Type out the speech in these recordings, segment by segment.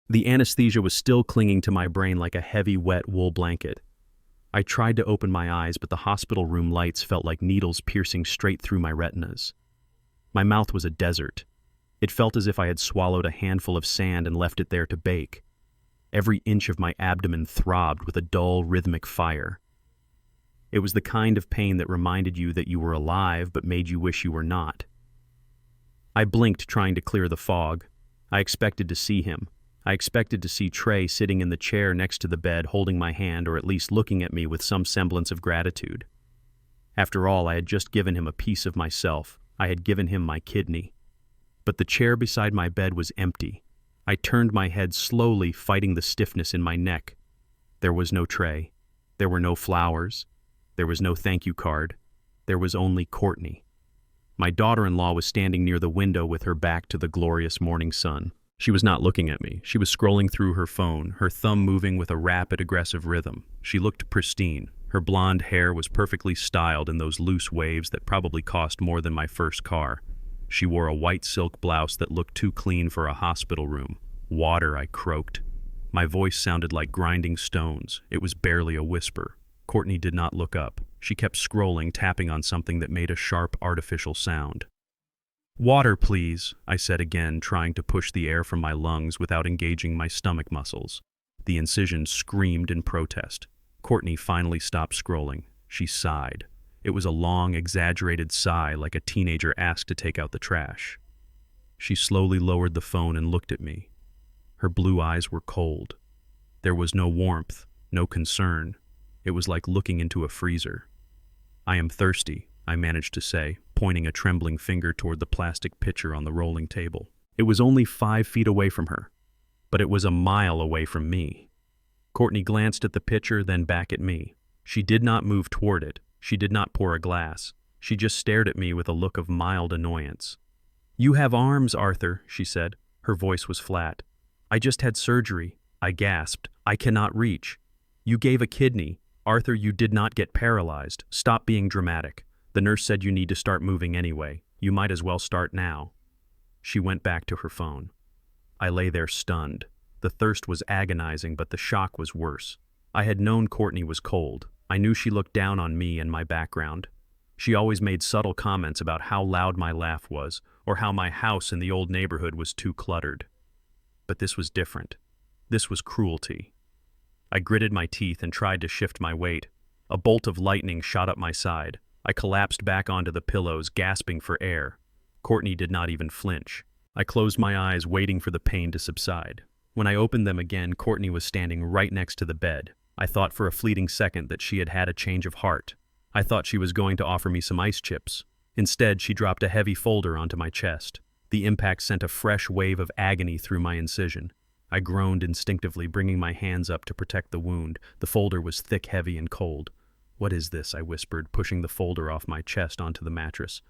The anesthesia was still clinging to my brain like a heavy, wet wool blanket. I tried to open my eyes, but the hospital room lights felt like needles piercing straight through my retinas. My mouth was a desert. It felt as if I had swallowed a handful of sand and left it there to bake. Every inch of my abdomen throbbed with a dull, rhythmic fire. It was the kind of pain that reminded you that you were alive but made you wish you were not. I blinked, trying to clear the fog. I expected to see him. I expected to see Trey sitting in the chair next to the bed, holding my hand, or at least looking at me with some semblance of gratitude. After all, I had just given him a piece of myself. I had given him my kidney. But the chair beside my bed was empty. I turned my head slowly, fighting the stiffness in my neck. There was no Trey. There were no flowers. There was no thank you card. There was only Courtney. My daughter-in-law was standing near the window with her back to the glorious morning sun. She was not looking at me. She was scrolling through her phone, her thumb moving with a rapid, aggressive rhythm. She looked pristine. Her blonde hair was perfectly styled in those loose waves that probably cost more than my first car. She wore a white silk blouse that looked too clean for a hospital room. Water, I croaked. My voice sounded like grinding stones. It was barely a whisper. Courtney did not look up. She kept scrolling, tapping on something that made a sharp, artificial sound. "Water, please," I said again, trying to push the air from my lungs without engaging my stomach muscles. The incision screamed in protest. Courtney finally stopped scrolling. She sighed. It was a long, exaggerated sigh, like a teenager asked to take out the trash. She slowly lowered the phone and looked at me. Her blue eyes were cold. There was no warmth, no concern. It was like looking into a freezer. "I am thirsty," I managed to say, pointing a trembling finger toward the plastic pitcher on the rolling table. It was only 5 feet away from her, but it was a mile away from me. Courtney glanced at the pitcher, then back at me. She did not move toward it. She did not pour a glass. She just stared at me with a look of mild annoyance. "You have arms, Arthur," she said. Her voice was flat. "I just had surgery," I gasped. "I cannot reach." "You gave a kidney. Arthur, you did not get paralyzed. Stop being dramatic. The nurse said you need to start moving anyway. You might as well start now." She went back to her phone. I lay there stunned. The thirst was agonizing, but the shock was worse. I had known Courtney was cold. I knew she looked down on me and my background. She always made subtle comments about how loud my laugh was, or how my house in the old neighborhood was too cluttered. But this was different. This was cruelty. I gritted my teeth and tried to shift my weight. A bolt of lightning shot up my side. I collapsed back onto the pillows, gasping for air. Courtney did not even flinch. I closed my eyes, waiting for the pain to subside. When I opened them again, Courtney was standing right next to the bed. I thought for a fleeting second that she had had a change of heart. I thought she was going to offer me some ice chips. Instead, she dropped a heavy folder onto my chest. The impact sent a fresh wave of agony through my incision. I groaned instinctively, bringing my hands up to protect the wound. The folder was thick, heavy, and cold. "What is this?" I whispered, pushing the folder off my chest onto the mattress.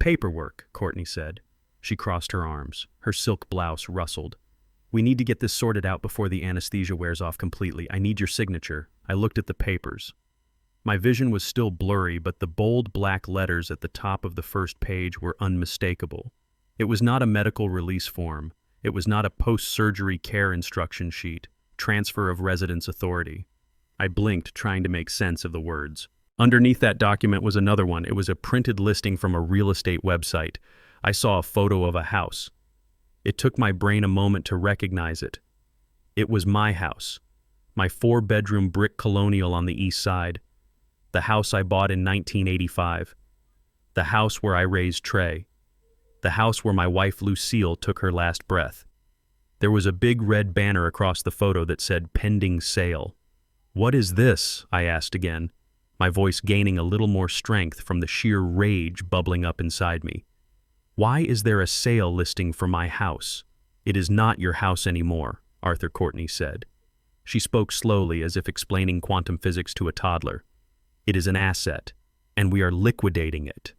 "Paperwork," Courtney said. She crossed her arms. Her silk blouse rustled. "We need to get this sorted out before the anesthesia wears off completely. I need your signature." I looked at the papers. My vision was still blurry, but the bold black letters at the top of the first page were unmistakable. It was not a medical release form. It was not a post-surgery care instruction sheet. Transfer of residence authority. I blinked, trying to make sense of the words. Underneath that document was another one. It was a printed listing from a real estate website. I saw a photo of a house. It took my brain a moment to recognize it. It was my house. My 4-bedroom brick colonial on the east side. The house I bought in 1985. The house where I raised Trey. The house where my wife Lucille took her last breath. There was a big red banner across the photo that said "Pending Sale." "What is this?" I asked again, my voice gaining a little more strength from the sheer rage bubbling up inside me. "Why is there a sale listing for my house?" "It is not your house anymore," Arthur Courtney said. She spoke slowly, as if explaining quantum physics to a toddler. "It is an asset, and we are liquidating it."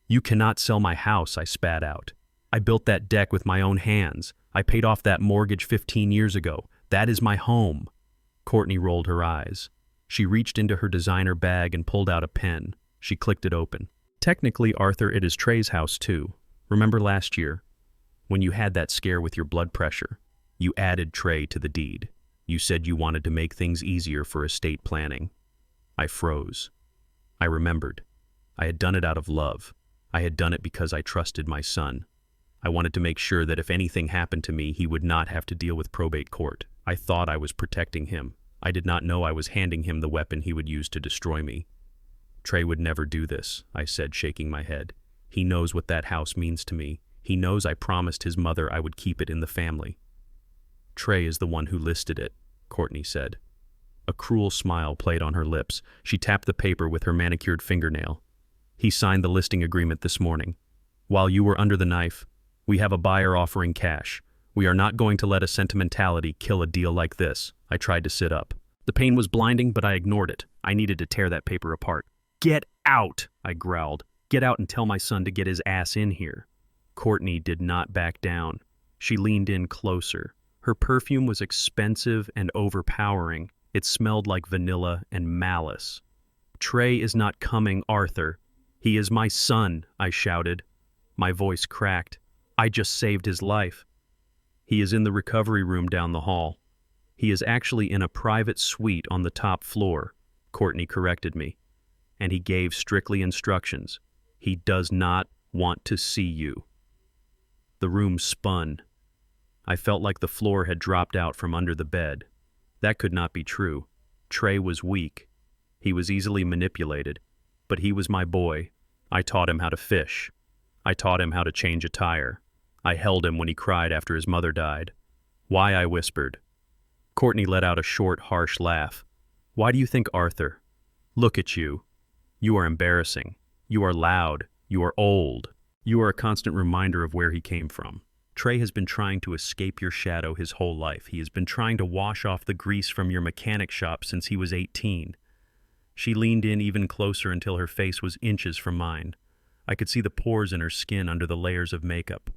"You cannot sell my house," I spat out. "I built that deck with my own hands. I paid off that mortgage 15 years ago. That is my home." Courtney rolled her eyes. She reached into her designer bag and pulled out a pen. She clicked it open. "Technically, Arthur, it is Trey's house too. Remember last year, when you had that scare with your blood pressure? You added Trey to the deed. You said you wanted to make things easier for estate planning. I froze. I remembered. I had done it out of love. I had done it because I trusted my son. I wanted to make sure that if anything happened to me, he would not have to deal with probate court. I thought I was protecting him. I did not know I was handing him the weapon he would use to destroy me. Trey would never do this, I said, shaking my head. He knows what that house means to me. He knows I promised his mother I would keep it in the family. Trey is the one who listed it, Courtney said. A cruel smile played on her lips. She tapped the paper with her manicured fingernail. He signed the listing agreement this morning. While you were under the knife, we have a buyer offering cash. We are not going to let a sentimentality kill a deal like this. I tried to sit up. The pain was blinding, but I ignored it. I needed to tear that paper apart. Get out, I growled. Get out and tell my son to get his ass in here. Courtney did not back down. She leaned in closer. Her perfume was expensive and overpowering. It smelled like vanilla and malice. Trey is not coming, Arthur. He is my son, I shouted. My voice cracked. I just saved his life. He is in the recovery room down the hall. He is actually in a private suite on the top floor, Courtney corrected me. And he gave strictly instructions. He does not want to see you. The room spun. I felt like the floor had dropped out from under the bed. That could not be true. Trey was weak. He was easily manipulated. But he was my boy. I taught him how to fish. I taught him how to change a tire. I held him when he cried after his mother died. Why, I whispered. Courtney let out a short, harsh laugh. Why do you think, Arthur? Look at you. You are embarrassing. You are loud. You are old. You are a constant reminder of where he came from. Trey has been trying to escape your shadow his whole life. He has been trying to wash off the grease from your mechanic shop since he was 18. She leaned in even closer until her face was inches from mine. I could see the pores in her skin under the layers of makeup.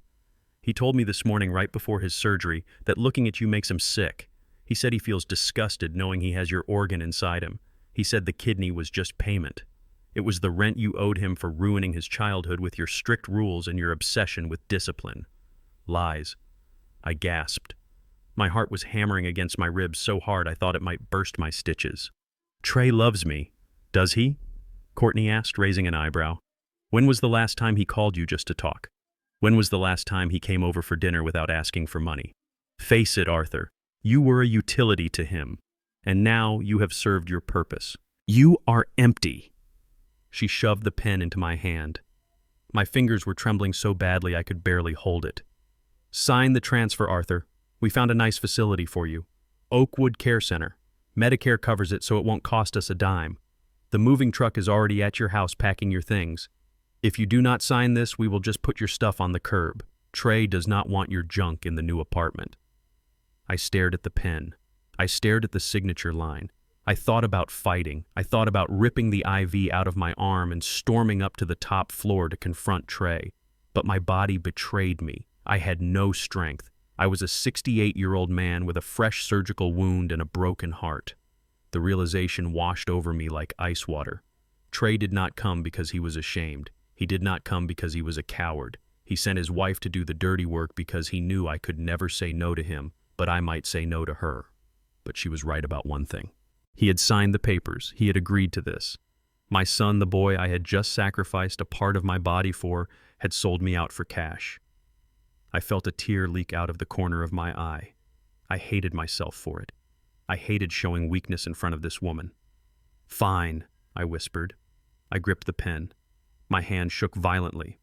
He told me this morning right before his surgery that looking at you makes him sick. He said he feels disgusted knowing he has your organ inside him. He said the kidney was just payment. It was the rent you owed him for ruining his childhood with your strict rules and your obsession with discipline. Lies. I gasped. My heart was hammering against my ribs so hard I thought it might burst my stitches. Trey loves me. Does he? Courtney asked, raising an eyebrow. When was the last time he called you just to talk? When was the last time he came over for dinner without asking for money? Face it, Arthur. You were a utility to him, and now you have served your purpose. You are empty. She shoved the pen into my hand. My fingers were trembling so badly I could barely hold it. Sign the transfer, Arthur. We found a nice facility for you. Oakwood Care Center. Medicare covers it so it won't cost us a dime. The moving truck is already at your house packing your things. If you do not sign this, we will just put your stuff on the curb. Trey does not want your junk in the new apartment. I stared at the pen. I stared at the signature line. I thought about fighting. I thought about ripping the IV out of my arm and storming up to the top floor to confront Trey. But my body betrayed me. I had no strength. I was a 68-year-old man with a fresh surgical wound and a broken heart. The realization washed over me like ice water. Trey did not come because he was ashamed. He did not come because he was a coward. He sent his wife to do the dirty work because he knew I could never say no to him, but I might say no to her. But she was right about one thing. He had signed the papers. He had agreed to this. My son, the boy I had just sacrificed a part of my body for, had sold me out for cash. I felt a tear leak out of the corner of my eye. I hated myself for it. I hated showing weakness in front of this woman. Fine, I whispered. I gripped the pen. My hand shook violently.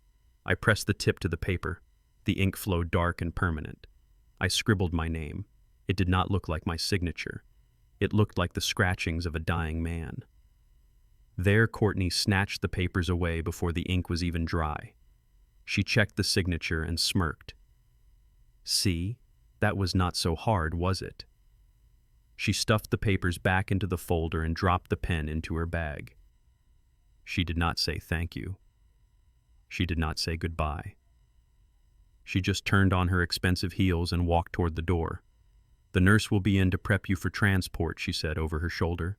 I pressed the tip to the paper. The ink flowed dark and permanent. I scribbled my name. It did not look like my signature. It looked like the scratchings of a dying man. There, Courtney snatched the papers away before the ink was even dry. She checked the signature and smirked. See, that was not so hard, was it? She stuffed the papers back into the folder and dropped the pen into her bag. She did not say thank you. She did not say goodbye. She just turned on her expensive heels and walked toward the door. The nurse will be in to prep you for transport, she said over her shoulder.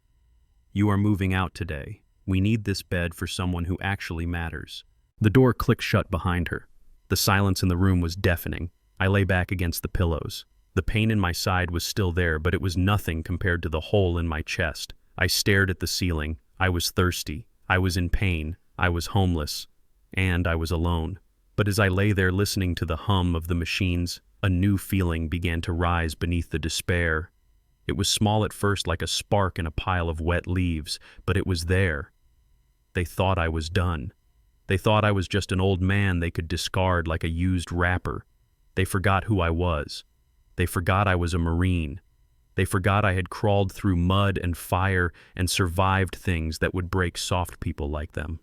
You are moving out today. We need this bed for someone who actually matters. The door clicked shut behind her. The silence in the room was deafening. I lay back against the pillows. The pain in my side was still there, but it was nothing compared to the hole in my chest. I stared at the ceiling. I was thirsty. I was in pain. I was homeless. And I was alone. But as I lay there listening to the hum of the machines, a new feeling began to rise beneath the despair. It was small at first, like a spark in a pile of wet leaves, but it was there. They thought I was done. They thought I was just an old man they could discard like a used wrapper. They forgot who I was. They forgot I was a Marine. They forgot I had crawled through mud and fire and survived things that would break soft people like them.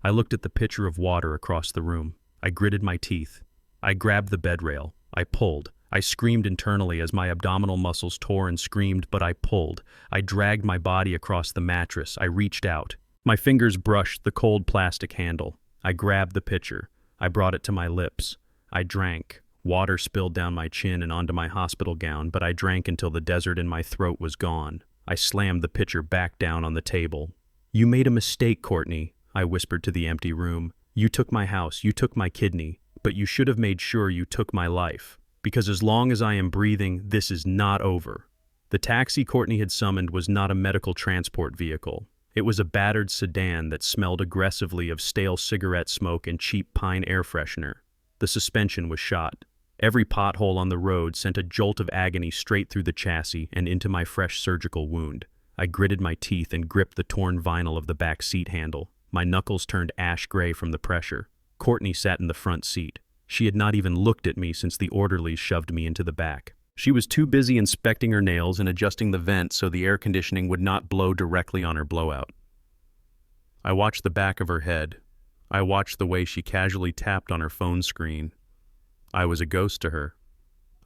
I looked at the pitcher of water across the room. I gritted my teeth. I grabbed the bed rail. I pulled. I screamed internally as my abdominal muscles tore and screamed, but I pulled. I dragged my body across the mattress. I reached out. My fingers brushed the cold plastic handle. I grabbed the pitcher. I brought it to my lips. I drank. Water spilled down my chin and onto my hospital gown, but I drank until the desert in my throat was gone. I slammed the pitcher back down on the table. "You made a mistake, Courtney," I whispered to the empty room. "You took my house, you took my kidney, but you should have made sure you took my life. Because as long as I am breathing, this is not over." The taxi Courtney had summoned was not a medical transport vehicle. It was a battered sedan that smelled aggressively of stale cigarette smoke and cheap pine air freshener. The suspension was shot. Every pothole on the road sent a jolt of agony straight through the chassis and into my fresh surgical wound. I gritted my teeth and gripped the torn vinyl of the back seat handle. My knuckles turned ash gray from the pressure. Courtney sat in the front seat. She had not even looked at me since the orderlies shoved me into the back. She was too busy inspecting her nails and adjusting the vent so the air conditioning would not blow directly on her blowout. I watched the back of her head. I watched the way she casually tapped on her phone screen. I was a ghost to her.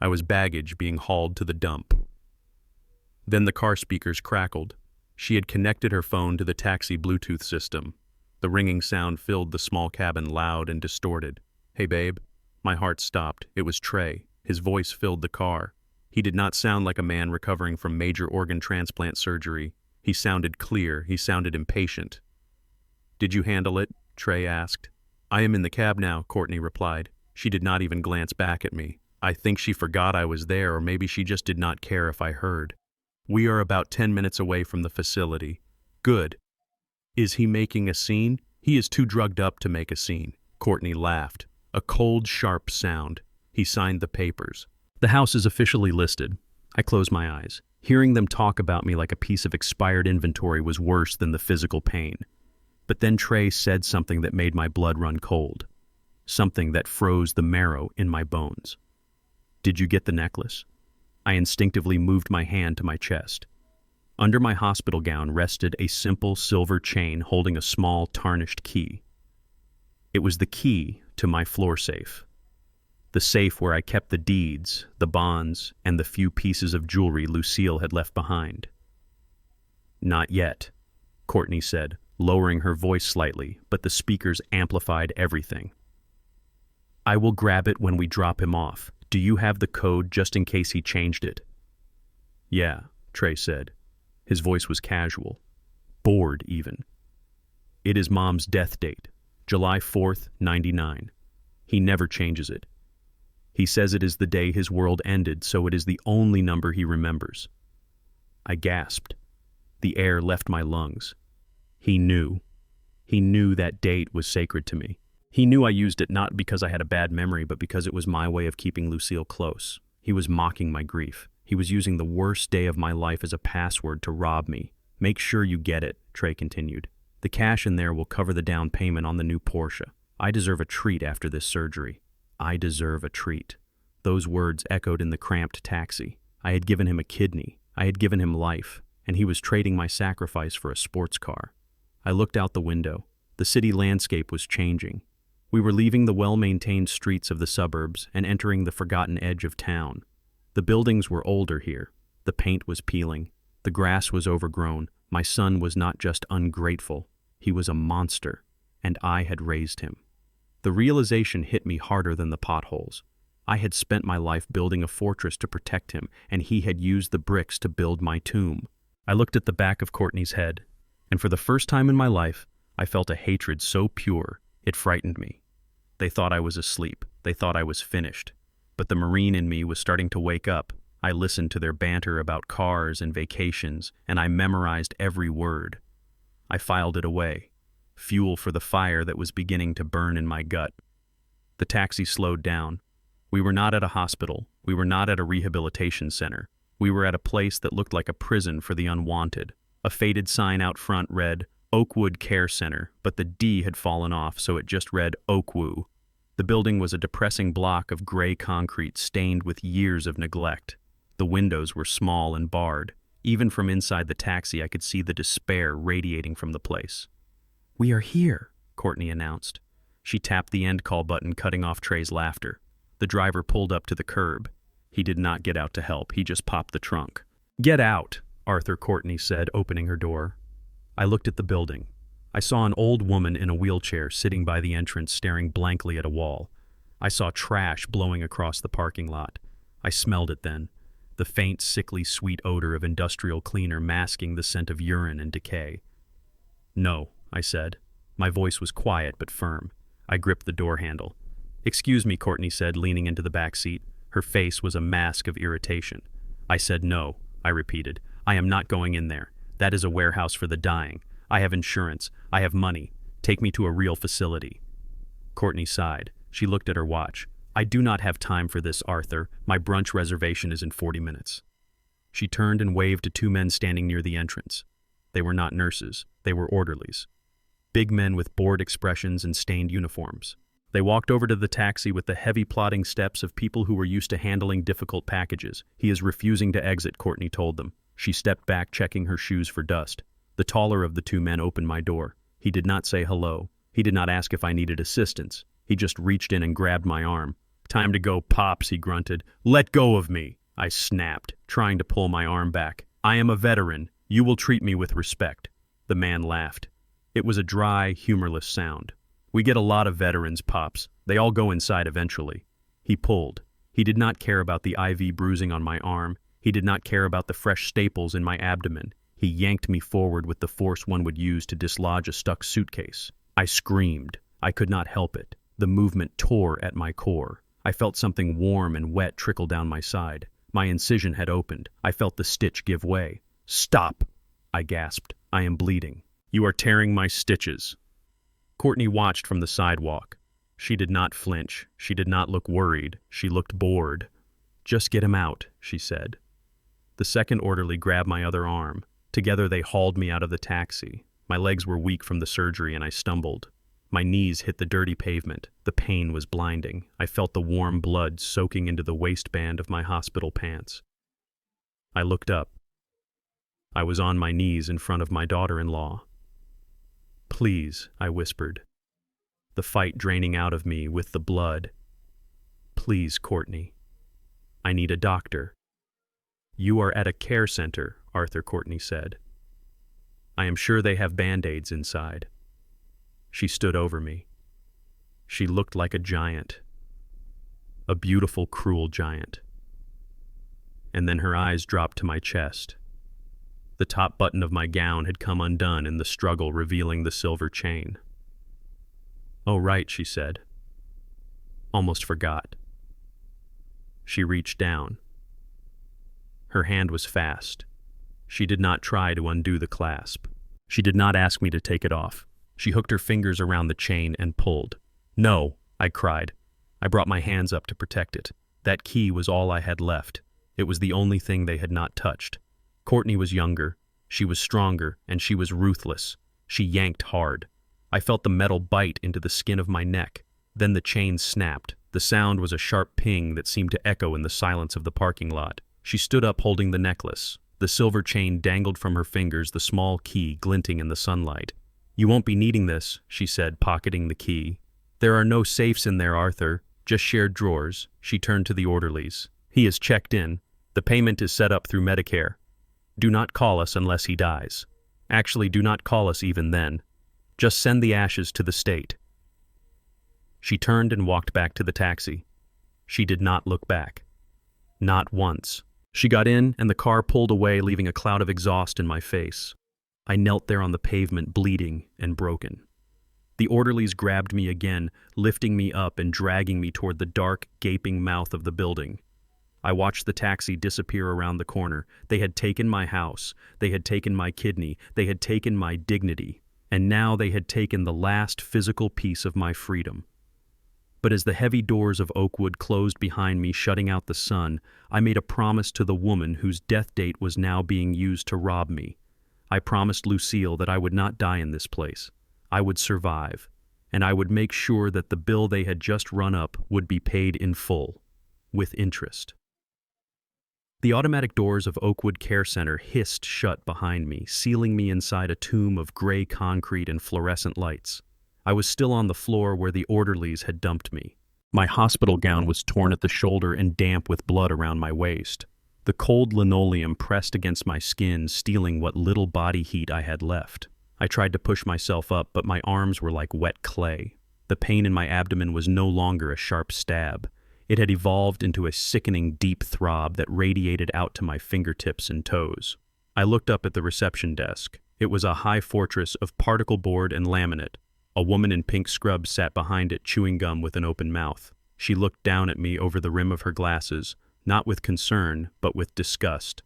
I was baggage being hauled to the dump. Then the car speakers crackled. She had connected her phone to the taxi Bluetooth system. The ringing sound filled the small cabin loud and distorted. "Hey, babe." My heart stopped. It was Trey. His voice filled the car. He did not sound like a man recovering from major organ transplant surgery. He sounded clear. He sounded impatient. "Did you handle it?" Trey asked. "I am in the cab now," Courtney replied. She did not even glance back at me. I think she forgot I was there, or maybe she just did not care if I heard. "We are about 10 minutes away from the facility." "Good." "Is he making a scene?" "He is too drugged up to make a scene." Courtney laughed. A cold, sharp sound. He signed the papers. "The house is officially listed." I closed my eyes. Hearing them talk about me like a piece of expired inventory was worse than the physical pain. But then Trey said something that made my blood run cold. Something that froze the marrow in my bones. "Did you get the necklace?" I instinctively moved my hand to my chest. Under my hospital gown rested a simple silver chain holding a small, tarnished key. It was the key to my floor safe. The safe where I kept the deeds, the bonds, and the few pieces of jewelry Lucille had left behind. "Not yet," Courtney said, lowering her voice slightly, but the speakers amplified everything. "I will grab it when we drop him off. Do you have the code just in case he changed it?" "Yeah," Trey said. His voice was casual. Bored, even. "It is Mom's death date, July 4th, 99. He never changes it. He says it is the day his world ended, so it is the only number he remembers." I gasped. The air left my lungs. He knew. He knew that date was sacred to me. He knew I used it not because I had a bad memory, but because it was my way of keeping Lucille close. He was mocking my grief. He was using the worst day of my life as a password to rob me. "Make sure you get it," Trey continued. "The cash in there will cover the down payment on the new Porsche. I deserve a treat after this surgery. I deserve a treat." Those words echoed in the cramped taxi. I had given him a kidney. I had given him life, and he was trading my sacrifice for a sports car. I looked out the window. The city landscape was changing. We were leaving the well-maintained streets of the suburbs and entering the forgotten edge of town. The buildings were older here. The paint was peeling. The grass was overgrown. My son was not just ungrateful. He was a monster, and I had raised him. The realization hit me harder than the potholes. I had spent my life building a fortress to protect him, and he had used the bricks to build my tomb. I looked at the back of Courtney's head, and for the first time in my life, I felt a hatred so pure, it frightened me. They thought I was asleep. They thought I was finished. but the Marine in me was starting to wake up. I listened to their banter about cars and vacations, and I memorized every word. I filed it away, fuel for the fire that was beginning to burn in my gut. The taxi slowed down. We were not at a hospital. We were not at a rehabilitation center. We were at a place that looked like a prison for the unwanted. A faded sign out front read, Oakwood Care Center, but the D had fallen off, so it just read Oakwoo. The building was a depressing block of gray concrete stained with years of neglect. The windows were small and barred. Even from inside the taxi, I could see the despair radiating from the place. "We are here," Courtney announced. She tapped the end call button, cutting off Trey's laughter. The driver pulled up to the curb. He did not get out to help. He just popped the trunk. "Get out," Arthur Courtney said, opening her door. I looked at the building. I saw an old woman in a wheelchair sitting by the entrance, staring blankly at a wall. I saw trash blowing across the parking lot. I smelled it then, the faint, sickly, sweet odor of industrial cleaner masking the scent of urine and decay. "No," I said. My voice was quiet but firm. I gripped the door handle. "Excuse me," Courtney said, leaning into the back seat. Her face was a mask of irritation. I said no, I repeated. "I am not going in there. That is a warehouse for the dying. I have insurance. I have money. Take me to a real facility." Courtney sighed. She looked at her watch. "I do not have time for this, Arthur. My brunch reservation is in 40 minutes. She turned and waved to two men standing near the entrance. They were not nurses. They were orderlies. Big men with bored expressions and stained uniforms. They walked over to the taxi with the heavy plodding steps of people who were used to handling difficult packages. "He is refusing to exit," Courtney told them. She stepped back, checking her shoes for dust. The taller of the two men opened my door. He did not say hello. He did not ask if I needed assistance. He just reached in and grabbed my arm. "Time to go, Pops," he grunted. "Let go of me," I snapped, trying to pull my arm back. "I am a veteran. You will treat me with respect." The man laughed. It was a dry, humorless sound. "We get a lot of veterans, Pops. They all go inside eventually." He pulled. He did not care about the IV bruising on my arm. He did not care about the fresh staples in my abdomen. He yanked me forward with the force one would use to dislodge a stuck suitcase. I screamed. I could not help it. The movement tore at my core. I felt something warm and wet trickle down my side. My incision had opened. I felt the stitch give way. "Stop!" I gasped. "I am bleeding. You are tearing my stitches." Courtney watched from the sidewalk. She did not flinch. She did not look worried. She looked bored. "Just get him out," she said. The second orderly grabbed my other arm. Together they hauled me out of the taxi. My legs were weak from the surgery and I stumbled. My knees hit the dirty pavement. The pain was blinding. I felt the warm blood soaking into the waistband of my hospital pants. I looked up. I was on my knees in front of my daughter-in-law. "Please," I whispered, the fight draining out of me with the blood. "Please, Courtney. I need a doctor." "You are at a care center," Arthur Courtney said. "I am sure they have Band-Aids inside." She stood over me. She looked like a giant. A beautiful, cruel giant. And then her eyes dropped to my chest. The top button of my gown had come undone in the struggle, revealing the silver chain. "Oh, right," she said. "Almost forgot." She reached down. Her hand was fast. She did not try to undo the clasp. She did not ask me to take it off. She hooked her fingers around the chain and pulled. "No," I cried. I brought my hands up to protect it. That key was all I had left. It was the only thing they had not touched. Courtney was younger. She was stronger, and she was ruthless. She yanked hard. I felt the metal bite into the skin of my neck. Then the chain snapped. The sound was a sharp ping that seemed to echo in the silence of the parking lot. She stood up holding the necklace. The silver chain dangled from her fingers, the small key glinting in the sunlight. "You won't be needing this," she said, pocketing the key. "There are no safes in there, Arthur. Just shared drawers." She turned to the orderlies. "He is checked in. The payment is set up through Medicare. Do not call us unless he dies. Actually, do not call us even then. Just send the ashes to the state." She turned and walked back to the taxi. She did not look back. Not once. She got in, and the car pulled away, leaving a cloud of exhaust in my face. I knelt there on the pavement, bleeding and broken. The orderlies grabbed me again, lifting me up and dragging me toward the dark, gaping mouth of the building. I watched the taxi disappear around the corner. They had taken my house, they had taken my kidney, they had taken my dignity, and now they had taken the last physical piece of my freedom. But as the heavy doors of Oakwood closed behind me, shutting out the sun, I made a promise to the woman whose death date was now being used to rob me. I promised Lucille that I would not die in this place. I would survive, and I would make sure that the bill they had just run up would be paid in full, with interest. The automatic doors of Oakwood Care Center hissed shut behind me, sealing me inside a tomb of gray concrete and fluorescent lights. I was still on the floor where the orderlies had dumped me. My hospital gown was torn at the shoulder and damp with blood around my waist. The cold linoleum pressed against my skin, stealing what little body heat I had left. I tried to push myself up, but my arms were like wet clay. The pain in my abdomen was no longer a sharp stab. It had evolved into a sickening deep throb that radiated out to my fingertips and toes. I looked up at the reception desk. It was a high fortress of particle board and laminate. A woman in pink scrubs sat behind it, chewing gum with an open mouth. She looked down at me over the rim of her glasses, not with concern, but with disgust.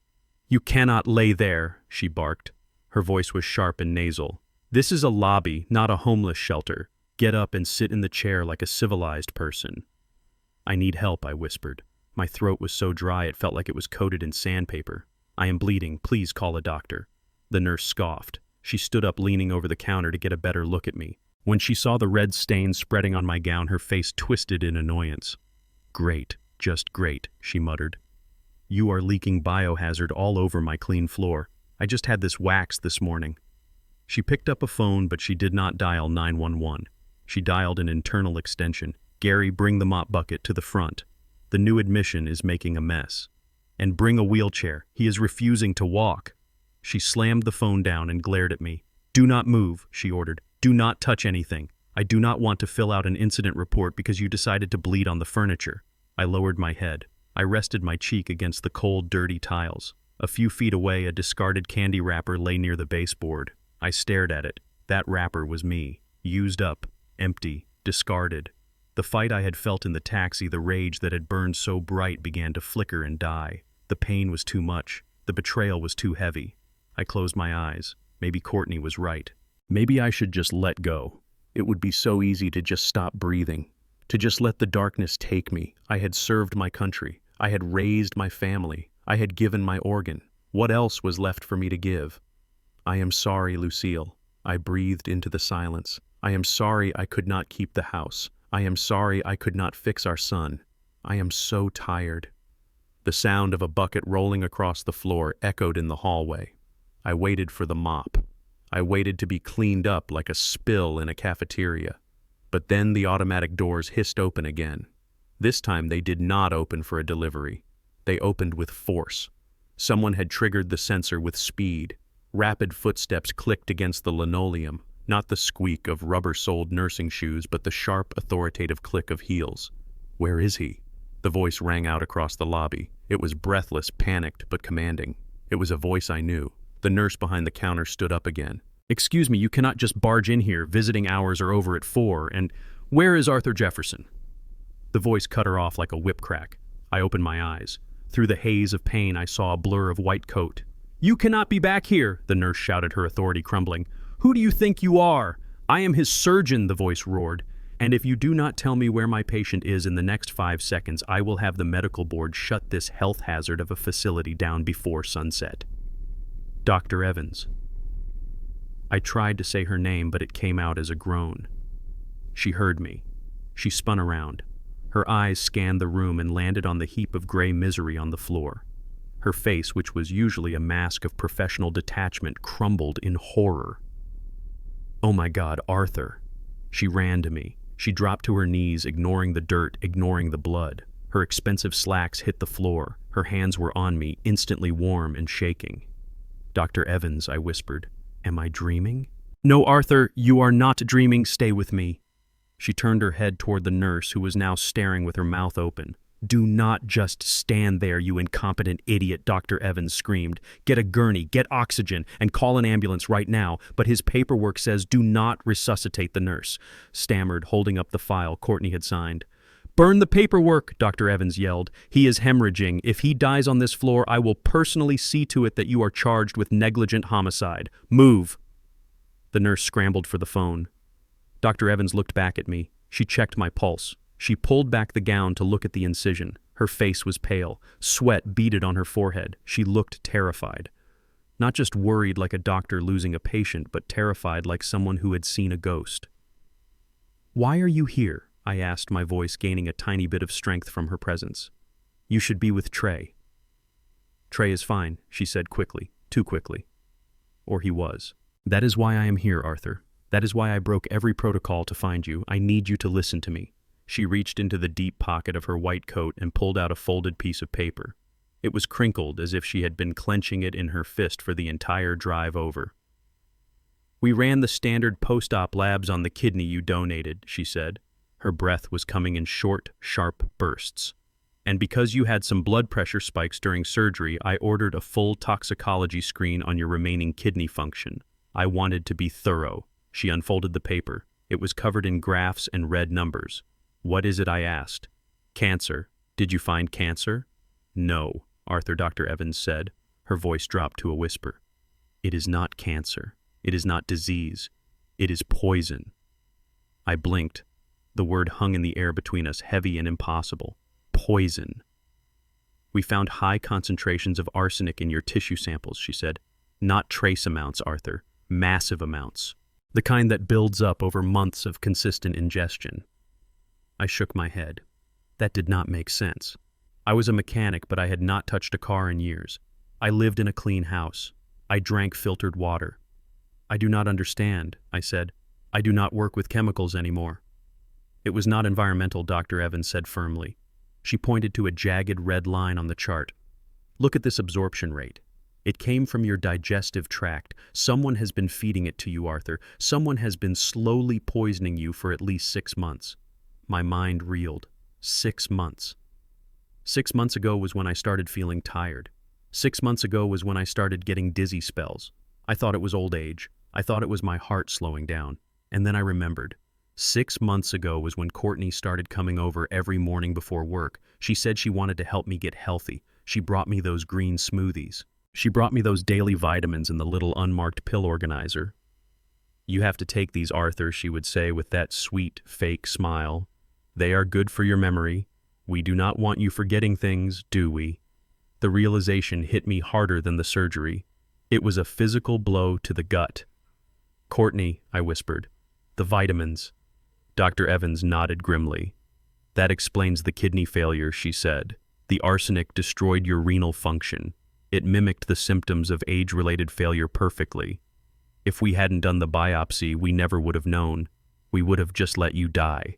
"You cannot lay there," she barked. Her voice was sharp and nasal. "This is a lobby, not a homeless shelter. Get up and sit in the chair like a civilized person." "I need help," I whispered. My throat was so dry it felt like it was coated in sandpaper. "I am bleeding. Please call a doctor." The nurse scoffed. She stood up, leaning over the counter to get a better look at me. When she saw the red stain spreading on my gown, her face twisted in annoyance. "Great, just great," she muttered. "You are leaking biohazard all over my clean floor. I just had this waxed this morning." She picked up a phone, but she did not dial 911. She dialed an internal extension. "Gary, bring the mop bucket to the front. The new admission is making a mess. And bring a wheelchair. He is refusing to walk." She slammed the phone down and glared at me. "Do not move," she ordered. "Do not touch anything. I do not want to fill out an incident report because you decided to bleed on the furniture." I lowered my head. I rested my cheek against the cold, dirty tiles. A few feet away, a discarded candy wrapper lay near the baseboard. I stared at it. That wrapper was me. Used up, empty, discarded. The fight I had felt in the taxi, the rage that had burned so bright, began to flicker and die. The pain was too much. The betrayal was too heavy. I closed my eyes. Maybe Courtney was right. Maybe I should just let go. It would be so easy to just stop breathing, to just let the darkness take me. I had served my country. I had raised my family. I had given my organ. What else was left for me to give? "I am sorry, Lucille." I breathed into the silence. "I am sorry I could not keep the house. I am sorry I could not fix our son. I am so tired." The sound of a bucket rolling across the floor echoed in the hallway. I waited for the mop. I waited to be cleaned up like a spill in a cafeteria. But then the automatic doors hissed open again. This time they did not open for a delivery. They opened with force. Someone had triggered the sensor with speed. Rapid footsteps clicked against the linoleum, not the squeak of rubber-soled nursing shoes, but the sharp, authoritative click of heels. "Where is he?" The voice rang out across the lobby. It was breathless, panicked, but commanding. It was a voice I knew. The nurse behind the counter stood up again. "Excuse me, you cannot just barge in here. Visiting hours are over at 4, and where is Arthur Jefferson?" The voice cut her off like a whip crack. I opened my eyes. Through the haze of pain, I saw a blur of white coat. "You cannot be back here," the nurse shouted, her authority crumbling. "Who do you think you are?" "I am his surgeon," the voice roared. "And if you do not tell me where my patient is in the next 5 seconds, I will have the medical board shut this health hazard of a facility down before sunset." "Dr. Evans." I tried to say her name, but it came out as a groan. She heard me. She spun around. Her eyes scanned the room and landed on the heap of gray misery on the floor. Her face, which was usually a mask of professional detachment, crumbled in horror. "Oh my God, Arthur." She ran to me. She dropped to her knees, ignoring the dirt, ignoring the blood. Her expensive slacks hit the floor. Her hands were on me, instantly warm and shaking. "Dr. Evans," I whispered. "Am I dreaming?" "No, Arthur, you are not dreaming. Stay with me." She turned her head toward the nurse, who was now staring with her mouth open. Do not just stand there, you incompetent idiot, Dr. Evans screamed. Get a gurney, get oxygen, and call an ambulance right now, but his paperwork says do not resuscitate the nurse, stammered, holding up the file Courtney had signed. Burn the paperwork, Dr. Evans yelled. He is hemorrhaging. If he dies on this floor, I will personally see to it that you are charged with negligent homicide. Move. The nurse scrambled for the phone. Dr. Evans looked back at me. She checked my pulse. She pulled back the gown to look at the incision. Her face was pale. Sweat beaded on her forehead. She looked terrified. Not just worried like a doctor losing a patient, but terrified like someone who had seen a ghost. Why are you here? I asked, my voice gaining a tiny bit of strength from her presence. You should be with Trey. Trey is fine, she said quickly, too quickly. Or he was. That is why I am here, Arthur. That is why I broke every protocol to find you. I need you to listen to me. She reached into the deep pocket of her white coat and pulled out a folded piece of paper. It was crinkled as if she had been clenching it in her fist for the entire drive over. We ran the standard post-op labs on the kidney you donated, she said. Her breath was coming in short, sharp bursts. And because you had some blood pressure spikes during surgery, I ordered a full toxicology screen on your remaining kidney function. I wanted to be thorough. She unfolded the paper. It was covered in graphs and red numbers. What is it? I asked. Cancer. Did you find cancer? No, Dr. Evans said. Her voice dropped to a whisper. It is not cancer. It is not disease. It is poison. I blinked. The word hung in the air between us, heavy and impossible. Poison. We found high concentrations of arsenic in your tissue samples, she said. Not trace amounts, Arthur. Massive amounts. The kind that builds up over months of consistent ingestion. I shook my head. That did not make sense. I was a mechanic, but I had not touched a car in years. I lived in a clean house. I drank filtered water. I do not understand, I said. I do not work with chemicals anymore. It was not environmental, Dr. Evans said firmly. She pointed to a jagged red line on the chart. Look at this absorption rate. It came from your digestive tract. Someone has been feeding it to you, Arthur. Someone has been slowly poisoning you for at least 6 months. My mind reeled. 6 months. 6 months ago was when I started feeling tired. 6 months ago was when I started getting dizzy spells. I thought it was old age. I thought it was my heart slowing down. And then I remembered. 6 months ago was when Courtney started coming over every morning before work. She said she wanted to help me get healthy. She brought me those green smoothies. She brought me those daily vitamins in the little unmarked pill organizer. You have to take these, Arthur, she would say with that sweet, fake smile. They are good for your memory. We do not want you forgetting things, do we? The realization hit me harder than the surgery. It was a physical blow to the gut. Courtney, I whispered. The vitamins. Dr. Evans nodded grimly. That explains the kidney failure, she said. The arsenic destroyed your renal function. It mimicked the symptoms of age-related failure perfectly. If we hadn't done the biopsy, we never would have known. We would have just let you die.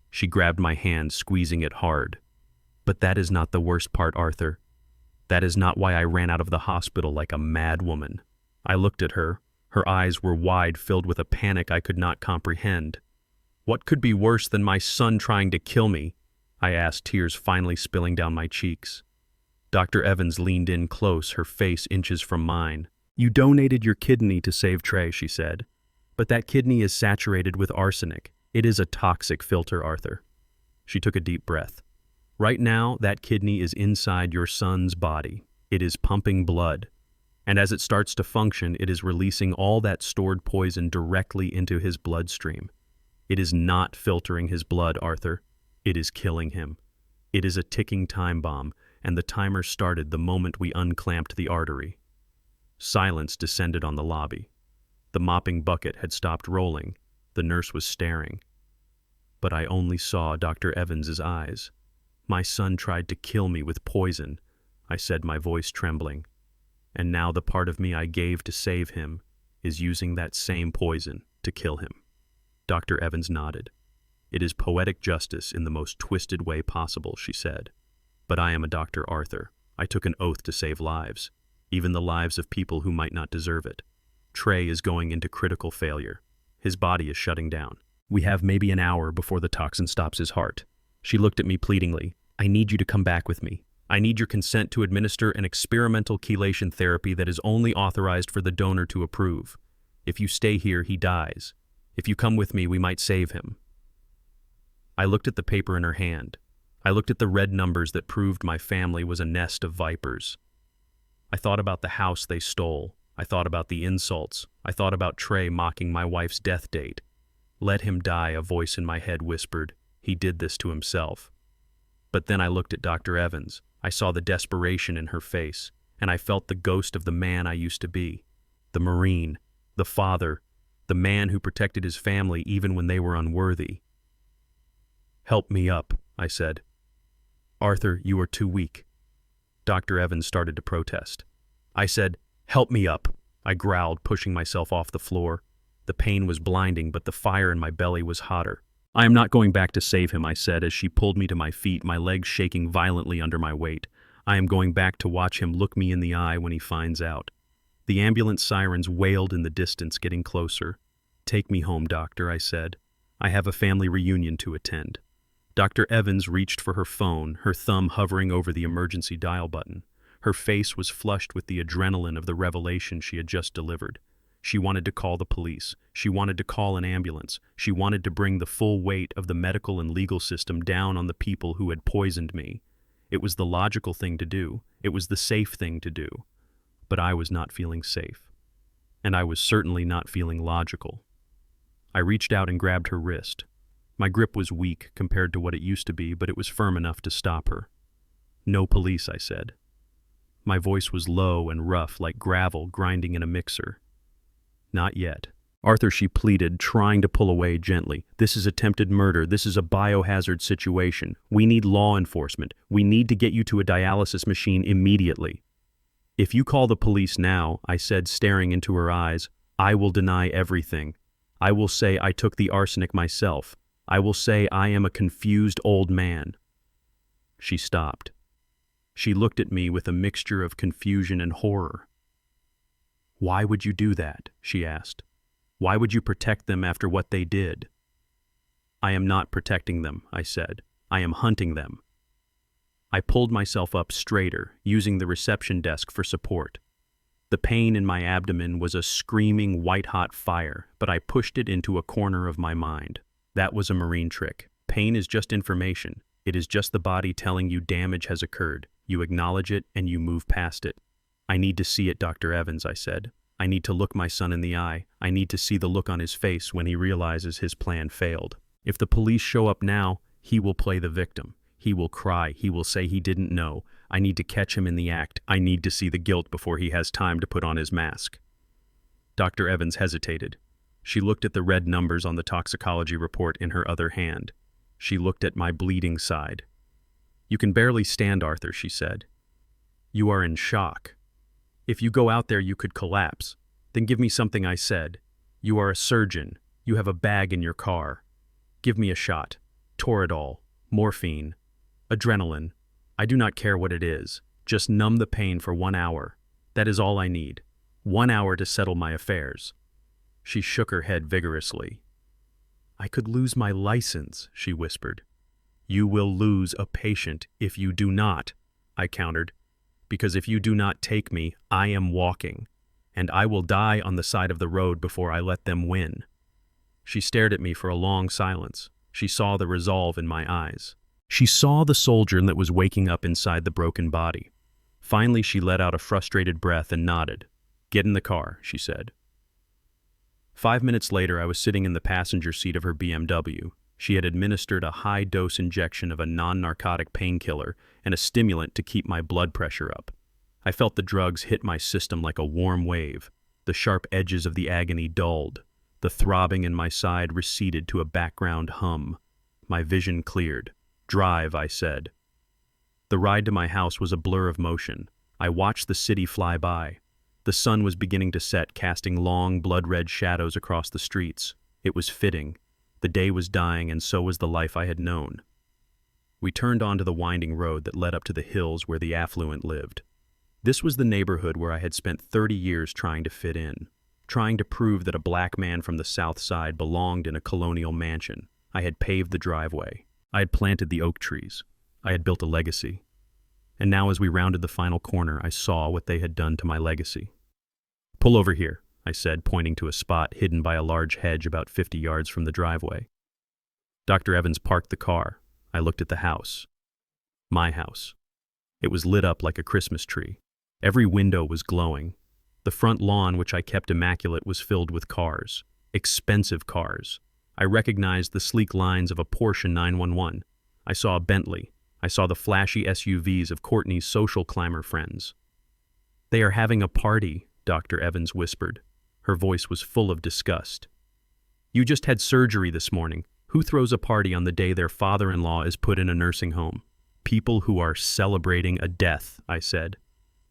She grabbed my hand, squeezing it hard. But that is not the worst part, Arthur. That is not why I ran out of the hospital like a mad woman. I looked at her. Her eyes were wide, filled with a panic I could not comprehend. What could be worse than my son trying to kill me? I asked, tears finally spilling down my cheeks. Dr. Evans leaned in close, her face inches from mine. You donated your kidney to save Trey, she said. But that kidney is saturated with arsenic. It is a toxic filter, Arthur. She took a deep breath. Right now, that kidney is inside your son's body. It is pumping blood. And as it starts to function, it is releasing all that stored poison directly into his bloodstream. It is not filtering his blood, Arthur. It is killing him. It is a ticking time bomb, and the timer started the moment we unclamped the artery. Silence descended on the lobby. The mopping bucket had stopped rolling. The nurse was staring. But I only saw Dr. Evans's eyes. My son tried to kill me with poison, I said, my voice trembling. And now the part of me I gave to save him is using that same poison to kill him. Dr. Evans nodded. It is poetic justice in the most twisted way possible, she said. But I am a Dr. Arthur. I took an oath to save lives, even the lives of people who might not deserve it. Trey is going into critical failure. His body is shutting down. We have maybe an hour before the toxin stops his heart. She looked at me pleadingly. I need you to come back with me. I need your consent to administer an experimental chelation therapy that is only authorized for the donor to approve. If you stay here, he dies. If you come with me, we might save him." I looked at the paper in her hand. I looked at the red numbers that proved my family was a nest of vipers. I thought about the house they stole. I thought about the insults. I thought about Trey mocking my wife's death date. "Let him die," a voice in my head whispered. "He did this to himself." But then I looked at Dr. Evans. I saw the desperation in her face, and I felt the ghost of the man I used to be. The Marine, the father, the man who protected his family even when they were unworthy. "Help me up," I said. "Arthur, you are too weak." Dr. Evans started to protest. I said, "Help me up," I growled, pushing myself off the floor. The pain was blinding, but the fire in my belly was hotter. "I am not going back to save him," I said as she pulled me to my feet, my legs shaking violently under my weight. "I am going back to watch him look me in the eye when he finds out." The ambulance sirens wailed in the distance, getting closer. "Take me home, doctor," I said. "I have a family reunion to attend." Dr. Evans reached for her phone, her thumb hovering over the emergency dial button. Her face was flushed with the adrenaline of the revelation she had just delivered. She wanted to call the police. She wanted to call an ambulance. She wanted to bring the full weight of the medical and legal system down on the people who had poisoned me. It was the logical thing to do. It was the safe thing to do. But I was not feeling safe. And I was certainly not feeling logical. I reached out and grabbed her wrist. My grip was weak compared to what it used to be, but it was firm enough to stop her. "No police," I said. My voice was low and rough, like gravel grinding in a mixer. "Not yet." "Arthur," she pleaded, trying to pull away gently. "This is attempted murder. This is a biohazard situation. We need law enforcement. We need to get you to a dialysis machine immediately." "If you call the police now," I said, staring into her eyes, "I will deny everything. I will say I took the arsenic myself. I will say I am a confused old man." She stopped. She looked at me with a mixture of confusion and horror. "Why would you do that?" she asked. "Why would you protect them after what they did?" "I am not protecting them," I said. "I am hunting them." I pulled myself up straighter, using the reception desk for support. The pain in my abdomen was a screaming white-hot fire, but I pushed it into a corner of my mind. That was a Marine trick. Pain is just information. It is just the body telling you damage has occurred. You acknowledge it and you move past it. "I need to see it, Dr. Evans," I said. "I need to look my son in the eye. I need to see the look on his face when he realizes his plan failed. If the police show up now, he will play the victim. He will cry. He will say he didn't know. I need to catch him in the act. I need to see the guilt before he has time to put on his mask." Dr. Evans hesitated. She looked at the red numbers on the toxicology report in her other hand. She looked at my bleeding side. "You can barely stand, Arthur," she said. "You are in shock. If you go out there, you could collapse. Then give me something," I said. "You are a surgeon. You have a bag in your car. Give me a shot. Toradol, morphine, adrenaline. I do not care what it is. Just numb the pain for 1 hour. That is all I need. 1 hour to settle my affairs." She shook her head vigorously. "I could lose my license," she whispered. "You will lose a patient if you do not," I countered. "Because if you do not take me, I am walking, and I will die on the side of the road before I let them win." She stared at me for a long silence. She saw the resolve in my eyes. She saw the soldier that was waking up inside the broken body. Finally, she let out a frustrated breath and nodded. "Get in the car," she said. 5 minutes later, I was sitting in the passenger seat of her BMW. She had administered a high-dose injection of a non-narcotic painkiller and a stimulant to keep my blood pressure up. I felt the drugs hit my system like a warm wave. The sharp edges of the agony dulled. The throbbing in my side receded to a background hum. My vision cleared. "Drive," I said. The ride to my house was a blur of motion. I watched the city fly by. The sun was beginning to set, casting long, blood-red shadows across the streets. It was fitting. The day was dying, and so was the life I had known. We turned onto the winding road that led up to the hills where the affluent lived. This was the neighborhood where I had spent 30 years trying to fit in, trying to prove that a black man from the South Side belonged in a colonial mansion. I had paved the driveway. I had planted the oak trees. I had built a legacy. And now as we rounded the final corner, I saw what they had done to my legacy. "Pull over here," I said, pointing to a spot hidden by a large hedge about 50 yards from the driveway. Dr. Evans parked the car. I looked at the house. My house. It was lit up like a Christmas tree. Every window was glowing. The front lawn, which I kept immaculate, was filled with cars. Expensive cars. I recognized the sleek lines of a Porsche 911. I saw a Bentley. I saw the flashy SUVs of Courtney's social climber friends. "They are having a party," Dr. Evans whispered. Her voice was full of disgust. "You just had surgery this morning. Who throws a party on the day their father-in-law is put in a nursing home?" "People who are celebrating a death," I said.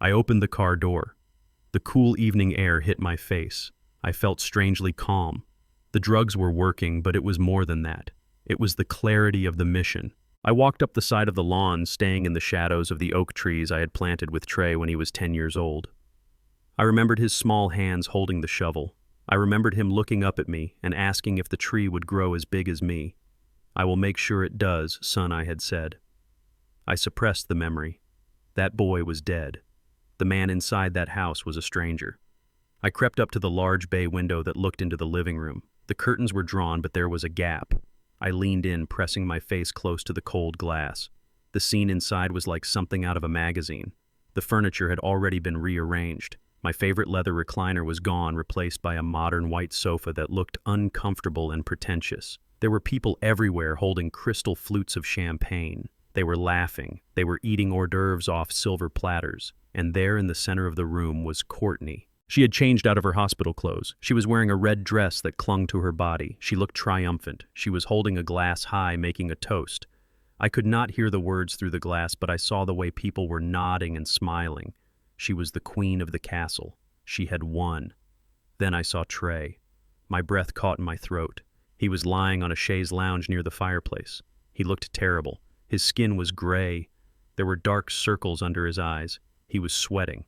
I opened the car door. The cool evening air hit my face. I felt strangely calm. The drugs were working, but it was more than that. It was the clarity of the mission. I walked up the side of the lawn, staying in the shadows of the oak trees I had planted with Trey when he was 10 years old. I remembered his small hands holding the shovel. I remembered him looking up at me and asking if the tree would grow as big as me. "I will make sure it does, son," I had said. I suppressed the memory. That boy was dead. The man inside that house was a stranger. I crept up to the large bay window that looked into the living room. The curtains were drawn, but there was a gap. I leaned in, pressing my face close to the cold glass. The scene inside was like something out of a magazine. The furniture had already been rearranged. My favorite leather recliner was gone, replaced by a modern white sofa that looked uncomfortable and pretentious. There were people everywhere holding crystal flutes of champagne. They were laughing. They were eating hors d'oeuvres off silver platters. And there in the center of the room was Courtney. She had changed out of her hospital clothes. She was wearing a red dress that clung to her body. She looked triumphant. She was holding a glass high, making a toast. I could not hear the words through the glass, but I saw the way people were nodding and smiling. She was the queen of the castle. She had won. Then I saw Trey. My breath caught in my throat. He was lying on a chaise lounge near the fireplace. He looked terrible. His skin was gray. There were dark circles under his eyes. He was sweating.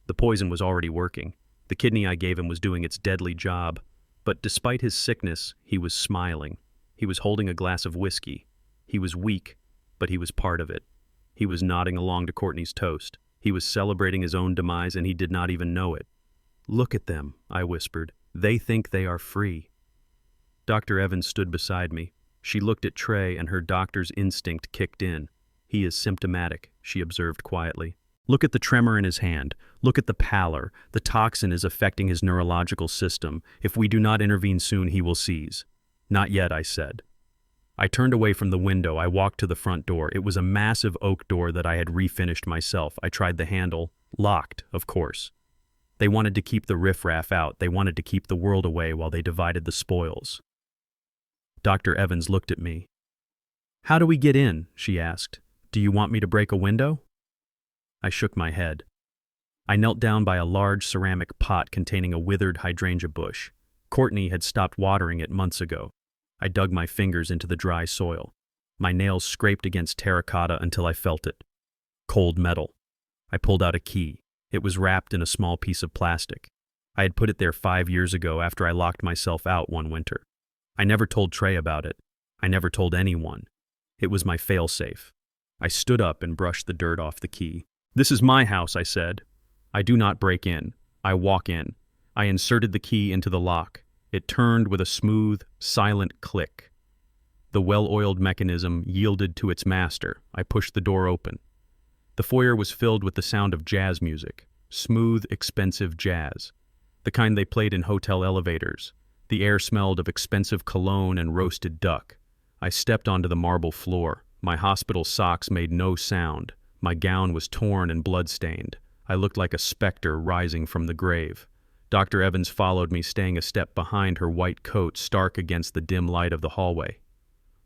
The poison was already working. The kidney I gave him was doing its deadly job. But despite his sickness, he was smiling. He was holding a glass of whiskey. He was weak, but he was part of it. He was nodding along to Courtney's toast. He was celebrating his own demise, and he did not even know it. "Look at them," I whispered. "They think they are free." Dr. Evans stood beside me. She looked at Trey, and her doctor's instinct kicked in. "He is symptomatic," she observed quietly. "Look at the tremor in his hand. Look at the pallor. The toxin is affecting his neurological system. If we do not intervene soon, he will seize." "Not yet," I said. I turned away from the window. I walked to the front door. It was a massive oak door that I had refinished myself. I tried the handle. Locked, of course. They wanted to keep the riffraff out. They wanted to keep the world away while they divided the spoils. Dr. Evans looked at me. "How do we get in?" she asked. "Do you want me to break a window?" I shook my head. I knelt down by a large ceramic pot containing a withered hydrangea bush. Courtney had stopped watering it months ago. I dug my fingers into the dry soil. My nails scraped against terracotta until I felt it. Cold metal. I pulled out a key. It was wrapped in a small piece of plastic. I had put it there 5 years ago after I locked myself out one winter. I never told Trey about it. I never told anyone. It was my fail-safe. I stood up and brushed the dirt off the key. "This is my house," I said. "I do not break in. I walk in." I inserted the key into the lock. It turned with a smooth, silent click. The well-oiled mechanism yielded to its master. I pushed the door open. The foyer was filled with the sound of jazz music. Smooth, expensive jazz. The kind they played in hotel elevators. The air smelled of expensive cologne and roasted duck. I stepped onto the marble floor. My hospital socks made no sound. My gown was torn and blood-stained. I looked like a specter rising from the grave. Dr. Evans followed me, staying a step behind, her white coat stark against the dim light of the hallway.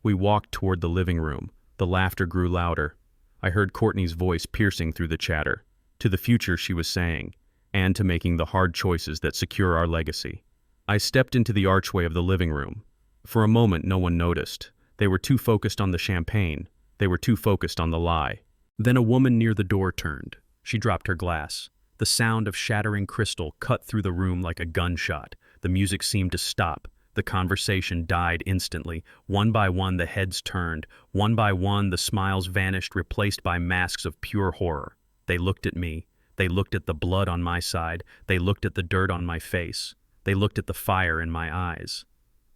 We walked toward the living room. The laughter grew louder. I heard Courtney's voice piercing through the chatter. To the future, she was saying, and to making the hard choices that secure our legacy. I stepped into the archway of the living room. For a moment, no one noticed. They were too focused on the champagne. They were too focused on the lie. Then a woman near the door turned. She dropped her glass. The sound of shattering crystal cut through the room like a gunshot. The music seemed to stop. The conversation died instantly. One by one, the heads turned. One by one, the smiles vanished, replaced by masks of pure horror. They looked at me. They looked at the blood on my side. They looked at the dirt on my face. They looked at the fire in my eyes.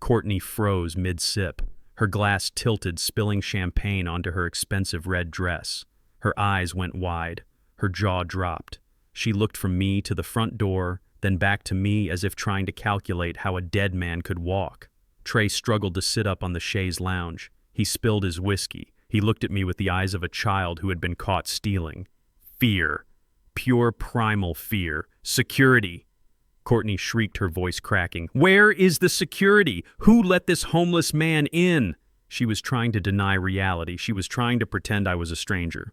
Courtney froze mid-sip. Her glass tilted, spilling champagne onto her expensive red dress. Her eyes went wide. Her jaw dropped. She looked from me to the front door, then back to me as if trying to calculate how a dead man could walk. Trey struggled to sit up on the chaise lounge. He spilled his whiskey. He looked at me with the eyes of a child who had been caught stealing. Fear. Pure primal fear. Security. Courtney shrieked, her voice cracking. "Where is the security? Who let this homeless man in?" She was trying to deny reality. She was trying to pretend I was a stranger.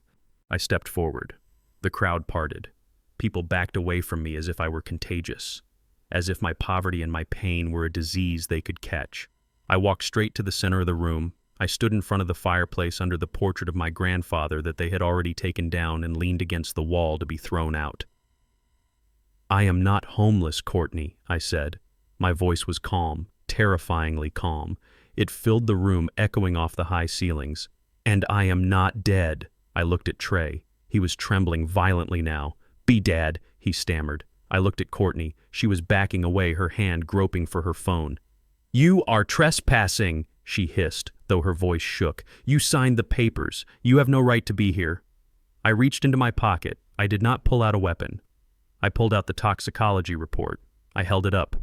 I stepped forward. The crowd parted. People backed away from me as if I were contagious, as if my poverty and my pain were a disease they could catch. I walked straight to the center of the room. I stood in front of the fireplace under the portrait of my grandfather that they had already taken down and leaned against the wall to be thrown out. "I am not homeless, Courtney," I said. My voice was calm, terrifyingly calm. It filled the room, echoing off the high ceilings. "And I am not dead." I looked at Trey. He was trembling violently now. "Be dead," he stammered. I looked at Courtney. She was backing away, her hand groping for her phone. "You are trespassing," she hissed, though her voice shook. "You signed the papers. You have no right to be here." I reached into my pocket. I did not pull out a weapon. I pulled out the toxicology report. I held it up.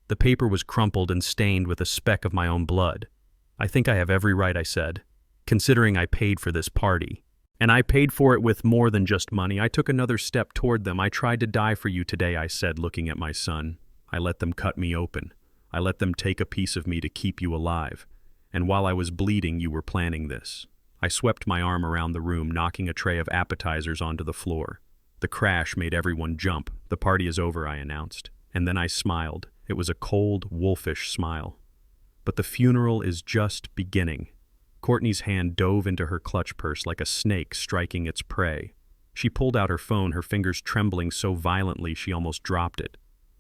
The paper was crumpled and stained with a speck of my own blood. "I think I have every right," I said, "considering I paid for this party. And I paid for it with more than just money. I took another step toward them. I tried to die for you today," I said, looking at my son. "I let them cut me open. I let them take a piece of me to keep you alive. And while I was bleeding, you were planning this." I swept my arm around the room, knocking a tray of appetizers onto the floor. The crash made everyone jump. "The party is over," I announced. And then I smiled. It was a cold, wolfish smile. "But the funeral is just beginning." Courtney's hand dove into her clutch purse like a snake striking its prey. She pulled out her phone, her fingers trembling so violently she almost dropped it.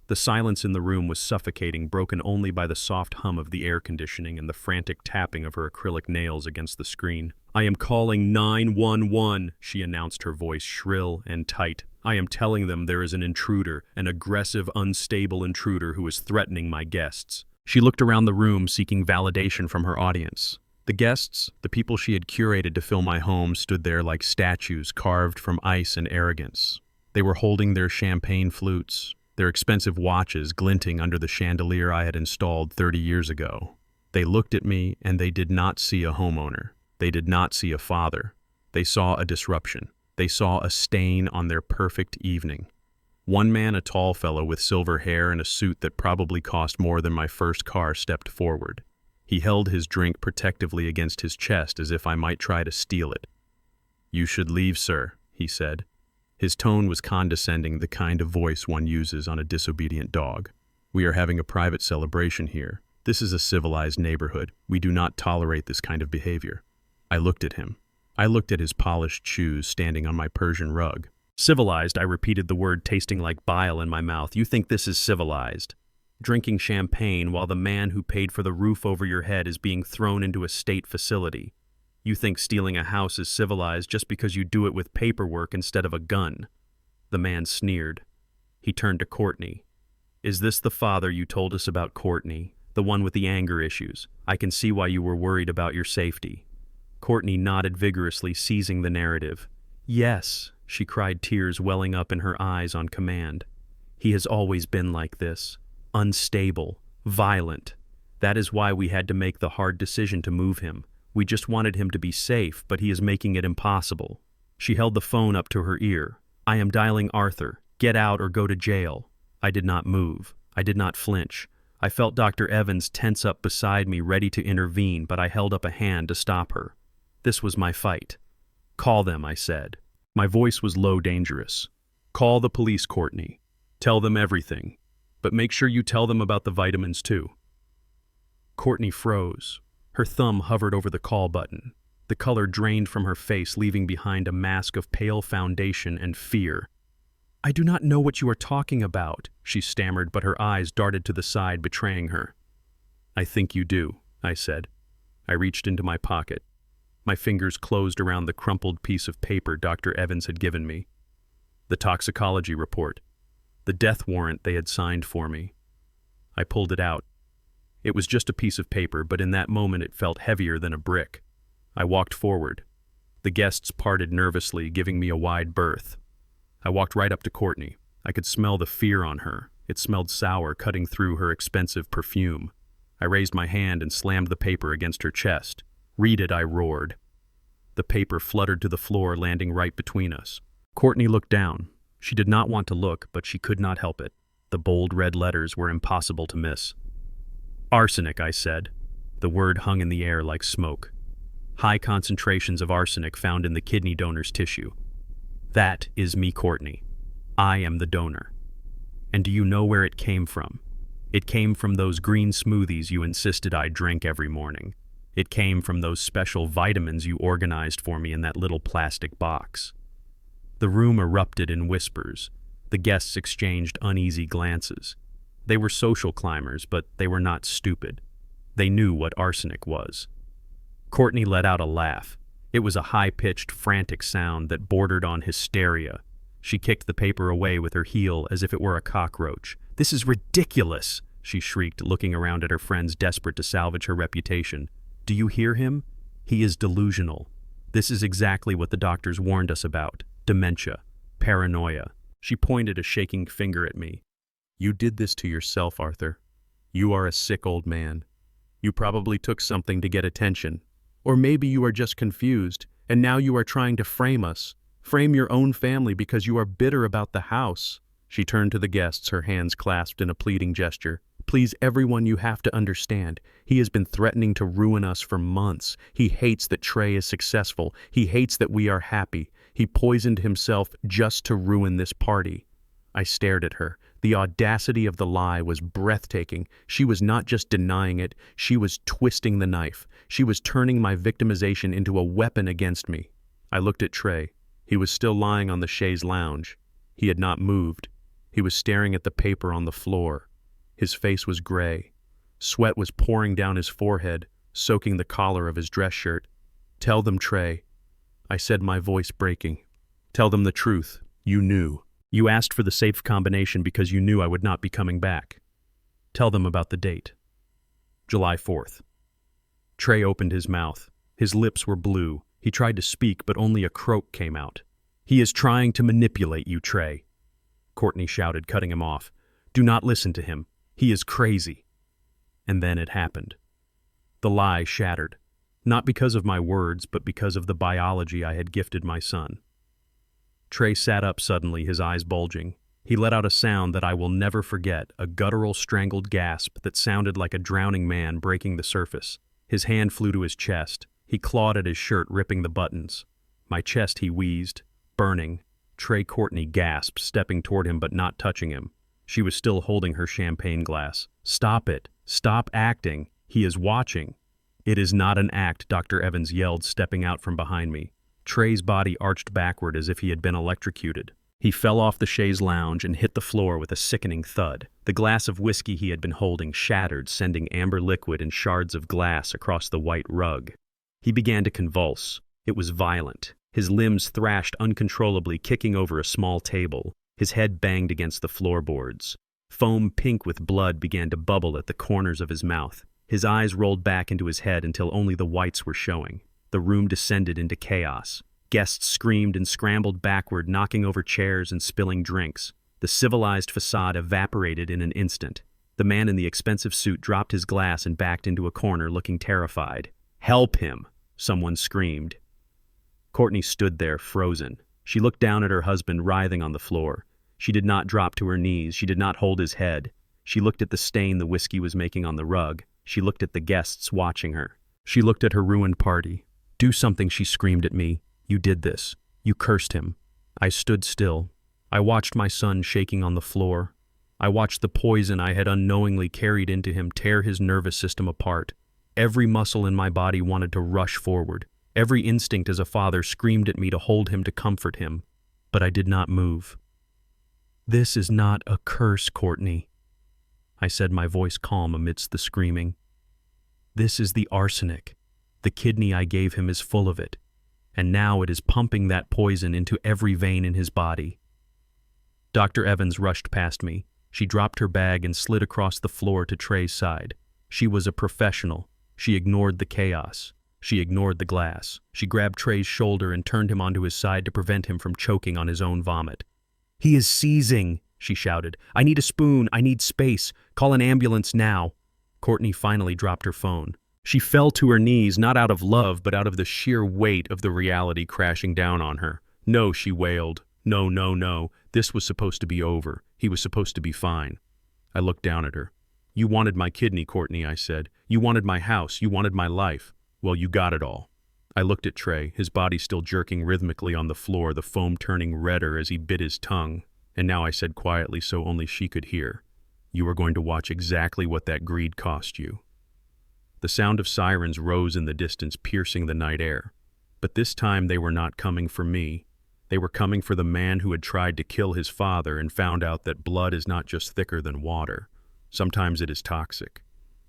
The silence in the room was suffocating, broken only by the soft hum of the air conditioning and the frantic tapping of her acrylic nails against the screen. "I am calling 911, she announced, her voice shrill and tight. "I am telling them there is an intruder, an aggressive, unstable intruder who is threatening my guests." She looked around the room, seeking validation from her audience. The guests, the people she had curated to fill my home, stood there like statues carved from ice and arrogance. They were holding their champagne flutes, their expensive watches glinting under the chandelier I had installed 30 years ago. They looked at me, and they did not see a homeowner. They did not see a father. They saw a disruption. They saw a stain on their perfect evening. One man, a tall fellow with silver hair and a suit that probably cost more than my first car, stepped forward. He held his drink protectively against his chest as if I might try to steal it. "You should leave, sir," he said. His tone was condescending, the kind of voice one uses on a disobedient dog. "We are having a private celebration here. This is a civilized neighborhood. We do not tolerate this kind of behavior." I looked at him. I looked at his polished shoes standing on my Persian rug. "Civilized," I repeated the word, tasting like bile in my mouth. "You think this is civilized? Drinking champagne while the man who paid for the roof over your head is being thrown into a state facility. You think stealing a house is civilized just because you do it with paperwork instead of a gun." The man sneered. He turned to Courtney. "Is this the father you told us about, Courtney? The one with the anger issues? I can see why you were worried about your safety." Courtney nodded vigorously, seizing the narrative. "Yes," she cried, tears welling up in her eyes on command. "He has always been like this. Unstable, violent. That is why we had to make the hard decision to move him. We just wanted him to be safe, but he is making it impossible." She held the phone up to her ear. "I am dialing Arthur. Get out or go to jail." I did not move. I did not flinch. I felt Dr. Evans tense up beside me, ready to intervene, but I held up a hand to stop her. This was my fight. "Call them," I said. My voice was low, dangerous. "Call the police, Courtney. Tell them everything. But make sure you tell them about the vitamins, too." Courtney froze. Her thumb hovered over the call button. The color drained from her face, leaving behind a mask of pale foundation and fear. "I do not know what you are talking about," she stammered, but her eyes darted to the side, betraying her. I think you do, I said. I reached into my pocket. My fingers closed around the crumpled piece of paper Dr. Evans had given me. The toxicology report. The death warrant they had signed for me. I pulled it out. It was just a piece of paper, but in that moment it felt heavier than a brick. I walked forward. The guests parted nervously, giving me a wide berth. I walked right up to Courtney. I could smell the fear on her. It smelled sour, cutting through her expensive perfume. I raised my hand and slammed the paper against her chest. "Read it," I roared. The paper fluttered to the floor, landing right between us. Courtney looked down. She did not want to look, but she could not help it. The bold red letters were impossible to miss. "Arsenic," I said. The word hung in the air like smoke. High concentrations of arsenic found in the kidney donor's tissue. That is me, Courtney. I am the donor. And do you know where it came from? It came from those green smoothies you insisted I drink every morning. It came from those special vitamins you organized for me in that little plastic box. The room erupted in whispers. The guests exchanged uneasy glances. They were social climbers, but they were not stupid. They knew what arsenic was. Courtney let out a laugh. It was a high-pitched, frantic sound that bordered on hysteria. She kicked the paper away with her heel as if it were a cockroach. "This is ridiculous!" she shrieked, looking around at her friends, desperate to salvage her reputation. "Do you hear him? He is delusional. This is exactly what the doctors warned us about. Dementia. Paranoia." She pointed a shaking finger at me. "You did this to yourself, Arthur. You are a sick old man. You probably took something to get attention. Or maybe you are just confused, and now you are trying to frame us. Frame your own family because you are bitter about the house." She turned to the guests, her hands clasped in a pleading gesture. "Please, everyone, you have to understand. He has been threatening to ruin us for months. He hates that Trey is successful. He hates that we are happy. He poisoned himself just to ruin this party." I stared at her. The audacity of the lie was breathtaking. She was not just denying it, she was twisting the knife. She was turning my victimization into a weapon against me. I looked at Trey. He was still lying on the chaise lounge. He had not moved. He was staring at the paper on the floor. His face was gray. Sweat was pouring down his forehead, soaking the collar of his dress shirt. "Tell them, Trey," I said, my voice breaking. "Tell them the truth. You knew. You asked for the safe combination because you knew I would not be coming back. Tell them about the date." July 4th. Trey opened his mouth. His lips were blue. He tried to speak, but only a croak came out. "He is trying to manipulate you, Trey," Courtney shouted, cutting him off. "Do not listen to him. He is crazy." And then it happened. The lie shattered. Not because of my words, but because of the biology I had gifted my son. Trey sat up suddenly, his eyes bulging. He let out a sound that I will never forget, a guttural, strangled gasp that sounded like a drowning man breaking the surface. His hand flew to his chest. He clawed at his shirt, ripping the buttons. My chest, he wheezed, burning. Trey. Courtney gasped, stepping toward him but not touching him. She was still holding her champagne glass. "Stop it. Stop acting. He is watching." "It is not an act," Dr. Evans yelled, stepping out from behind me. Trey's body arched backward as if he had been electrocuted. He fell off the chaise lounge and hit the floor with a sickening thud. The glass of whiskey he had been holding shattered, sending amber liquid and shards of glass across the white rug. He began to convulse. It was violent. His limbs thrashed uncontrollably, kicking over a small table. His head banged against the floorboards. Foam pink with blood began to bubble at the corners of his mouth. His eyes rolled back into his head until only the whites were showing. The room descended into chaos. Guests screamed and scrambled backward, knocking over chairs and spilling drinks. The civilized facade evaporated in an instant. The man in the expensive suit dropped his glass and backed into a corner, looking terrified. "Help him!" someone screamed. Courtney stood there, frozen. She looked down at her husband, writhing on the floor. She did not drop to her knees. She did not hold his head. She looked at the stain the whiskey was making on the rug. She looked at the guests watching her. She looked at her ruined party. "Do something," she screamed at me. "You did this. You cursed him." I stood still. I watched my son shaking on the floor. I watched the poison I had unknowingly carried into him tear his nervous system apart. Every muscle in my body wanted to rush forward. Every instinct as a father screamed at me to hold him, to comfort him. But I did not move. "This is not a curse, Courtney," I said, my voice calm amidst the screaming. This is the arsenic. The kidney I gave him is full of it, and now it is pumping that poison into every vein in his body. Dr. Evans rushed past me. She dropped her bag and slid across the floor to Trey's side. She was a professional. She ignored the chaos. She ignored the glass. She grabbed Trey's shoulder and turned him onto his side to prevent him from choking on his own vomit. "He is seizing," she shouted. "I need a spoon. I need space. Call an ambulance now." Courtney finally dropped her phone. She fell to her knees, not out of love, but out of the sheer weight of the reality crashing down on her. "No," she wailed. "No, no, no. This was supposed to be over. He was supposed to be fine." I looked down at her. "You wanted my kidney, Courtney," I said. "You wanted my house. You wanted my life. Well, you got it all." I looked at Trey, his body still jerking rhythmically on the floor, the foam turning redder as he bit his tongue. And now I said quietly so only she could hear, "You are going to watch exactly what that greed cost you." The sound of sirens rose in the distance, piercing the night air. But this time they were not coming for me. They were coming for the man who had tried to kill his father and found out that blood is not just thicker than water. Sometimes it is toxic.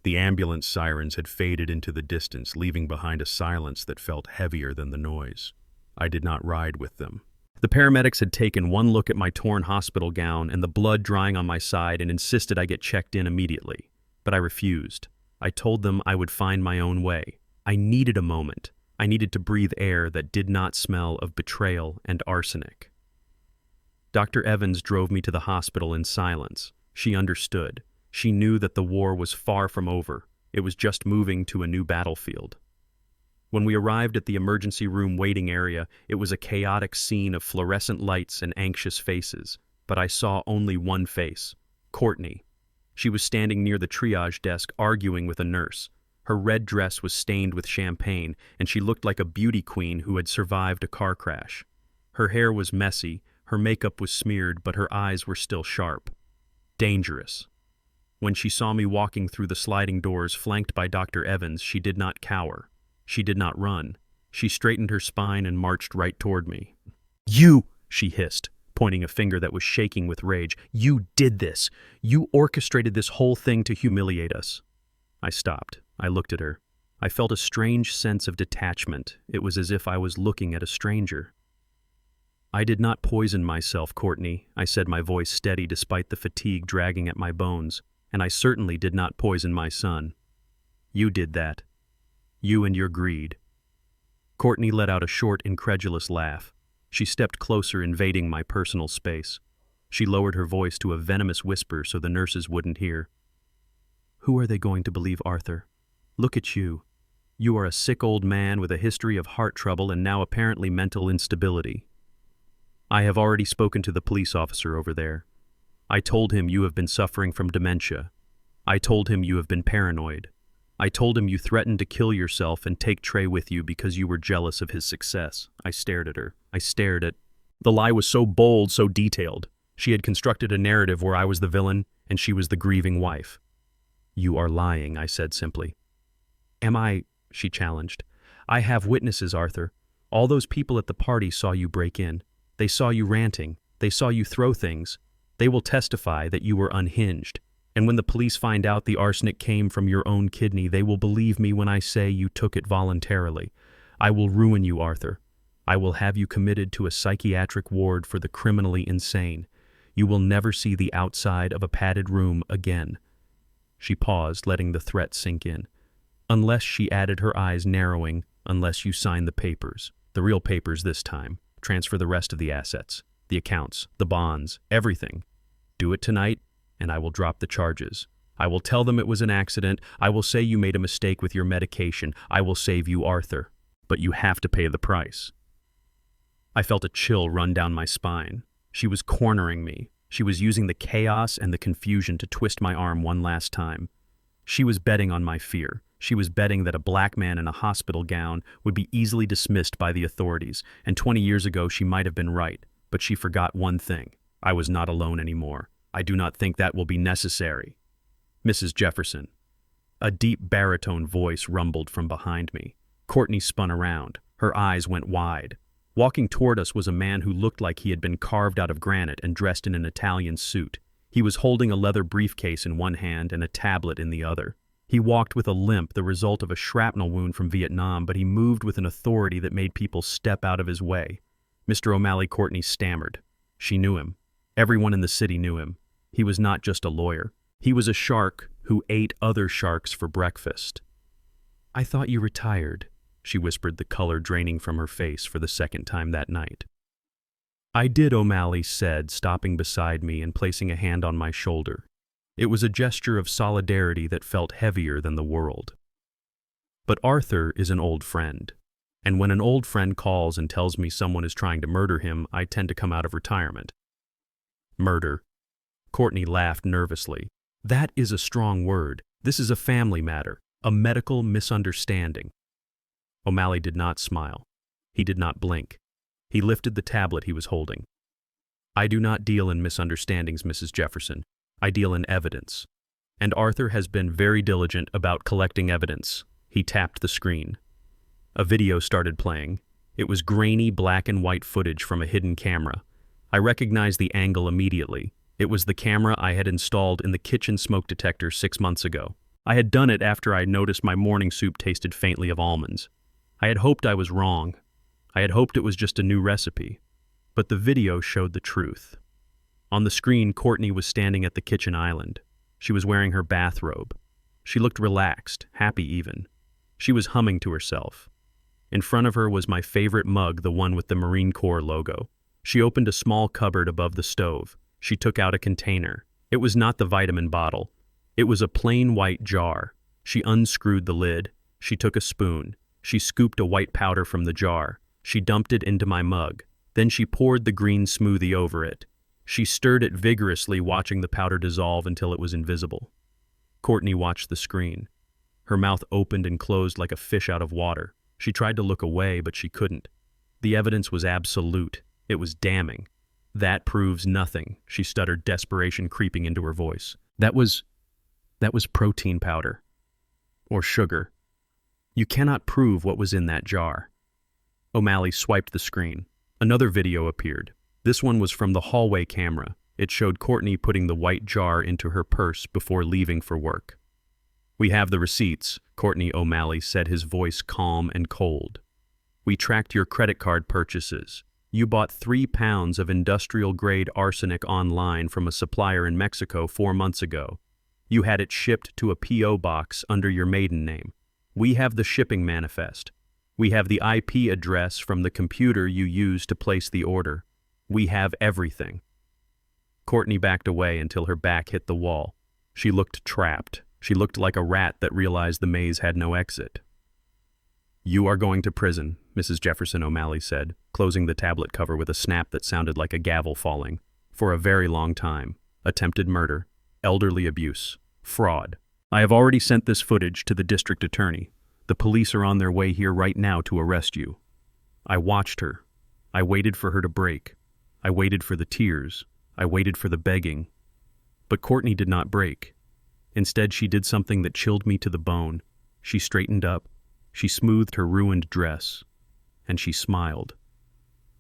The ambulance sirens had faded into the distance, leaving behind a silence that felt heavier than the noise. I did not ride with them. The paramedics had taken one look at my torn hospital gown and the blood drying on my side and insisted I get checked in immediately. But I refused. I told them I would find my own way. I needed a moment. I needed to breathe air that did not smell of betrayal and arsenic. Dr. Evans drove me to the hospital in silence. She understood. She knew that the war was far from over. It was just moving to a new battlefield. When we arrived at the emergency room waiting area, it was a chaotic scene of fluorescent lights and anxious faces. But I saw only one face, Courtney. She was standing near the triage desk arguing with a nurse. Her red dress was stained with champagne, and she looked like a beauty queen who had survived a car crash. Her hair was messy, her makeup was smeared, but her eyes were still sharp. Dangerous. When she saw me walking through the sliding doors flanked by Dr. Evans, she did not cower. She did not run. She straightened her spine and marched right toward me. "You!" she hissed, pointing a finger that was shaking with rage. "You did this. You orchestrated this whole thing to humiliate us." I stopped. I looked at her. I felt a strange sense of detachment. It was as if I was looking at a stranger. "I did not poison myself, Courtney," I said, my voice steady despite the fatigue dragging at my bones. "And I certainly did not poison my son. You did that. You and your greed." Courtney let out a short, incredulous laugh. She stepped closer, invading my personal space. She lowered her voice to a venomous whisper so the nurses wouldn't hear. "Who are they going to believe, Arthur? Look at you. You are a sick old man with a history of heart trouble and now apparently mental instability. I have already spoken to the police officer over there. I told him you have been suffering from dementia. I told him you have been paranoid. I told him you threatened to kill yourself and take Trey with you because you were jealous of his success." I stared at her. The lie was so bold, so detailed. She had constructed a narrative where I was the villain and she was the grieving wife. "You are lying," I said simply. "Am I?" she challenged. "I have witnesses, Arthur. All those people at the party saw you break in. They saw you ranting. They saw you throw things. They will testify that you were unhinged. And when the police find out the arsenic came from your own kidney, they will believe me when I say you took it voluntarily. I will ruin you, Arthur. I will have you committed to a psychiatric ward for the criminally insane. You will never see the outside of a padded room again." She paused, letting the threat sink in. "Unless," she added, her eyes narrowing, "unless you sign the papers. The real papers this time. Transfer the rest of the assets, the accounts, the bonds, everything. Do it tonight, and I will drop the charges. I will tell them it was an accident. I will say you made a mistake with your medication. I will save you, Arthur. But you have to pay the price." I felt a chill run down my spine. She was cornering me. She was using the chaos and the confusion to twist my arm one last time. She was betting on my fear. She was betting that a black man in a hospital gown would be easily dismissed by the authorities, and 20 years ago she might have been right, but she forgot one thing. I was not alone anymore. I do not think that will be necessary. "Mrs. Jefferson." A deep baritone voice rumbled from behind me. Courtney spun around. Her eyes went wide. Walking toward us was a man who looked like he had been carved out of granite and dressed in an Italian suit. He was holding a leather briefcase in one hand and a tablet in the other. He walked with a limp, the result of a shrapnel wound from Vietnam, but he moved with an authority that made people step out of his way. Mr. O'Malley Courtney stammered. She knew him. Everyone in the city knew him. He was not just a lawyer. He was a shark who ate other sharks for breakfast. "I thought you retired," she whispered, the color draining from her face for the second time that night. "I did," O'Malley said, stopping beside me and placing a hand on my shoulder. It was a gesture of solidarity that felt heavier than the world. But Arthur is an old friend, and when an old friend calls and tells me someone is trying to murder him, I tend to come out of retirement. Murder. Courtney laughed nervously. That is a strong word. This is a family matter, a medical misunderstanding. O'Malley did not smile. He did not blink. He lifted the tablet he was holding. "I do not deal in misunderstandings, Mrs. Jefferson. I deal in evidence. And Arthur has been very diligent about collecting evidence." He tapped the screen. A video started playing. It was grainy black and white footage from a hidden camera. I recognized the angle immediately. It was the camera I had installed in the kitchen smoke detector 6 months ago. I had done it after I noticed my morning soup tasted faintly of almonds. I had hoped I was wrong. I had hoped it was just a new recipe. But the video showed the truth. On the screen, Courtney was standing at the kitchen island. She was wearing her bathrobe. She looked relaxed, happy even. She was humming to herself. In front of her was my favorite mug, the one with the Marine Corps logo. She opened a small cupboard above the stove. She took out a container. It was not the vitamin bottle. It was a plain white jar. She unscrewed the lid. She took a spoon. She scooped a white powder from the jar. She dumped it into my mug. Then she poured the green smoothie over it. She stirred it vigorously, watching the powder dissolve until it was invisible. Courtney watched the screen. Her mouth opened and closed like a fish out of water. She tried to look away, but she couldn't. The evidence was absolute. It was damning. "That proves nothing," she stuttered, desperation creeping into her voice. That was protein powder. Or sugar. You cannot prove what was in that jar." O'Malley swiped the screen. Another video appeared. This one was from the hallway camera. It showed Courtney putting the white jar into her purse before leaving for work. "We have the receipts," Courtney O'Malley said, his voice calm and cold. "We tracked your credit card purchases. You bought 3 pounds of industrial-grade arsenic online from a supplier in Mexico 4 months ago. You had it shipped to a P.O. box under your maiden name. We have the shipping manifest. We have the IP address from the computer you used to place the order. We have everything." Courtney backed away until her back hit the wall. She looked trapped. She looked like a rat that realized the maze had no exit. "You are going to prison," Mrs. Jefferson O'Malley said, closing the tablet cover with a snap that sounded like a gavel falling. "For a very long time. Attempted murder, elderly abuse, fraud. I have already sent this footage to the district attorney. The police are on their way here right now to arrest you." I watched her. I waited for her to break. I waited for the tears. I waited for the begging. But Courtney did not break. Instead, she did something that chilled me to the bone. She straightened up. She smoothed her ruined dress. And she smiled.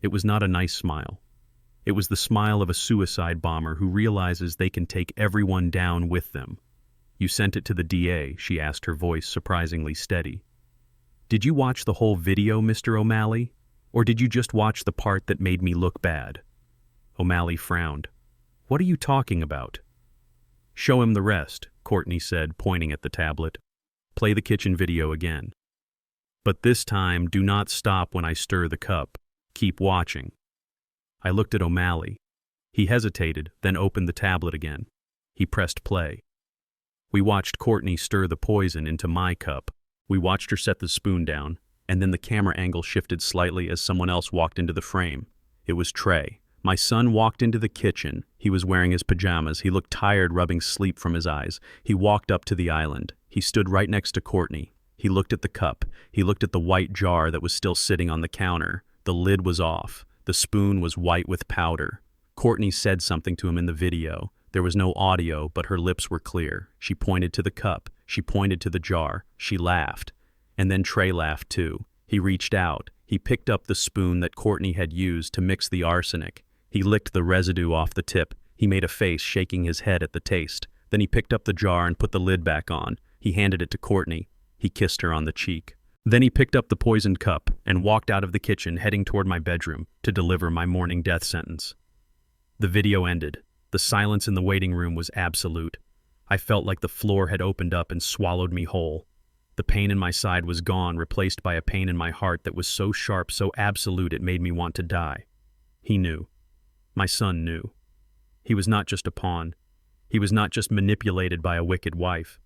It was not a nice smile. It was the smile of a suicide bomber who realizes they can take everyone down with them. "You sent it to the DA," she asked, her voice surprisingly steady. "Did you watch the whole video, Mr. O'Malley? Or did you just watch the part that made me look bad?" O'Malley frowned. "What are you talking about?" "Show him the rest," Courtney said, pointing at the tablet. "Play the kitchen video again. But this time, do not stop when I stir the cup. Keep watching." I looked at O'Malley. He hesitated, then opened the tablet again. He pressed play. We watched Courtney stir the poison into my cup. We watched her set the spoon down, and then the camera angle shifted slightly as someone else walked into the frame. It was Trey. My son walked into the kitchen. He was wearing his pajamas. He looked tired, rubbing sleep from his eyes. He walked up to the island. He stood right next to Courtney. He looked at the cup. He looked at the white jar that was still sitting on the counter. The lid was off. The spoon was white with powder. Courtney said something to him in the video. There was no audio, but her lips were clear. She pointed to the cup. She pointed to the jar. She laughed. And then Trey laughed too. He reached out. He picked up the spoon that Courtney had used to mix the arsenic. He licked the residue off the tip. He made a face, shaking his head at the taste. Then he picked up the jar and put the lid back on. He handed it to Courtney. He kissed her on the cheek. Then he picked up the poisoned cup and walked out of the kitchen, heading toward my bedroom to deliver my morning death sentence. The video ended. The silence in the waiting room was absolute. I felt like the floor had opened up and swallowed me whole. The pain in my side was gone, replaced by a pain in my heart that was so sharp, so absolute it made me want to die. He knew. My son knew. He was not just a pawn. He was not just manipulated by a wicked wife.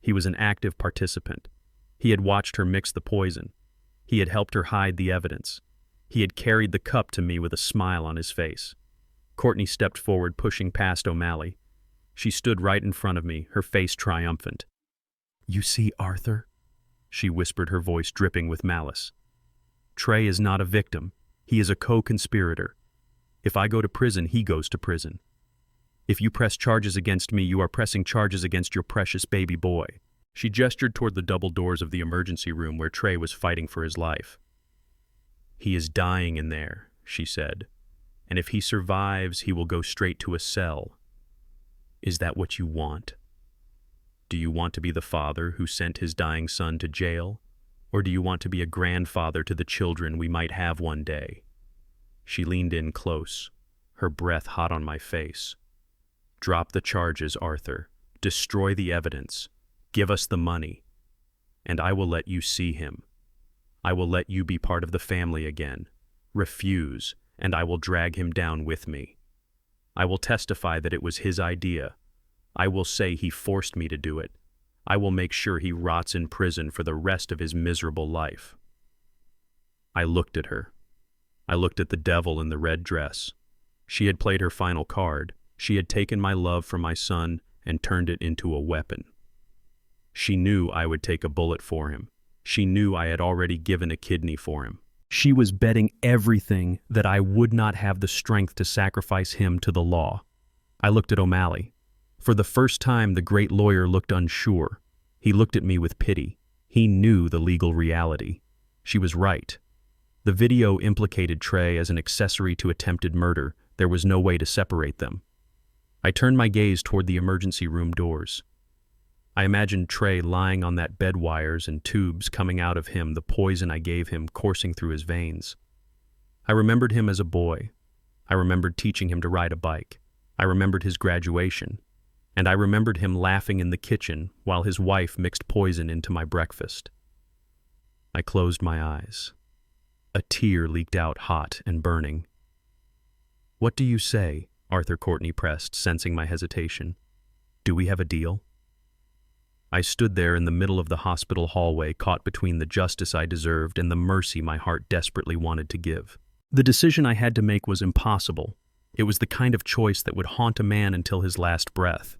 He was an active participant. He had watched her mix the poison. He had helped her hide the evidence. He had carried the cup to me with a smile on his face. Courtney stepped forward, pushing past O'Malley. She stood right in front of me, her face triumphant. "You see, Arthur?" she whispered, her voice dripping with malice. "Trey is not a victim. He is a co-conspirator. If I go to prison, he goes to prison. If you press charges against me, you are pressing charges against your precious baby boy." She gestured toward the double doors of the emergency room where Trey was fighting for his life. "He is dying in there," she said, "and if he survives, he will go straight to a cell. Is that what you want? Do you want to be the father who sent his dying son to jail, or do you want to be a grandfather to the children we might have one day?" She leaned in close, her breath hot on my face. "Drop the charges, Arthur. Destroy the evidence. Give us the money, and I will let you see him. I will let you be part of the family again. Refuse, and I will drag him down with me. I will testify that it was his idea. I will say he forced me to do it. I will make sure he rots in prison for the rest of his miserable life." I looked at her. I looked at the devil in the red dress. She had played her final card. She had taken my love for my son and turned it into a weapon. She knew I would take a bullet for him. She knew I had already given a kidney for him. She was betting everything that I would not have the strength to sacrifice him to the law. I looked at O'Malley. For the first time, the great lawyer looked unsure. He looked at me with pity. He knew the legal reality. She was right. The video implicated Trey as an accessory to attempted murder. There was no way to separate them. I turned my gaze toward the emergency room doors. I imagined Trey lying on that bed, wires and tubes coming out of him, the poison I gave him coursing through his veins. I remembered him as a boy. I remembered teaching him to ride a bike. I remembered his graduation. And I remembered him laughing in the kitchen while his wife mixed poison into my breakfast. I closed my eyes. A tear leaked out, hot and burning. "What do you say?" Arthur Courtney pressed, sensing my hesitation. "Do we have a deal?" I stood there in the middle of the hospital hallway, caught between the justice I deserved and the mercy my heart desperately wanted to give. The decision I had to make was impossible. It was the kind of choice that would haunt a man until his last breath.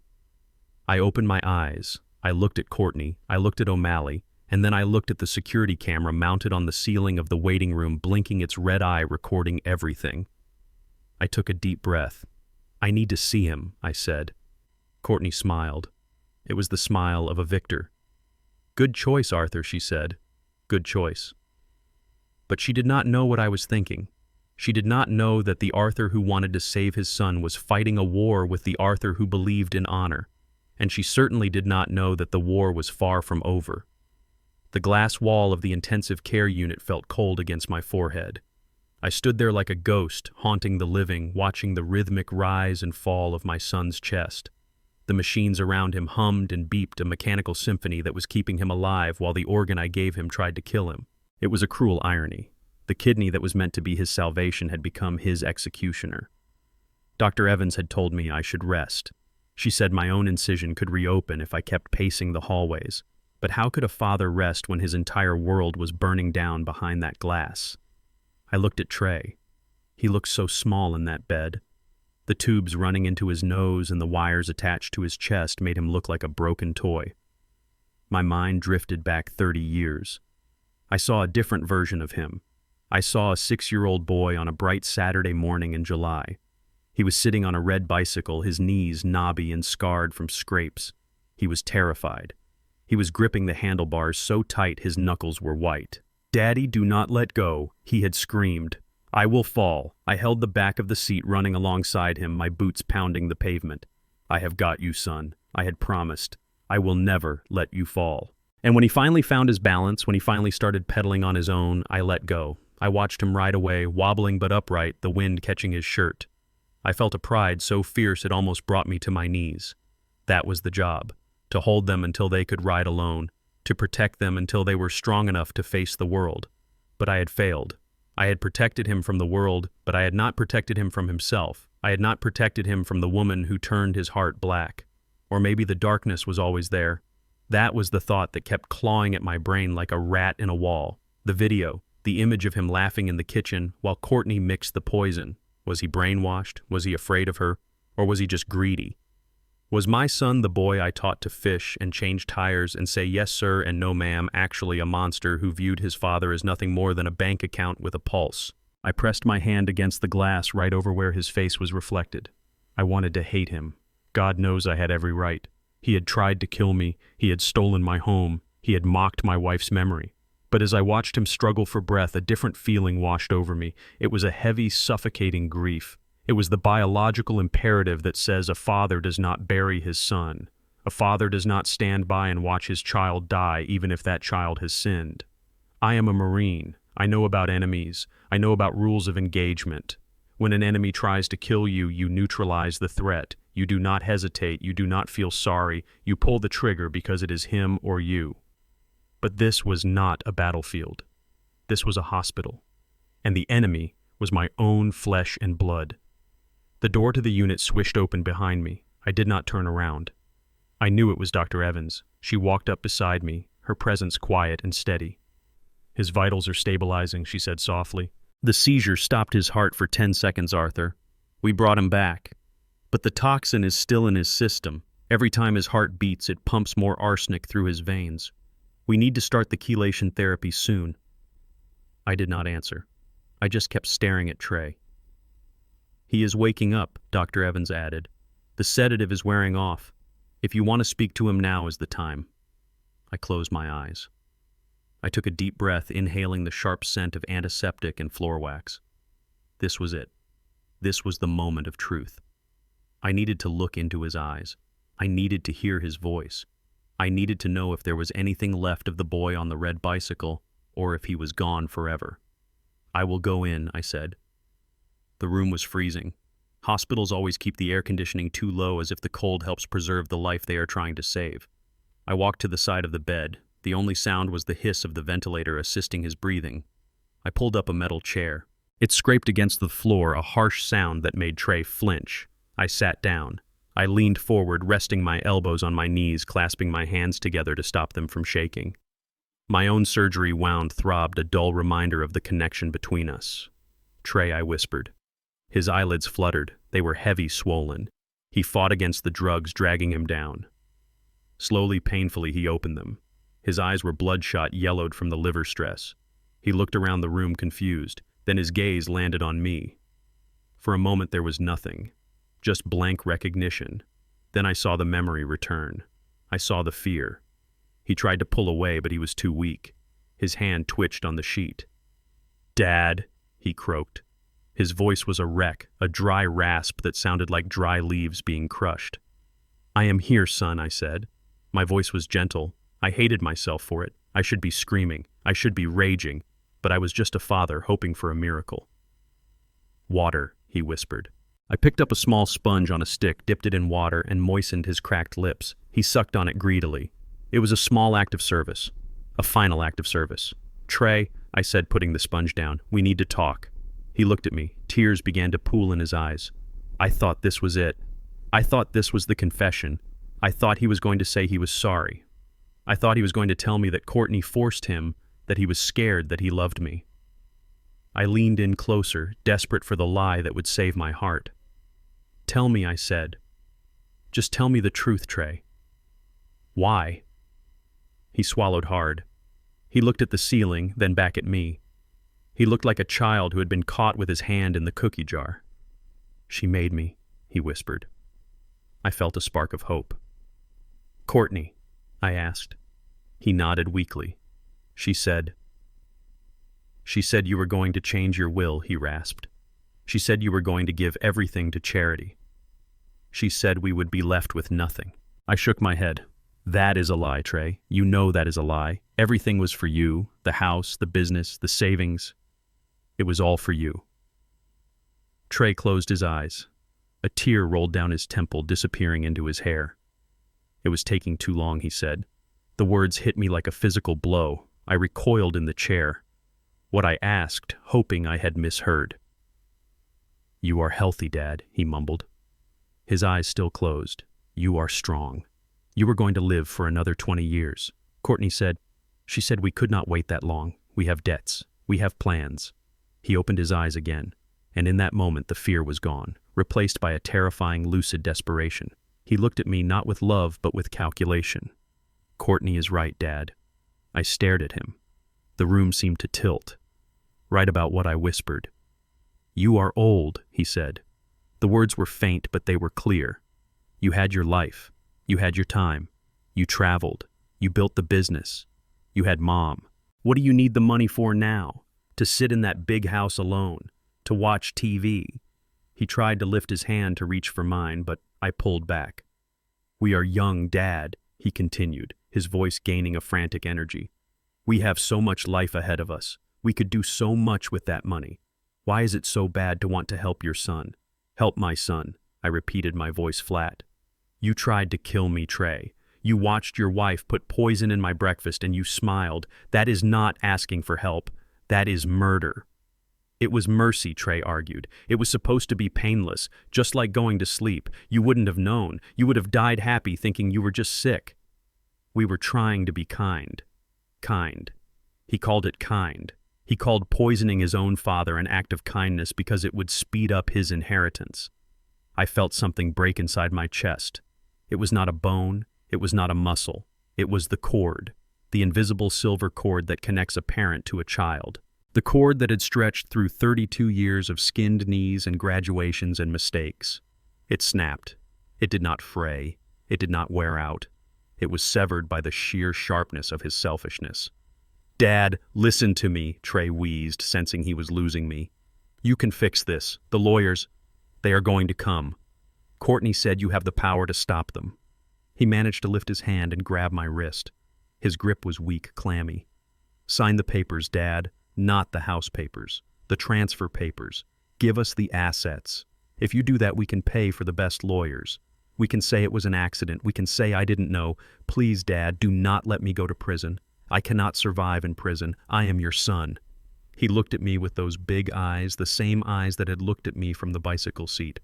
I opened my eyes. I looked at Courtney. I looked at O'Malley. And then I looked at the security camera mounted on the ceiling of the waiting room, blinking its red eye, recording everything. I took a deep breath. "I need to see him," I said. Courtney smiled. It was the smile of a victor. "Good choice, Arthur," she said. "Good choice." But she did not know what I was thinking. She did not know that the Arthur who wanted to save his son was fighting a war with the Arthur who believed in honor. And she certainly did not know that the war was far from over. The glass wall of the intensive care unit felt cold against my forehead. I stood there like a ghost, haunting the living, watching the rhythmic rise and fall of my son's chest. The machines around him hummed and beeped, a mechanical symphony that was keeping him alive while the organ I gave him tried to kill him. It was a cruel irony. The kidney that was meant to be his salvation had become his executioner. Dr. Evans had told me I should rest. She said my own incision could reopen if I kept pacing the hallways. But how could a father rest when his entire world was burning down behind that glass? I looked at Trey. He looked so small in that bed. The tubes running into his nose and the wires attached to his chest made him look like a broken toy. My mind drifted back 30 years. I saw a different version of him. I saw a 6-year-old boy on a bright Saturday morning in July. He was sitting on a red bicycle, his knees knobby and scarred from scrapes. He was terrified. He was gripping the handlebars so tight his knuckles were white. "Daddy, do not let go," he had screamed. "I will fall." I held the back of the seat, running alongside him, my boots pounding the pavement. "I have got you, son," I had promised. I will never let you fall. And when he finally found his balance, when he finally started pedaling on his own, I let go. I watched him ride away, wobbling but upright, the wind catching his shirt. I felt a pride so fierce it almost brought me to my knees. That was the job, to hold them until they could ride alone, to protect them until they were strong enough to face the world. But I had failed. I had protected him from the world, but I had not protected him from himself. I had not protected him from the woman who turned his heart black. Or maybe the darkness was always there. That was the thought that kept clawing at my brain like a rat in a wall. The video, the image of him laughing in the kitchen while Courtney mixed the poison. Was he brainwashed? Was he afraid of her? Or was he just greedy? Was my son the boy I taught to fish and change tires and say yes sir and no ma'am actually a monster who viewed his father as nothing more than a bank account with a pulse? I pressed my hand against the glass right over where his face was reflected. I wanted to hate him. God knows I had every right. He had tried to kill me. He had stolen my home. He had mocked my wife's memory. But as I watched him struggle for breath, a different feeling washed over me. It was a heavy, suffocating grief. It was the biological imperative that says a father does not bury his son. A father does not stand by and watch his child die, even if that child has sinned. I am a Marine. I know about enemies. I know about rules of engagement. When an enemy tries to kill you, you neutralize the threat. You do not hesitate. You do not feel sorry. You pull the trigger because it is him or you. But this was not a battlefield. This was a hospital. And the enemy was my own flesh and blood. The door to the unit swished open behind me. I did not turn around. I knew it was Dr. Evans. She walked up beside me, her presence quiet and steady. His vitals are stabilizing, she said softly. The seizure stopped his heart for 10 seconds, Arthur. We brought him back. But the toxin is still in his system. Every time his heart beats, it pumps more arsenic through his veins. We need to start the chelation therapy soon. I did not answer. I just kept staring at Trey. He is waking up, Dr. Evans added. The sedative is wearing off. If you want to speak to him, now is the time. I closed my eyes. I took a deep breath, inhaling the sharp scent of antiseptic and floor wax. This was it. This was the moment of truth. I needed to look into his eyes. I needed to hear his voice. I needed to know if there was anything left of the boy on the red bicycle, or if he was gone forever. I will go in, I said. The room was freezing. Hospitals always keep the air conditioning too low, as if the cold helps preserve the life they are trying to save. I walked to the side of the bed. The only sound was the hiss of the ventilator assisting his breathing. I pulled up a metal chair. It scraped against the floor, a harsh sound that made Trey flinch. I sat down. I leaned forward, resting my elbows on my knees, clasping my hands together to stop them from shaking. My own surgery wound throbbed, a dull reminder of the connection between us. Trey, I whispered. His eyelids fluttered. They were heavy, swollen. He fought against the drugs, dragging him down. Slowly, painfully, he opened them. His eyes were bloodshot, yellowed from the liver stress. He looked around the room confused. Then his gaze landed on me. For a moment there was nothing, just blank recognition. Then I saw the memory return. I saw the fear. He tried to pull away, but he was too weak. His hand twitched on the sheet. "Dad," he croaked. His voice was a wreck, a dry rasp that sounded like dry leaves being crushed. "I am here, son," I said. My voice was gentle. I hated myself for it. I should be screaming. I should be raging. But I was just a father hoping for a miracle. "Water," he whispered. I picked up a small sponge on a stick, dipped it in water, and moistened his cracked lips. He sucked on it greedily. It was a small act of service. A final act of service. "Trey," I said, putting the sponge down, "we need to talk." He looked at me. Tears began to pool in his eyes. I thought this was it. I thought this was the confession. I thought he was going to say he was sorry. I thought he was going to tell me that Courtney forced him, that he was scared that he loved me. I leaned in closer, desperate for the lie that would save my heart. "Tell me," I said. "Just tell me the truth, Trey." "Why?" He swallowed hard. He looked at the ceiling, then back at me. He looked like a child who had been caught with his hand in the cookie jar. "She made me," he whispered. I felt a spark of hope. "Courtney?" I asked. He nodded weakly. She said you were going to change your will," he rasped. "She said you were going to give everything to charity. She said we would be left with nothing." I shook my head. That is a lie, Trey. You know that is a lie. Everything was for you, the house, the business, the savings. It was all for you. Trey closed his eyes. A tear rolled down his temple, disappearing into his hair. It was taking too long, he said. The words hit me like a physical blow. I recoiled in the chair. What I asked, hoping I had misheard. "You are healthy, Dad," he mumbled. His eyes still closed. "You are strong. You are going to live for another 20 years. Courtney said. She said we could not wait that long. We have debts. We have plans." He opened his eyes again, and in that moment the fear was gone, replaced by a terrifying, lucid desperation. He looked at me not with love, but with calculation. "Courtney is right, Dad." I stared at him. The room seemed to tilt. Right about what I whispered. "You are old," he said. The words were faint, but they were clear. "You had your life. You had your time. You traveled. You built the business. You had Mom. What do you need the money for now? To sit in that big house alone? To watch TV?" He tried to lift his hand to reach for mine, but I pulled back. "We are young, Dad," he continued, his voice gaining a frantic energy. "We have so much life ahead of us. We could do so much with that money. Why is it so bad to want to help your son? Help my son," I repeated, my voice flat. "You tried to kill me, Trey. You watched your wife put poison in my breakfast and you smiled. That is not asking for help. That is murder." "It was mercy," Trey argued. "It was supposed to be painless, just like going to sleep. You wouldn't have known. You would have died happy thinking you were just sick." "We were trying to be kind." Kind. He called it kind. He called poisoning his own father an act of kindness because it would speed up his inheritance. I felt something break inside my chest. It was not a bone. It was not a muscle. It was the cord, the invisible silver cord that connects a parent to a child. The cord that had stretched through 32 years of skinned knees and graduations and mistakes. It snapped. It did not fray. It did not wear out. It was severed by the sheer sharpness of his selfishness. "Dad, listen to me," Trey wheezed, sensing he was losing me. "You can fix this. The lawyers, they are going to come. Courtney said you have the power to stop them." He managed to lift his hand and grab my wrist. His grip was weak, clammy. "Sign the papers, Dad. Not the house papers. The transfer papers. Give us the assets. If you do that, we can pay for the best lawyers. We can say it was an accident. We can say I didn't know. Please, Dad, do not let me go to prison. I cannot survive in prison. I am your son." He looked at me with those big eyes, the same eyes that had looked at me from the bicycle seat.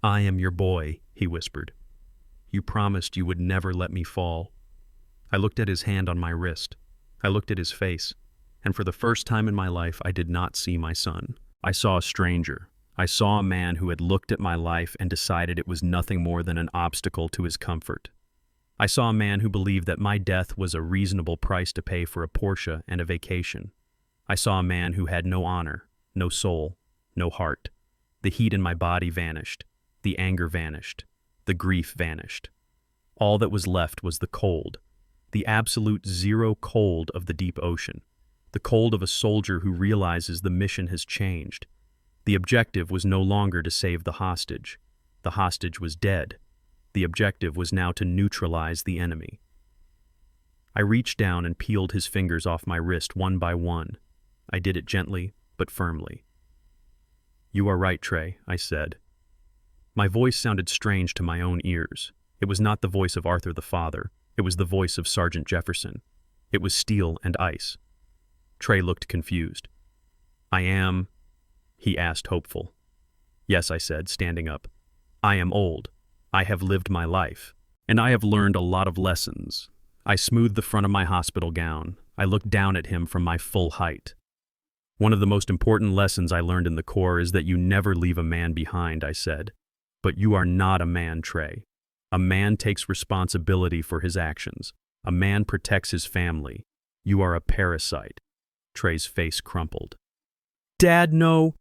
"I am your boy," he whispered. "You promised you would never let me fall." I looked at his hand on my wrist. I looked at his face. And for the first time in my life, I did not see my son. I saw a stranger. I saw a man who had looked at my life and decided it was nothing more than an obstacle to his comfort. I saw a man who believed that my death was a reasonable price to pay for a Porsche and a vacation. I saw a man who had no honor, no soul, no heart. The heat in my body vanished. The anger vanished. The grief vanished. All that was left was the cold, the absolute zero cold of the deep ocean. The cold of a soldier who realizes the mission has changed. The objective was no longer to save the hostage. The hostage was dead. The objective was now to neutralize the enemy. I reached down and peeled his fingers off my wrist one by one. I did it gently, but firmly. "You are right, Trey," I said. My voice sounded strange to my own ears. It was not the voice of Arthur the father. It was the voice of Sergeant Jefferson. It was steel and ice. Trey looked confused. "I am," he asked, hopeful. "Yes," I said, standing up. "I am old. I have lived my life. And I have learned a lot of lessons." I smoothed the front of my hospital gown. I looked down at him from my full height. "One of the most important lessons I learned in the Corps is that you never leave a man behind," I said. "But you are not a man, Trey. A man takes responsibility for his actions. A man protects his family. You are a parasite." Trey's face crumpled. "Dad, no."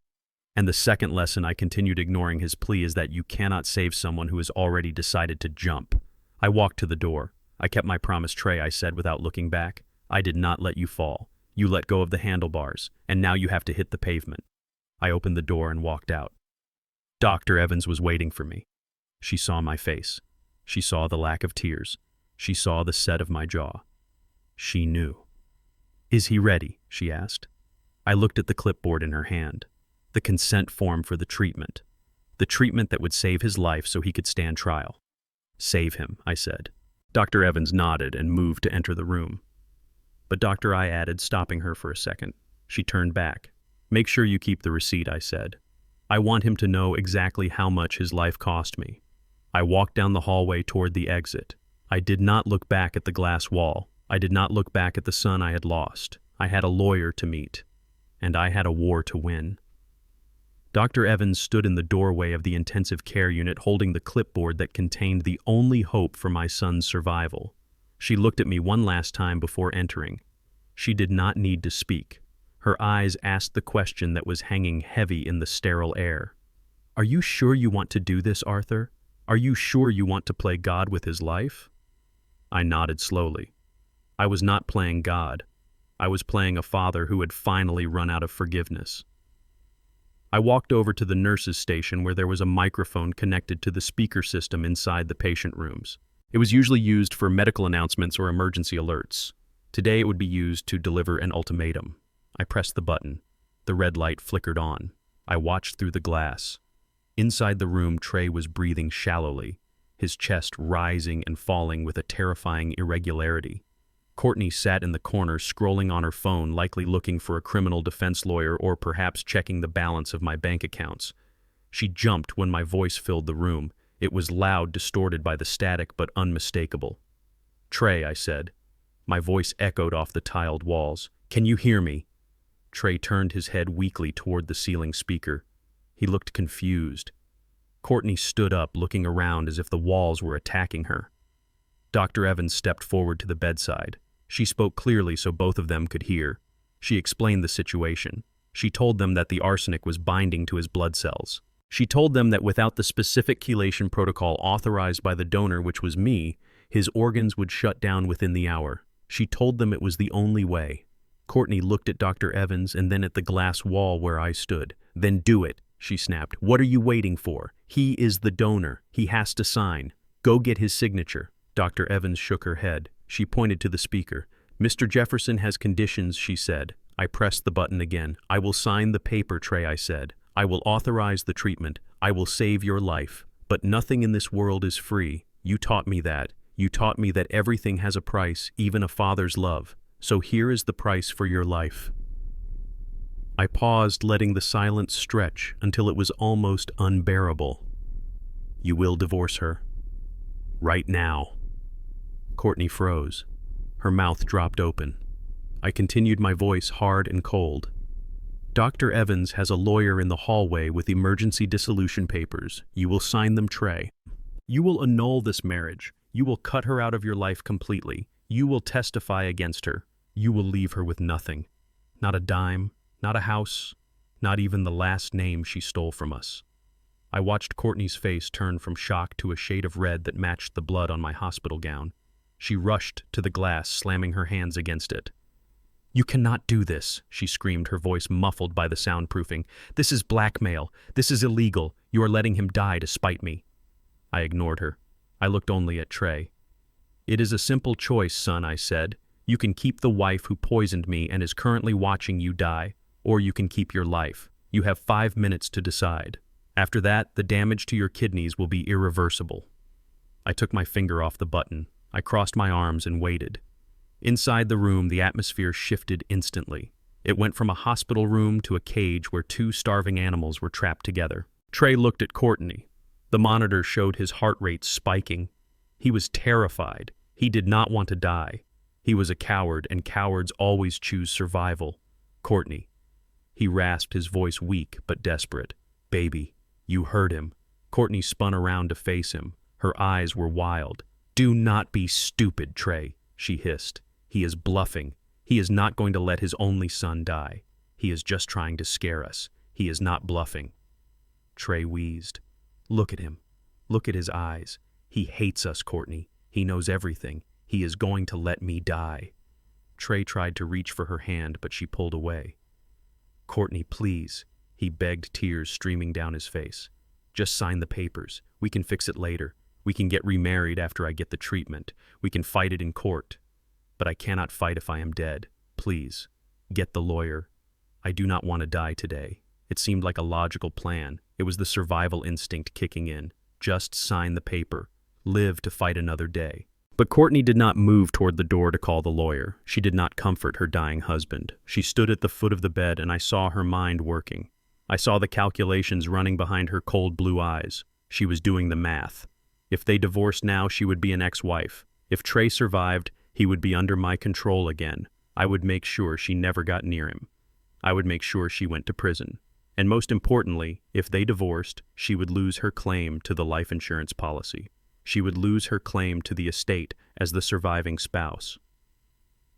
And the second lesson, I continued ignoring his plea, is that you cannot save someone who has already decided to jump. I walked to the door. "I kept my promise, Trey," I said without looking back. "I did not let you fall. You let go of the handlebars, and now you have to hit the pavement." I opened the door and walked out. Dr. Evans was waiting for me. She saw my face. She saw the lack of tears. She saw the set of my jaw. She knew. "Is he ready?" she asked. I looked at the clipboard in her hand. The consent form for the treatment. The treatment that would save his life so he could stand trial. "Save him," I said. Dr. Evans nodded and moved to enter the room. "But Doctor," I added, stopping her for a second. She turned back. "Make sure you keep the receipt," I said. "I want him to know exactly how much his life cost me." I walked down the hallway toward the exit. I did not look back at the glass wall. I did not look back at the son I had lost. I had a lawyer to meet, and I had a war to win. Dr. Evans stood in the doorway of the intensive care unit holding the clipboard that contained the only hope for my son's survival. She looked at me one last time before entering. She did not need to speak. Her eyes asked the question that was hanging heavy in the sterile air. "Are you sure you want to do this, Arthur? Are you sure you want to play God with his life?" I nodded slowly. I was not playing God. I was playing a father who had finally run out of forgiveness. I walked over to the nurse's station where there was a microphone connected to the speaker system inside the patient rooms. It was usually used for medical announcements or emergency alerts. Today it would be used to deliver an ultimatum. I pressed the button. The red light flickered on. I watched through the glass. Inside the room, Trey was breathing shallowly, his chest rising and falling with a terrifying irregularity. Courtney sat in the corner scrolling on her phone, likely looking for a criminal defense lawyer or perhaps checking the balance of my bank accounts. She jumped when my voice filled the room. It was loud, distorted by the static, but unmistakable. "Trey," I said. My voice echoed off the tiled walls. "Can you hear me?" Trey turned his head weakly toward the ceiling speaker. He looked confused. Courtney stood up, looking around as if the walls were attacking her. Dr. Evans stepped forward to the bedside. She spoke clearly so both of them could hear. She explained the situation. She told them that the arsenic was binding to his blood cells. She told them that without the specific chelation protocol authorized by the donor, which was me, his organs would shut down within the hour. She told them it was the only way. Courtney looked at Dr. Evans and then at the glass wall where I stood. "Then do it," she snapped. "What are you waiting for? He is the donor. He has to sign. Go get his signature." Dr. Evans shook her head. She pointed to the speaker. "Mr. Jefferson has conditions," she said. I pressed the button again. "I will sign the paper, Trey," I said. "I will authorize the treatment. I will save your life. But nothing in this world is free. You taught me that. You taught me that everything has a price, even a father's love. So here is the price for your life." I paused, letting the silence stretch until it was almost unbearable. "You will divorce her? Right now?" Courtney froze. Her mouth dropped open. I continued, my voice hard and cold. "Dr. Evans has a lawyer in the hallway with emergency dissolution papers. You will sign them, Trey. You will annul this marriage. You will cut her out of your life completely. You will testify against her. You will leave her with nothing. Not a dime, not a house, not even the last name she stole from us." I watched Courtney's face turn from shock to a shade of red that matched the blood on my hospital gown. She rushed to the glass, slamming her hands against it. "You cannot do this," she screamed, her voice muffled by the soundproofing. "This is blackmail. This is illegal. You are letting him die to spite me." I ignored her. I looked only at Trey. "It is a simple choice, son," I said. "You can keep the wife who poisoned me and is currently watching you die, or you can keep your life. You have 5 minutes to decide. After that, the damage to your kidneys will be irreversible." I took my finger off the button. I crossed my arms and waited. Inside the room, the atmosphere shifted instantly. It went from a hospital room to a cage where 2 starving animals were trapped together. Trey looked at Courtney. The monitor showed his heart rate spiking. He was terrified. He did not want to die. He was a coward, and cowards always choose survival. "Courtney." He rasped, his voice weak but desperate. "Baby, you heard him." Courtney spun around to face him. Her eyes were wild. "Do not be stupid, Trey," she hissed. "He is bluffing. He is not going to let his only son die. He is just trying to scare us. He is not bluffing." Trey wheezed. "Look at him. Look at his eyes. He hates us, Courtney. He knows everything. He is going to let me die." Trey tried to reach for her hand, but she pulled away. "Courtney, please," he begged, tears streaming down his face. "Just sign the papers. We can fix it later. We can get remarried after I get the treatment. We can fight it in court. But I cannot fight if I am dead. Please, get the lawyer. I do not want to die today. It seemed like a logical plan. It was the survival instinct kicking in. Just sign the paper. Live to fight another day. But Courtney did not move toward the door to call the lawyer. She did not comfort her dying husband. She stood at the foot of the bed, and I saw her mind working. I saw the calculations running behind her cold blue eyes. She was doing the math. If they divorced now, she would be an ex-wife. If Trey survived, he would be under my control again. I would make sure she never got near him. I would make sure she went to prison. And most importantly, if they divorced, she would lose her claim to the life insurance policy. She would lose her claim to the estate as the surviving spouse.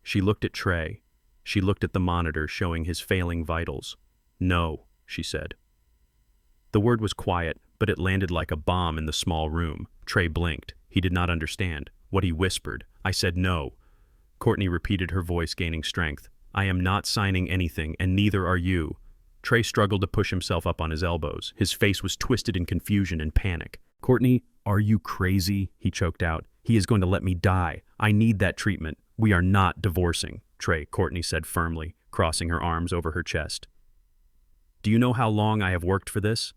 She looked at Trey. She looked at the monitor showing his failing vitals. No, she said. The word was quiet, but it landed like a bomb in the small room. Trey blinked. He did not understand. What he whispered. I said no. Courtney repeated, her voice gaining strength. I am not signing anything, and neither are you. Trey struggled to push himself up on his elbows. His face was twisted in confusion and panic. Courtney, are you crazy? He choked out. He is going to let me die. I need that treatment. We are not divorcing, Trey, Courtney said firmly, crossing her arms over her chest. Do you know how long I have worked for this?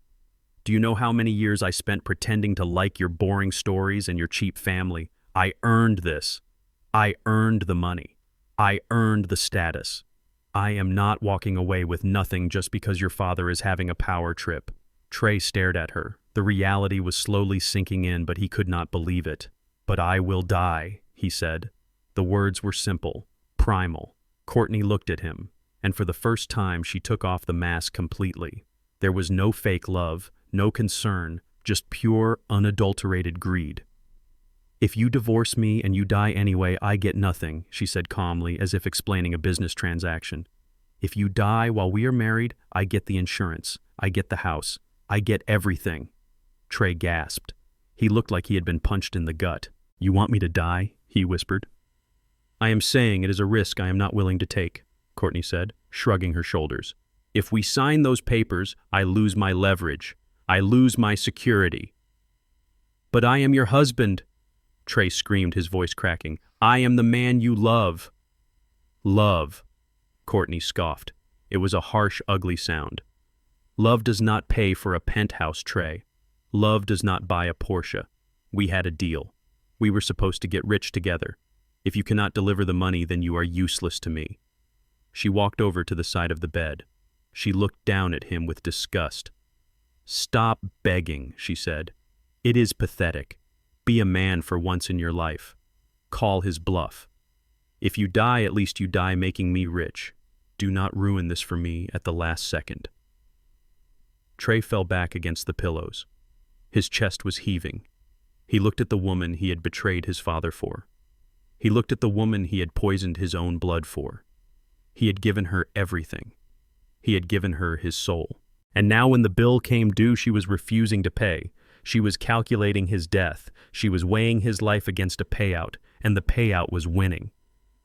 Do you know how many years I spent pretending to like your boring stories and your cheap family? I earned this. I earned the money. I earned the status. I am not walking away with nothing just because your father is having a power trip. Trey stared at her. The reality was slowly sinking in, but he could not believe it. But I will die, he said. The words were simple, primal. Courtney looked at him, and for the first time she took off the mask completely. There was no fake love, no concern, just pure, unadulterated greed. If you divorce me and you die anyway, I get nothing, she said calmly, as if explaining a business transaction. If you die while we are married, I get the insurance. I get the house. I get everything. Trey gasped. He looked like he had been punched in the gut. You want me to die? He whispered. I am saying it is a risk I am not willing to take, Courtney said, shrugging her shoulders. If we sign those papers, I lose my leverage. I lose my security. But I am your husband, Trey screamed, his voice cracking. I am the man you love. Love, Courtney scoffed. It was a harsh, ugly sound. Love does not pay for a penthouse, Trey. Love does not buy a Porsche. We had a deal. We were supposed to get rich together. If you cannot deliver the money, then you are useless to me. She walked over to the side of the bed. She looked down at him with disgust. Stop begging, she said. It is pathetic. Be a man for once in your life. Call his bluff. If you die, at least you die making me rich. Do not ruin this for me at the last second. Trey fell back against the pillows. His chest was heaving. He looked at the woman he had betrayed his father for. He looked at the woman he had poisoned his own blood for. He had given her everything. He had given her his soul. And now when the bill came due, she was refusing to pay. She was calculating his death. She was weighing his life against a payout, and the payout was winning.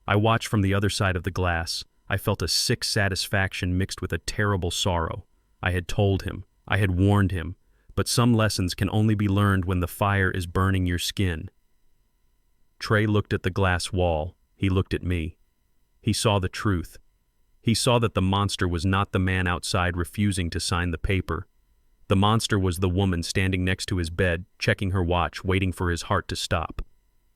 I watched from the other side of the glass. I felt a sick satisfaction mixed with a terrible sorrow. I had told him. I had warned him. But some lessons can only be learned when the fire is burning your skin. Trey looked at the glass wall. He looked at me. He saw the truth. He saw that the monster was not the man outside refusing to sign the paper. The monster was the woman standing next to his bed, checking her watch, waiting for his heart to stop.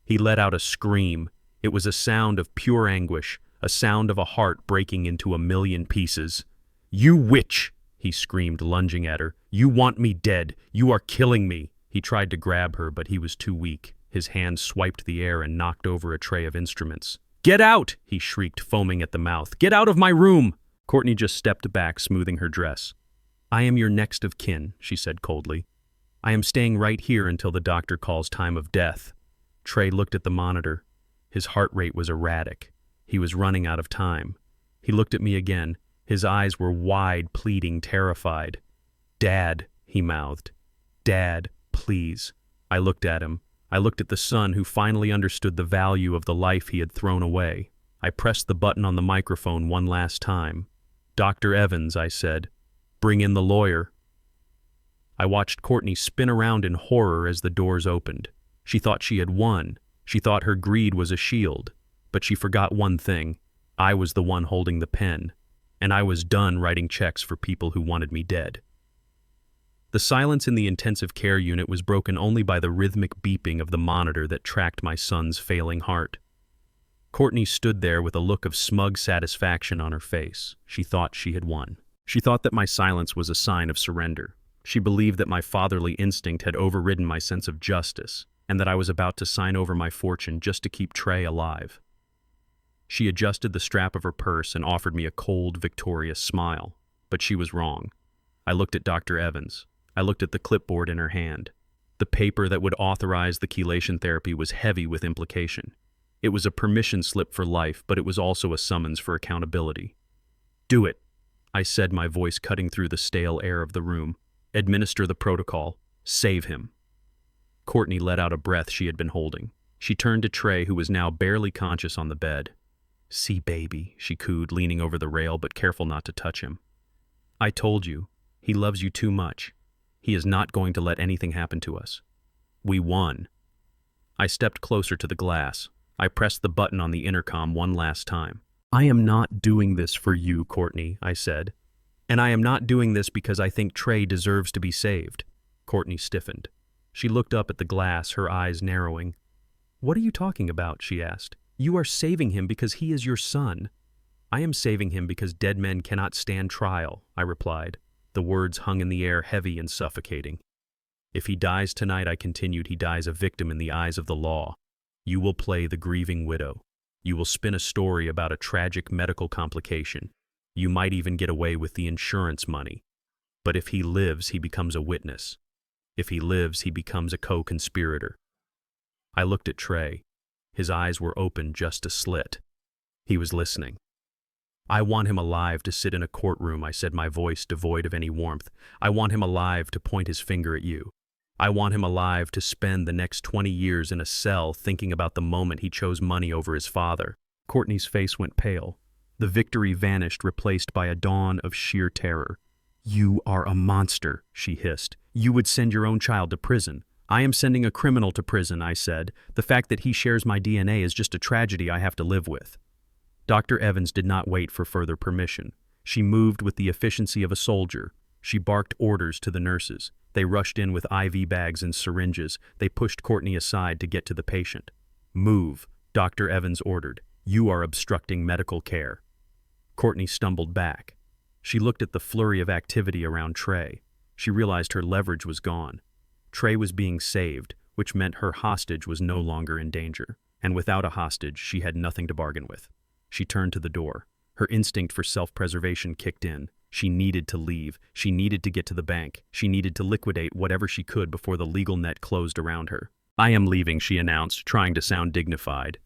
He let out a scream. It was a sound of pure anguish, a sound of a heart breaking into a million pieces. You witch! He screamed, lunging at her. You want me dead. You are killing me. He tried to grab her, but he was too weak. His hand swiped the air and knocked over a tray of instruments. Get out! He shrieked, foaming at the mouth. Get out of my room! Courtney just stepped back, smoothing her dress. I am your next of kin, she said coldly. I am staying right here until the doctor calls time of death. Trey looked at the monitor. His heart rate was erratic. He was running out of time. He looked at me again. His eyes were wide, pleading, terrified. Dad, he mouthed. Dad, please. I looked at him. I looked at the son who finally understood the value of the life he had thrown away. I pressed the button on the microphone one last time. Dr. Evans, I said. Bring in the lawyer. I watched Courtney spin around in horror as the doors opened. She thought she had won. She thought her greed was a shield. But she forgot one thing. I was the one holding the pen, and I was done writing checks for people who wanted me dead. The silence in the intensive care unit was broken only by the rhythmic beeping of the monitor that tracked my son's failing heart. Courtney stood there with a look of smug satisfaction on her face. She thought she had won. She thought that my silence was a sign of surrender. She believed that my fatherly instinct had overridden my sense of justice, and that I was about to sign over my fortune just to keep Trey alive. She adjusted the strap of her purse and offered me a cold, victorious smile. But she was wrong. I looked at Dr. Evans. I looked at the clipboard in her hand. The paper that would authorize the chelation therapy was heavy with implication. It was a permission slip for life, but it was also a summons for accountability. "Do it," I said, my voice cutting through the stale air of the room. "Administer the protocol. Save him." Courtney let out a breath she had been holding. She turned to Trey, who was now barely conscious on the bed. "See, baby," she cooed, leaning over the rail but careful not to touch him. "I told you. He loves you too much. He is not going to let anything happen to us. We won." I stepped closer to the glass. I pressed the button on the intercom one last time. "I am not doing this for you, Courtney," I said. "And I am not doing this because I think Trey deserves to be saved." Courtney stiffened. She looked up at the glass, her eyes narrowing. "What are you talking about?" she asked. "You are saving him because he is your son." "I am saving him because dead men cannot stand trial," I replied. The words hung in the air, heavy and suffocating. "If he dies tonight," I continued, "he dies a victim in the eyes of the law. You will play the grieving widow. You will spin a story about a tragic medical complication. You might even get away with the insurance money. But if he lives, he becomes a witness. If he lives, he becomes a co-conspirator." I looked at Trey. His eyes were open just a slit. He was listening. "I want him alive to sit in a courtroom," I said, my voice devoid of any warmth. "I want him alive to point his finger at you. I want him alive to spend the next 20 years in a cell thinking about the moment he chose money over his father." Courtney's face went pale. The victory vanished, replaced by a dawn of sheer terror. "You are a monster," she hissed. "You would send your own child to prison." "I am sending a criminal to prison," I said. "The fact that he shares my DNA is just a tragedy I have to live with." Dr. Evans did not wait for further permission. She moved with the efficiency of a soldier. She barked orders to the nurses. They rushed in with IV bags and syringes. They pushed Courtney aside to get to the patient. "Move," Dr. Evans ordered. "You are obstructing medical care." Courtney stumbled back. She looked at the flurry of activity around Trey. She realized her leverage was gone. Trey was being saved, which meant her hostage was no longer in danger. And without a hostage, she had nothing to bargain with. She turned to the door. Her instinct for self-preservation kicked in. She needed to leave. She needed to get to the bank. She needed to liquidate whatever she could before the legal net closed around her. "I am leaving," she announced, trying to sound dignified.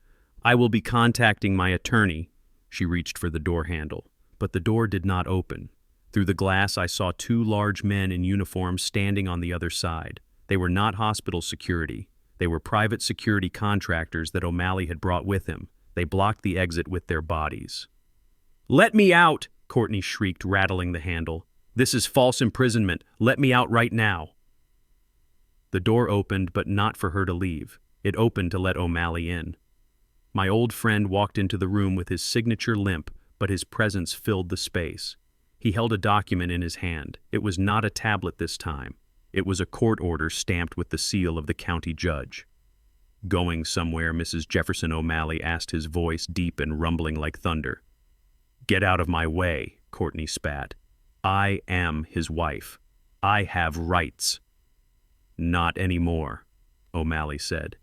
"I will be contacting my attorney." She reached for the door handle, but the door did not open. Through the glass, I saw two large men in uniform standing on the other side. They were not hospital security. They were private security contractors that O'Malley had brought with him. They blocked the exit with their bodies. "Let me out!" Courtney shrieked, rattling the handle. "This is false imprisonment. Let me out right now." The door opened, but not for her to leave. It opened to let O'Malley in. My old friend walked into the room with his signature limp, but his presence filled the space. He held a document in his hand. It was not a tablet this time. It was a court order stamped with the seal of the county judge. "Going somewhere?" Mrs. Jefferson O'Malley asked, his voice deep and rumbling like thunder. "Get out of my way," Courtney spat. "I am his wife. I have rights." "Not anymore," O'Malley said.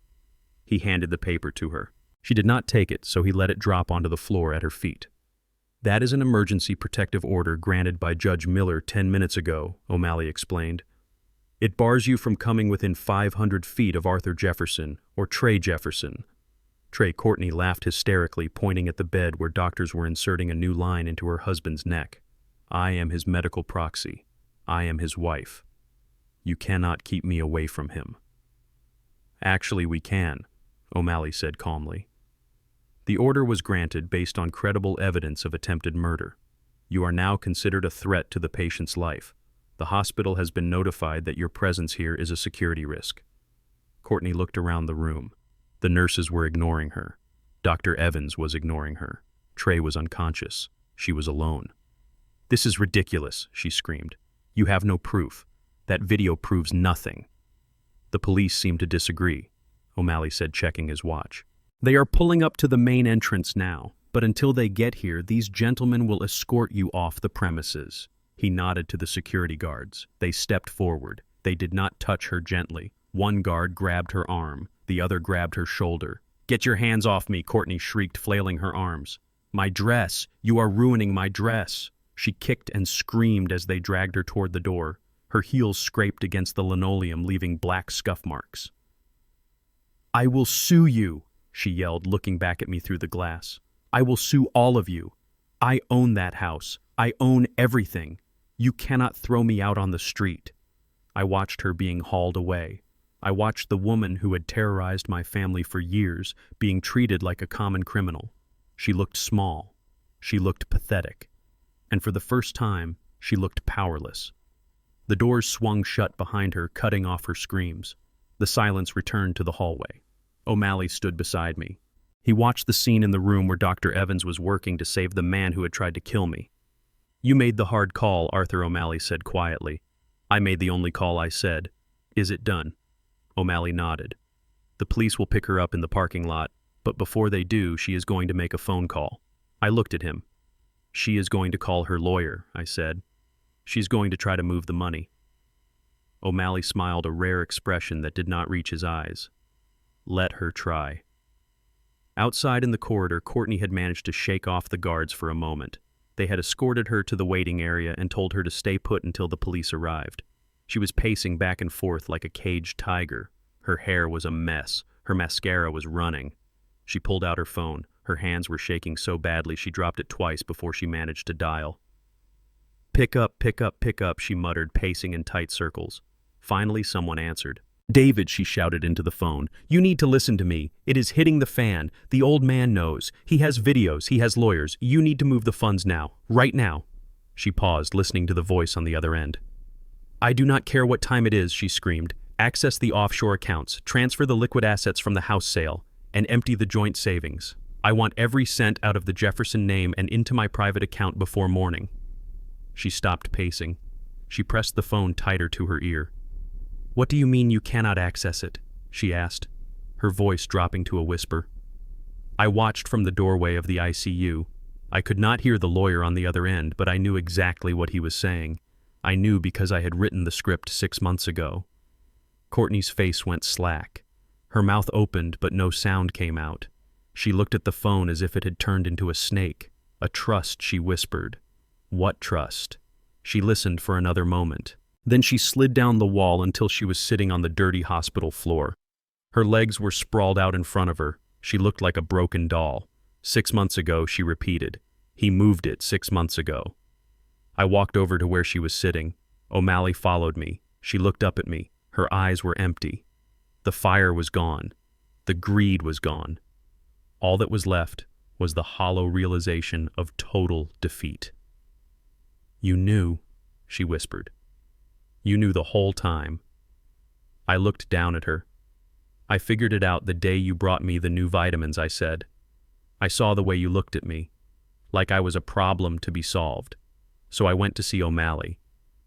He handed the paper to her. She did not take it, so he let it drop onto the floor at her feet. "That is an emergency protective order granted by Judge Miller 10 minutes ago," O'Malley explained. "It bars you from coming within 500 feet of Arthur Jefferson or Trey Jefferson." Trey Courtney laughed hysterically, pointing at the bed where doctors were inserting a new line into her husband's neck. "I am his medical proxy. I am his wife. You cannot keep me away from him." "Actually, we can," O'Malley said calmly. "The order was granted based on credible evidence of attempted murder. You are now considered a threat to the patient's life. The hospital has been notified that your presence here is a security risk." Courtney looked around the room. The nurses were ignoring her. Dr. Evans was ignoring her. Trey was unconscious. She was alone. "This is ridiculous," she screamed. "You have no proof. That video proves nothing." The police seemed to disagree, O'Malley said, checking his watch. "They are pulling up to the main entrance now, but until they get here, these gentlemen will escort you off the premises." He nodded to the security guards. They stepped forward. They did not touch her gently. One guard grabbed her arm. The other grabbed her shoulder. "Get your hands off me," Courtney shrieked, flailing her arms. "My dress! You are ruining my dress!" She kicked and screamed as they dragged her toward the door. Her heels scraped against the linoleum, leaving black scuff marks. "I will sue you," she yelled, looking back at me through the glass. "I will sue all of you. I own that house. I own everything. You cannot throw me out on the street." I watched her being hauled away. I watched the woman who had terrorized my family for years being treated like a common criminal. She looked small. She looked pathetic. And for the first time, she looked powerless. The doors swung shut behind her, cutting off her screams. The silence returned to the hallway. O'Malley stood beside me. He watched the scene in the room where Dr. Evans was working to save the man who had tried to kill me. "You made the hard call," Arthur O'Malley said quietly. "I made the only call," I said. "Is it done?" O'Malley nodded. "The police will pick her up in the parking lot, but before they do, she is going to make a phone call." I looked at him. "She is going to call her lawyer," I said. "She's going to try to move the money." O'Malley smiled, a rare expression that did not reach his eyes. "Let her try." Outside in the corridor, Courtney had managed to shake off the guards for a moment. They had escorted her to the waiting area and told her to stay put until the police arrived. She was pacing back and forth like a caged tiger. Her hair was a mess. Her mascara was running. She pulled out her phone. Her hands were shaking so badly she dropped it twice before she managed to dial. "Pick up, pick up, pick up," she muttered, pacing in tight circles. Finally, someone answered. "David," she shouted into the phone, "you need to listen to me. It is hitting the fan. The old man knows. He has videos. He has lawyers. You need to move the funds now. Right now." She paused, listening to the voice on the other end. "I do not care what time it is," she screamed. "Access the offshore accounts, transfer the liquid assets from the house sale, and empty the joint savings. I want every cent out of the Jefferson name and into my private account before morning." She stopped pacing. She pressed the phone tighter to her ear. "What do you mean you cannot access it?" she asked, her voice dropping to a whisper. I watched from the doorway of the ICU. I could not hear the lawyer on the other end, but I knew exactly what he was saying. I knew because I had written the script 6 months ago. Courtney's face went slack. Her mouth opened, but no sound came out. She looked at the phone as if it had turned into a snake. "A trust," she whispered. "What trust?" She listened for another moment. Then she slid down the wall until she was sitting on the dirty hospital floor. Her legs were sprawled out in front of her. She looked like a broken doll. 6 months ago, she repeated. He moved it 6 months ago. I walked over to where she was sitting. O'Malley followed me. She looked up at me. Her eyes were empty. The fire was gone. The greed was gone. All that was left was the hollow realization of total defeat. "You knew," she whispered. "You knew the whole time." I looked down at her. "I figured it out the day you brought me the new vitamins," I said. "I saw the way you looked at me, like I was a problem to be solved. So I went to see O'Malley.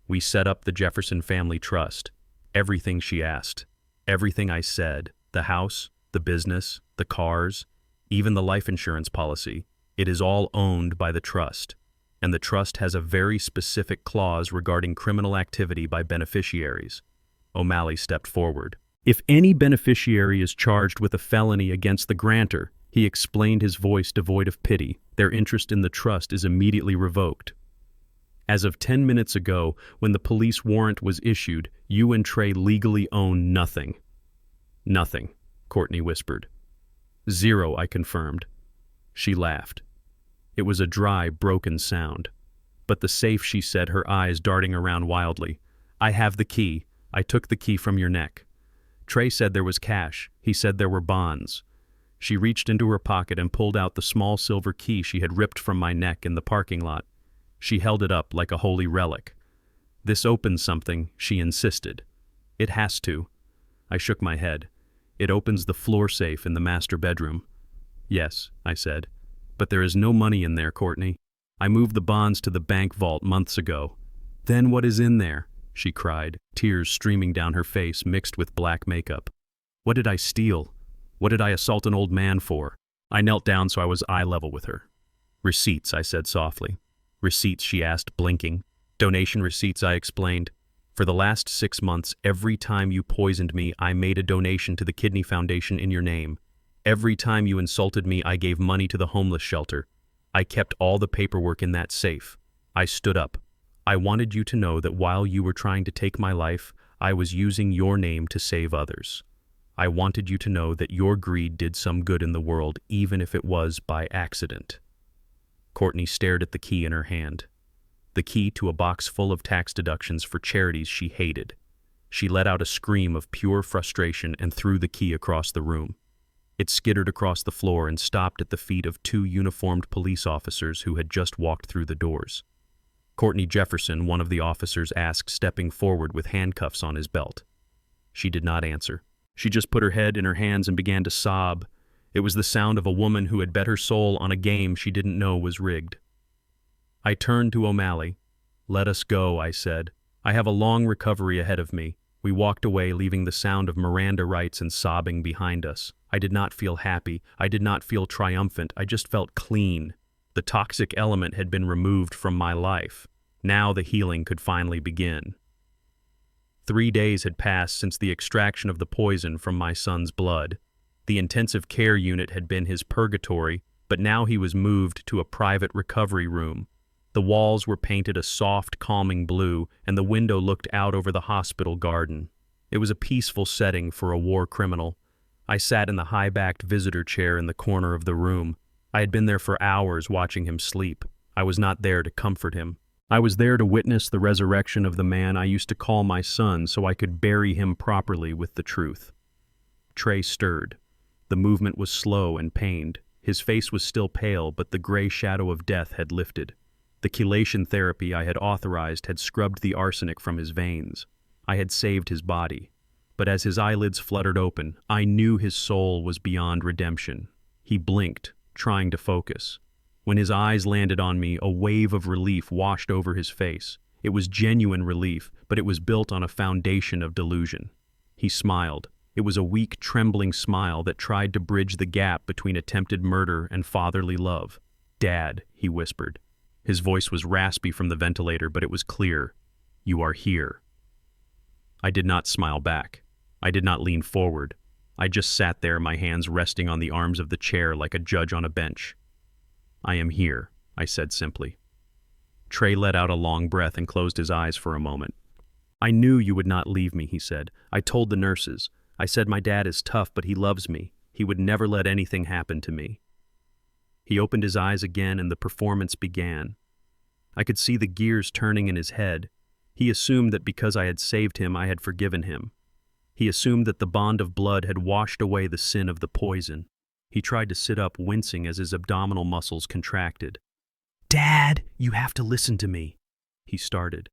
We set up the Jefferson Family Trust. Everything she asked, everything I said, the house, the business, the cars, even the life insurance policy, it is all owned by the trust. And the trust has a very specific clause regarding criminal activity by beneficiaries." O'Malley stepped forward. "If any beneficiary is charged with a felony against the grantor," he explained, his voice devoid of pity, "their interest in the trust is immediately revoked. As of 10 minutes ago, when the police warrant was issued, you and Trey legally own nothing." "Nothing," Courtney whispered. "Zero," I confirmed. She laughed. It was a dry, broken sound. "But the safe," she said, her eyes darting around wildly. "I have the key. I took the key from your neck. Trey said there was cash. He said there were bonds." She reached into her pocket and pulled out the small silver key she had ripped from my neck in the parking lot. She held it up like a holy relic. "This opens something," she insisted. "It has to." I shook my head. It opens the floor safe in the master bedroom. Yes, I said. But there is no money in there, Courtney. I moved the bonds to the bank vault months ago. Then what is in there? She cried, tears streaming down her face mixed with black makeup. What did I steal? What did I assault an old man for? I knelt down so I was eye level with her. Receipts, I said softly. Receipts, she asked, blinking. Donation receipts, I explained. For the last 6 months, every time you poisoned me, I made a donation to the Kidney Foundation in your name. Every time you insulted me, I gave money to the homeless shelter. I kept all the paperwork in that safe. I stood up. I wanted you to know that while you were trying to take my life, I was using your name to save others. I wanted you to know that your greed did some good in the world, even if it was by accident. Courtney stared at the key in her hand. The key to a box full of tax deductions for charities she hated. She let out a scream of pure frustration and threw the key across the room. It skittered across the floor and stopped at the feet of 2 uniformed police officers who had just walked through the doors. Courtney Jefferson, one of the officers, asked, stepping forward with handcuffs on his belt. She did not answer. She just put her head in her hands and began to sob. It was the sound of a woman who had bet her soul on a game she didn't know was rigged. I turned to O'Malley. Let us go, I said. I have a long recovery ahead of me. We walked away, leaving the sound of Miranda rights and sobbing behind us. I did not feel happy. I did not feel triumphant. I just felt clean. The toxic element had been removed from my life. Now the healing could finally begin. 3 days had passed since the extraction of the poison from my son's blood. The intensive care unit had been his purgatory, but now he was moved to a private recovery room. The walls were painted a soft, calming blue, and the window looked out over the hospital garden. It was a peaceful setting for a war criminal. I sat in the high-backed visitor chair in the corner of the room. I had been there for hours watching him sleep. I was not there to comfort him. I was there to witness the resurrection of the man I used to call my son so I could bury him properly with the truth. Trey stirred. The movement was slow and pained. His face was still pale, but the gray shadow of death had lifted. The chelation therapy I had authorized had scrubbed the arsenic from his veins. I had saved his body. But as his eyelids fluttered open, I knew his soul was beyond redemption. He blinked, trying to focus. When his eyes landed on me, a wave of relief washed over his face. It was genuine relief, but it was built on a foundation of delusion. He smiled. It was a weak, trembling smile that tried to bridge the gap between attempted murder and fatherly love. "Dad," he whispered. His voice was raspy from the ventilator, but it was clear. "You are here." I did not smile back. I did not lean forward. I just sat there, my hands resting on the arms of the chair like a judge on a bench. "I am here," I said simply. Trey let out a long breath and closed his eyes for a moment. "I knew you would not leave me," he said. "I told the nurses. I said my dad is tough, but he loves me. He would never let anything happen to me." He opened his eyes again and the performance began. I could see the gears turning in his head. He assumed that because I had saved him, I had forgiven him. He assumed that the bond of blood had washed away the sin of the poison. He tried to sit up, wincing as his abdominal muscles contracted. "Dad, you have to listen to me," he started,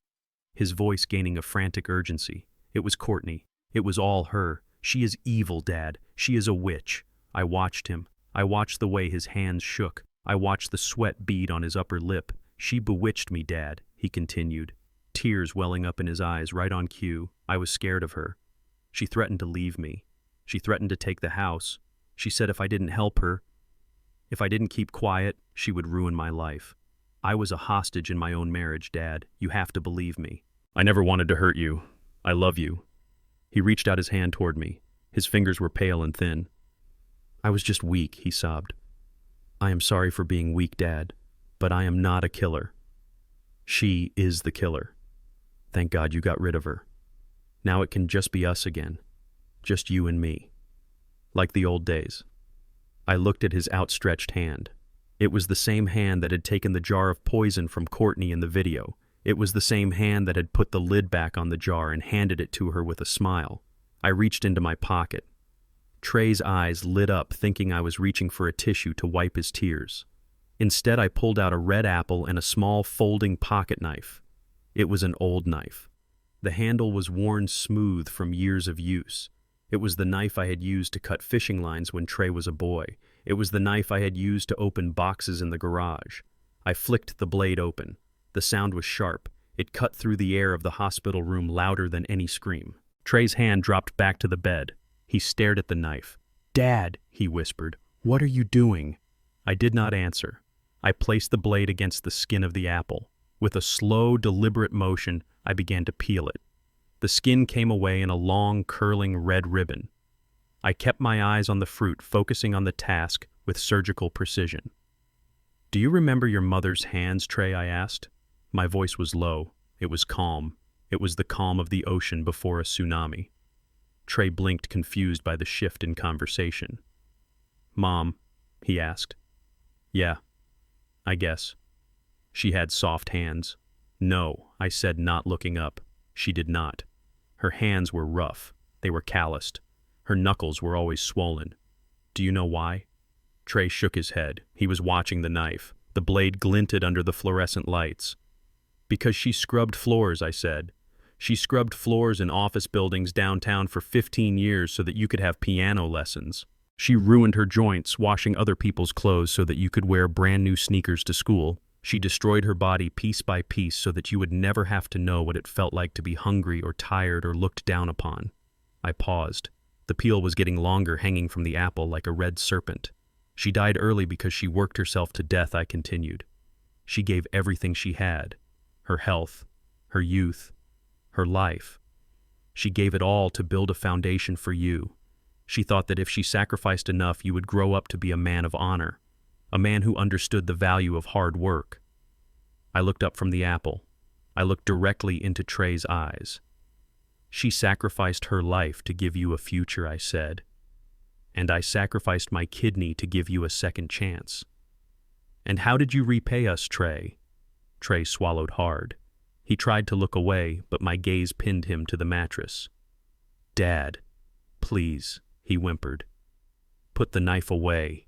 his voice gaining a frantic urgency. It was Courtney. It was all her. "She is evil, Dad. She is a witch." I watched him. I watched the way his hands shook. I watched the sweat bead on his upper lip. "She bewitched me, Dad," he continued, tears welling up in his eyes right on cue. I was scared of her. She threatened to leave me. She threatened to take the house. She said if I didn't help her, if I didn't keep quiet, she would ruin my life. I was a hostage in my own marriage, Dad. You have to believe me. "I never wanted to hurt you. I love you." He reached out his hand toward me. His fingers were pale and thin. "I was just weak," he sobbed. "I am sorry for being weak, Dad, but I am not a killer. She is the killer. Thank God you got rid of her. Now it can just be us again. Just you and me. Like the old days." I looked at his outstretched hand. It was the same hand that had taken the jar of poison from Courtney in the video. It was the same hand that had put the lid back on the jar and handed it to her with a smile. I reached into my pocket. Trey's eyes lit up, thinking I was reaching for a tissue to wipe his tears. Instead, I pulled out a red apple and a small folding pocket knife. It was an old knife. The handle was worn smooth from years of use. It was the knife I had used to cut fishing lines when Trey was a boy. It was the knife I had used to open boxes in the garage. I flicked the blade open. The sound was sharp. It cut through the air of the hospital room louder than any scream. Trey's hand dropped back to the bed. He stared at the knife. "Dad," he whispered, "what are you doing?" I did not answer. I placed the blade against the skin of the apple. With a slow, deliberate motion, I began to peel it. The skin came away in a long, curling red ribbon. I kept my eyes on the fruit, focusing on the task with surgical precision. "Do you remember your mother's hands, Trey?" I asked. My voice was low. It was calm. It was the calm of the ocean before a tsunami. Trey blinked, confused by the shift in conversation. "Mom," he asked. "Yeah, I guess. She had soft hands." "No," I said, not looking up. She did not. Her hands were rough. They were calloused. Her knuckles were always swollen. "Do you know why?" Trey shook his head. He was watching the knife. The blade glinted under the fluorescent lights. "Because she scrubbed floors," I said. "She scrubbed floors in office buildings downtown for 15 years so that you could have piano lessons. She ruined her joints, washing other people's clothes so that you could wear brand new sneakers to school. She destroyed her body piece by piece so that you would never have to know what it felt like to be hungry or tired or looked down upon." I paused. The peel was getting longer, hanging from the apple like a red serpent. "She died early because she worked herself to death," I continued. "She gave everything she had. Her health, her youth, her life. She gave it all to build a foundation for you. She thought that if she sacrificed enough, you would grow up to be a man of honor, a man who understood the value of hard work." I looked up from the apple. I looked directly into Trey's eyes. "She sacrificed her life to give you a future," I said. "And I sacrificed my kidney to give you a second chance." "And how did you repay us, Trey?" Trey swallowed hard. He tried to look away, but my gaze pinned him to the mattress. "Dad, please," he whimpered. "Put the knife away.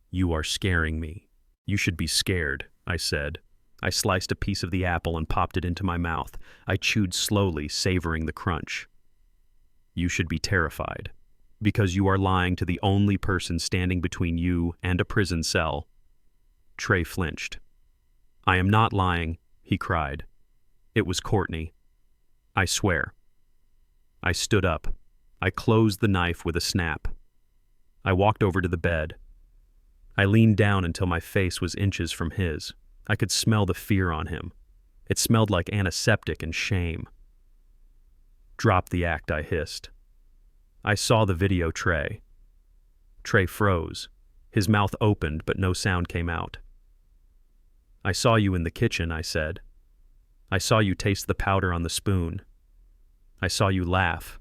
You are scaring me." "You should be scared," I said. I sliced a piece of the apple and popped it into my mouth. I chewed slowly, savoring the crunch. "You should be terrified, because you are lying to the only person standing between you and a prison cell." Trey flinched. "I am not lying," he cried. "It was Courtney. I swear." I stood up. I closed the knife with a snap. I walked over to the bed. I leaned down until my face was inches from his. I could smell the fear on him. It smelled like antiseptic and shame. "Drop the act," I hissed. "I saw the video, Trey." Trey froze. His mouth opened, but no sound came out. "I saw you in the kitchen," I said. "I saw you taste the powder on the spoon. I saw you laugh.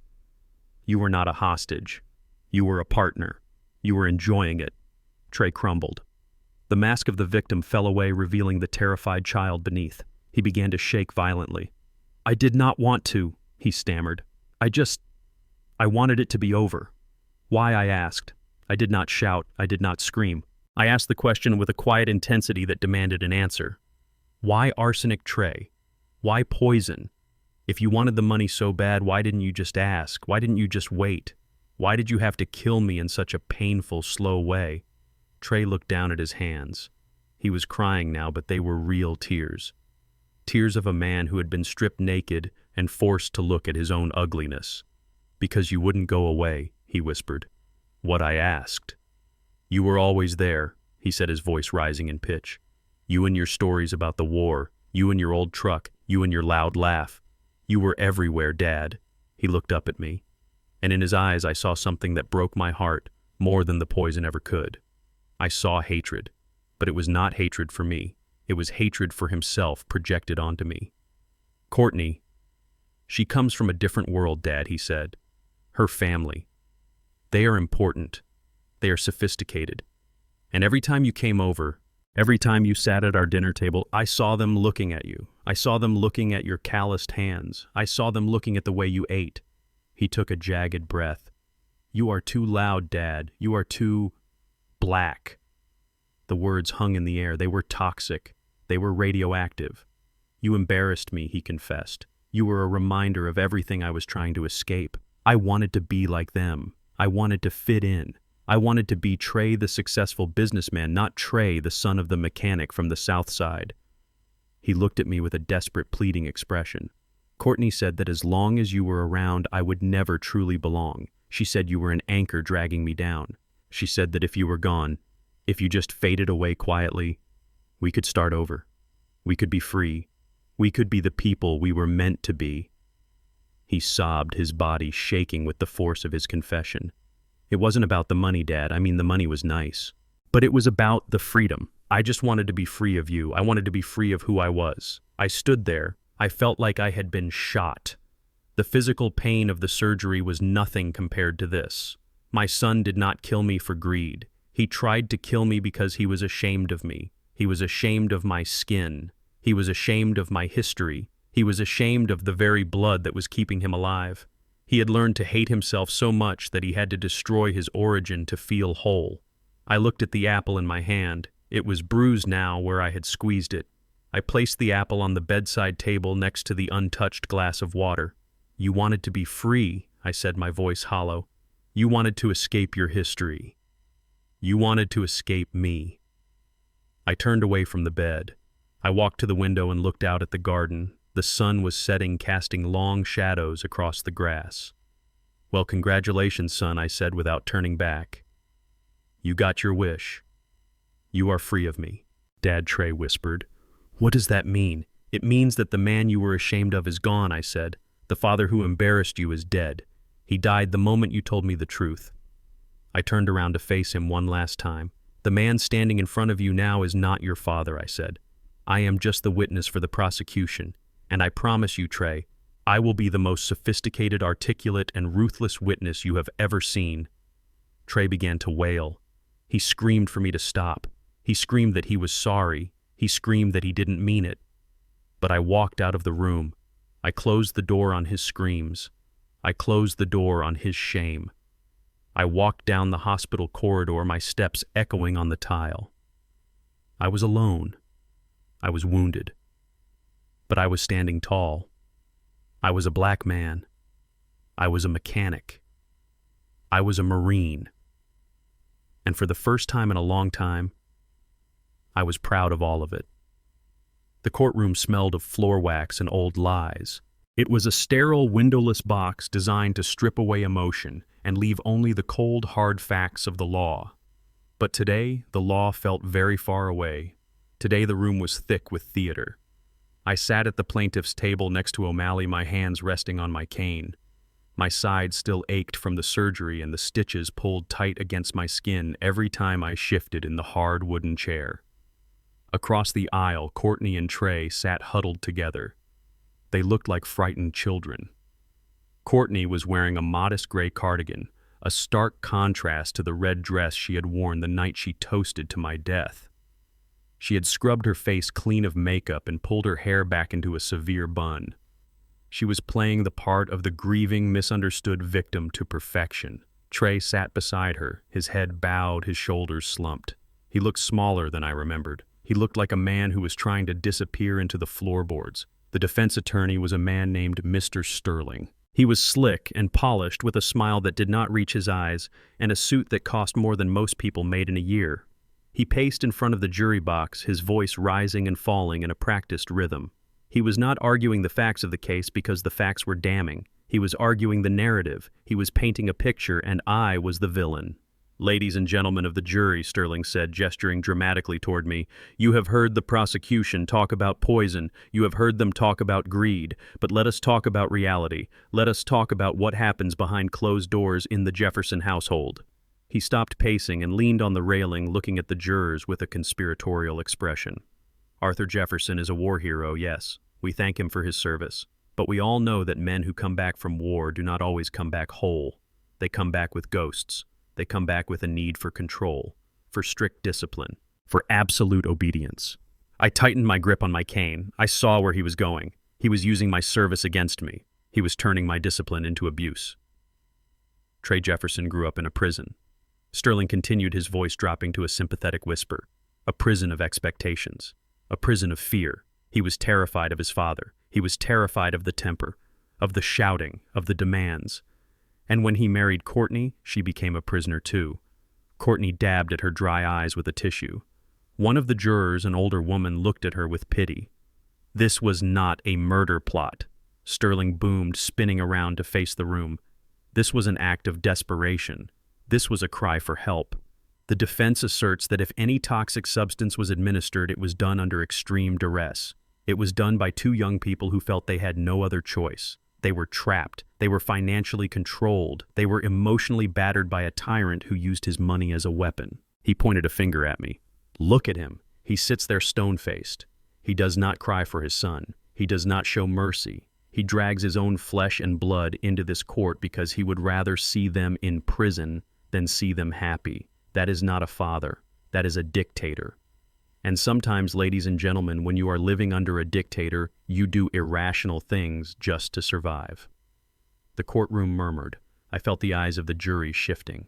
You were not a hostage. You were a partner. You were enjoying it." Trey crumbled. The mask of the victim fell away, revealing the terrified child beneath. He began to shake violently. "I did not want to," he stammered. I wanted it to be over." "Why?" I asked. I did not shout. I did not scream. I asked the question with a quiet intensity that demanded an answer. "Why arsenic, Trey? Why poison? If you wanted the money so bad, why didn't you just ask? Why didn't you just wait? Why did you have to kill me in such a painful, slow way?" Trey looked down at his hands. He was crying now, but they were real tears. Tears of a man who had been stripped naked and forced to look at his own ugliness. "Because you wouldn't go away," he whispered. "What I asked." "You were always there," he said, his voice rising in pitch. "You and your stories about the war, you and your old truck, you and your loud laugh. You were everywhere, Dad." He looked up at me, and in his eyes I saw something that broke my heart more than the poison ever could. I saw hatred, but it was not hatred for me. It was hatred for himself projected onto me. "Courtney, she comes from a different world, Dad," he said. "Her family. They are important. They are sophisticated. And every time you came over, every time you sat at our dinner table, I saw them looking at you. I saw them looking at your calloused hands. I saw them looking at the way you ate." He took a jagged breath. "You are too loud, Dad. You are too black." The words hung in the air. They were toxic. They were radioactive. "You embarrassed me," he confessed. "You were a reminder of everything I was trying to escape. I wanted to be like them. I wanted to fit in. I wanted to be Trey the successful businessman, not Trey the son of the mechanic from the South Side. He looked at me with a desperate, pleading expression. Courtney said that as long as you were around, I would never truly belong. She said you were an anchor dragging me down. She said that if you were gone, if you just faded away quietly, we could start over. We could be free. We could be the people we were meant to be. He sobbed, his body shaking with the force of his confession. It wasn't about the money, Dad. I mean, the money was nice. But it was about the freedom. I just wanted to be free of you. I wanted to be free of who I was. I stood there. I felt like I had been shot. The physical pain of the surgery was nothing compared to this. My son did not kill me for greed. He tried to kill me because he was ashamed of me. He was ashamed of my skin. He was ashamed of my history. He was ashamed of the very blood that was keeping him alive. He had learned to hate himself so much that he had to destroy his origin to feel whole. I looked at the apple in my hand. It was bruised now where I had squeezed it. I placed the apple on the bedside table next to the untouched glass of water. You wanted to be free, I said, my voice hollow. You wanted to escape your history. You wanted to escape me. I turned away from the bed. I walked to the window and looked out at the garden. The sun was setting, casting long shadows across the grass. Well, congratulations, son, I said without turning back. You got your wish. You are free of me, Dad, Trey whispered. What does that mean? It means that the man you were ashamed of is gone, I said. The father who embarrassed you is dead. He died the moment you told me the truth. I turned around to face him one last time. The man standing in front of you now is not your father, I said. I am just the witness for the prosecution. And I promise you, Trey, I will be the most sophisticated, articulate, and ruthless witness you have ever seen. Trey began to wail. He screamed for me to stop. He screamed that he was sorry. He screamed that he didn't mean it. But I walked out of the room. I closed the door on his screams. I closed the door on his shame. I walked down the hospital corridor, my steps echoing on the tile. I was alone. I was wounded. But I was standing tall. I was a black man. I was a mechanic. I was a Marine. And for the first time in a long time, I was proud of all of it. The courtroom smelled of floor wax and old lies. It was a sterile, windowless box designed to strip away emotion and leave only the cold, hard facts of the law. But today, the law felt very far away. Today, the room was thick with theater. I sat at the plaintiff's table next to O'Malley, my hands resting on my cane. My side still ached from the surgery and the stitches pulled tight against my skin every time I shifted in the hard wooden chair. Across the aisle, Courtney and Trey sat huddled together. They looked like frightened children. Courtney was wearing a modest gray cardigan, a stark contrast to the red dress she had worn the night she toasted to my death. She had scrubbed her face clean of makeup and pulled her hair back into a severe bun. She was playing the part of the grieving, misunderstood victim to perfection. Trey sat beside her, his head bowed, his shoulders slumped. He looked smaller than I remembered. He looked like a man who was trying to disappear into the floorboards. The defense attorney was a man named Mr. Sterling. He was slick and polished with a smile that did not reach his eyes and a suit that cost more than most people made in a year. He paced in front of the jury box, his voice rising and falling in a practiced rhythm. He was not arguing the facts of the case because the facts were damning. He was arguing the narrative. He was painting a picture, and I was the villain. "Ladies and gentlemen of the jury," Sterling said, gesturing dramatically toward me, "you have heard the prosecution talk about poison. You have heard them talk about greed. But let us talk about reality. Let us talk about what happens behind closed doors in the Jefferson household." He stopped pacing and leaned on the railing, looking at the jurors with a conspiratorial expression. "Arthur Jefferson is a war hero, yes. We thank him for his service. But we all know that men who come back from war do not always come back whole. They come back with ghosts. They come back with a need for control, for strict discipline, for absolute obedience." I tightened my grip on my cane. I saw where he was going. He was using my service against me. He was turning my discipline into abuse. Trey Jefferson grew up in a prison. Sterling continued, his voice dropping to a sympathetic whisper. A prison of expectations. A prison of fear. He was terrified of his father. He was terrified of the temper, of the shouting, of the demands. And when he married Courtney, she became a prisoner too. Courtney dabbed at her dry eyes with a tissue. One of the jurors, an older woman, looked at her with pity. This was not a murder plot. Sterling boomed, spinning around to face the room. This was an act of desperation. This was a cry for help. The defense asserts that if any toxic substance was administered, it was done under extreme duress. It was done by two young people who felt they had no other choice. They were trapped. They were financially controlled. They were emotionally battered by a tyrant who used his money as a weapon. He pointed a finger at me. Look at him. He sits there stone-faced. He does not cry for his son. He does not show mercy. He drags his own flesh and blood into this court because he would rather see them in prison than see them happy. That is not a father. That is a dictator. And sometimes, ladies and gentlemen, when you are living under a dictator, you do irrational things just to survive. The courtroom murmured. I felt the eyes of the jury shifting.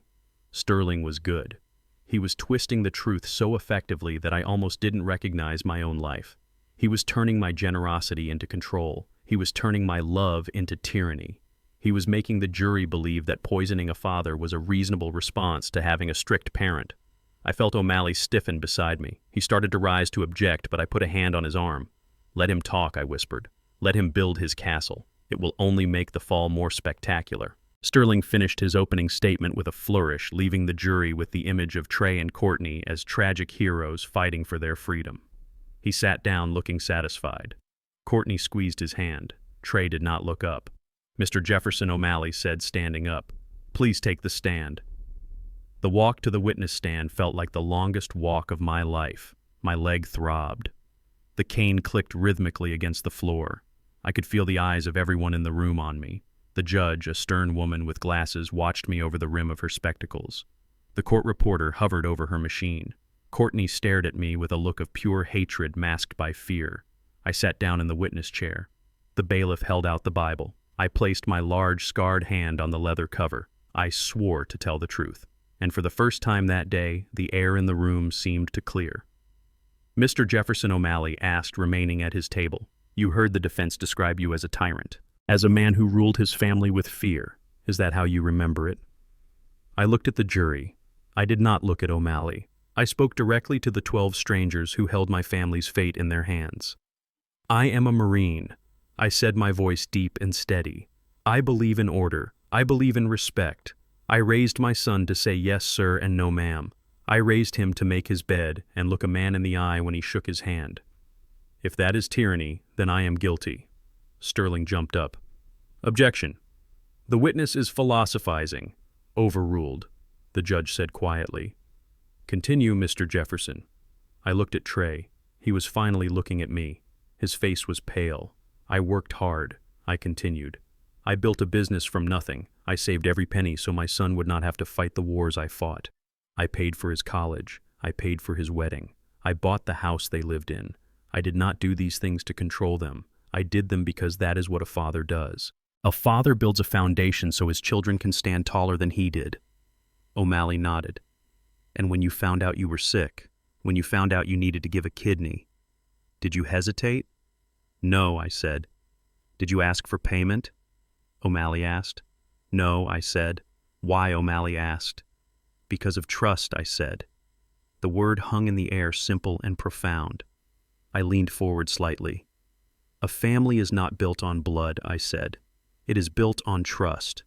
Sterling was good. He was twisting the truth so effectively that I almost didn't recognize my own life. He was turning my generosity into control. He was turning my love into tyranny. He was making the jury believe that poisoning a father was a reasonable response to having a strict parent. I felt O'Malley stiffen beside me. He started to rise to object, but I put a hand on his arm. Let him talk, I whispered. Let him build his castle. It will only make the fall more spectacular. Sterling finished his opening statement with a flourish, leaving the jury with the image of Trey and Courtney as tragic heroes fighting for their freedom. He sat down looking satisfied. Courtney squeezed his hand. Trey did not look up. Mr. Jefferson O'Malley said, standing up, "Please take the stand." The walk to the witness stand felt like the longest walk of my life. My leg throbbed. The cane clicked rhythmically against the floor. I could feel the eyes of everyone in the room on me. The judge, a stern woman with glasses, watched me over the rim of her spectacles. The court reporter hovered over her machine. Courtney stared at me with a look of pure hatred masked by fear. I sat down in the witness chair. The bailiff held out the Bible. I placed my large, scarred hand on the leather cover. I swore to tell the truth. And for the first time that day, the air in the room seemed to clear. Mr. Jefferson O'Malley asked, remaining at his table, "You heard the defense describe you as a tyrant, as a man who ruled his family with fear. Is that how you remember it?" I looked at the jury. I did not look at O'Malley. I spoke directly to the 12 strangers who held my family's fate in their hands. I am a Marine. I said, my voice deep and steady. I believe in order. I believe in respect. I raised my son to say yes, sir, and no, ma'am. I raised him to make his bed and look a man in the eye when he shook his hand. If that is tyranny, then I am guilty. Sterling jumped up. Objection. The witness is philosophizing. Overruled, the judge said quietly. Continue, Mr. Jefferson. I looked at Trey. He was finally looking at me. His face was pale. I worked hard. I continued. I built a business from nothing. I saved every penny so my son would not have to fight the wars I fought. I paid for his college. I paid for his wedding. I bought the house they lived in. I did not do these things to control them. I did them because that is what a father does. A father builds a foundation so his children can stand taller than he did. O'Malley nodded. And when you found out you were sick, when you found out you needed to give a kidney, did you hesitate? No, I said. Did you ask for payment? O'Malley asked. No, I said. Why? O'Malley asked. Because of trust, I said. The word hung in the air, simple and profound. I leaned forward slightly. A family is not built on blood, I said. It is built on trust.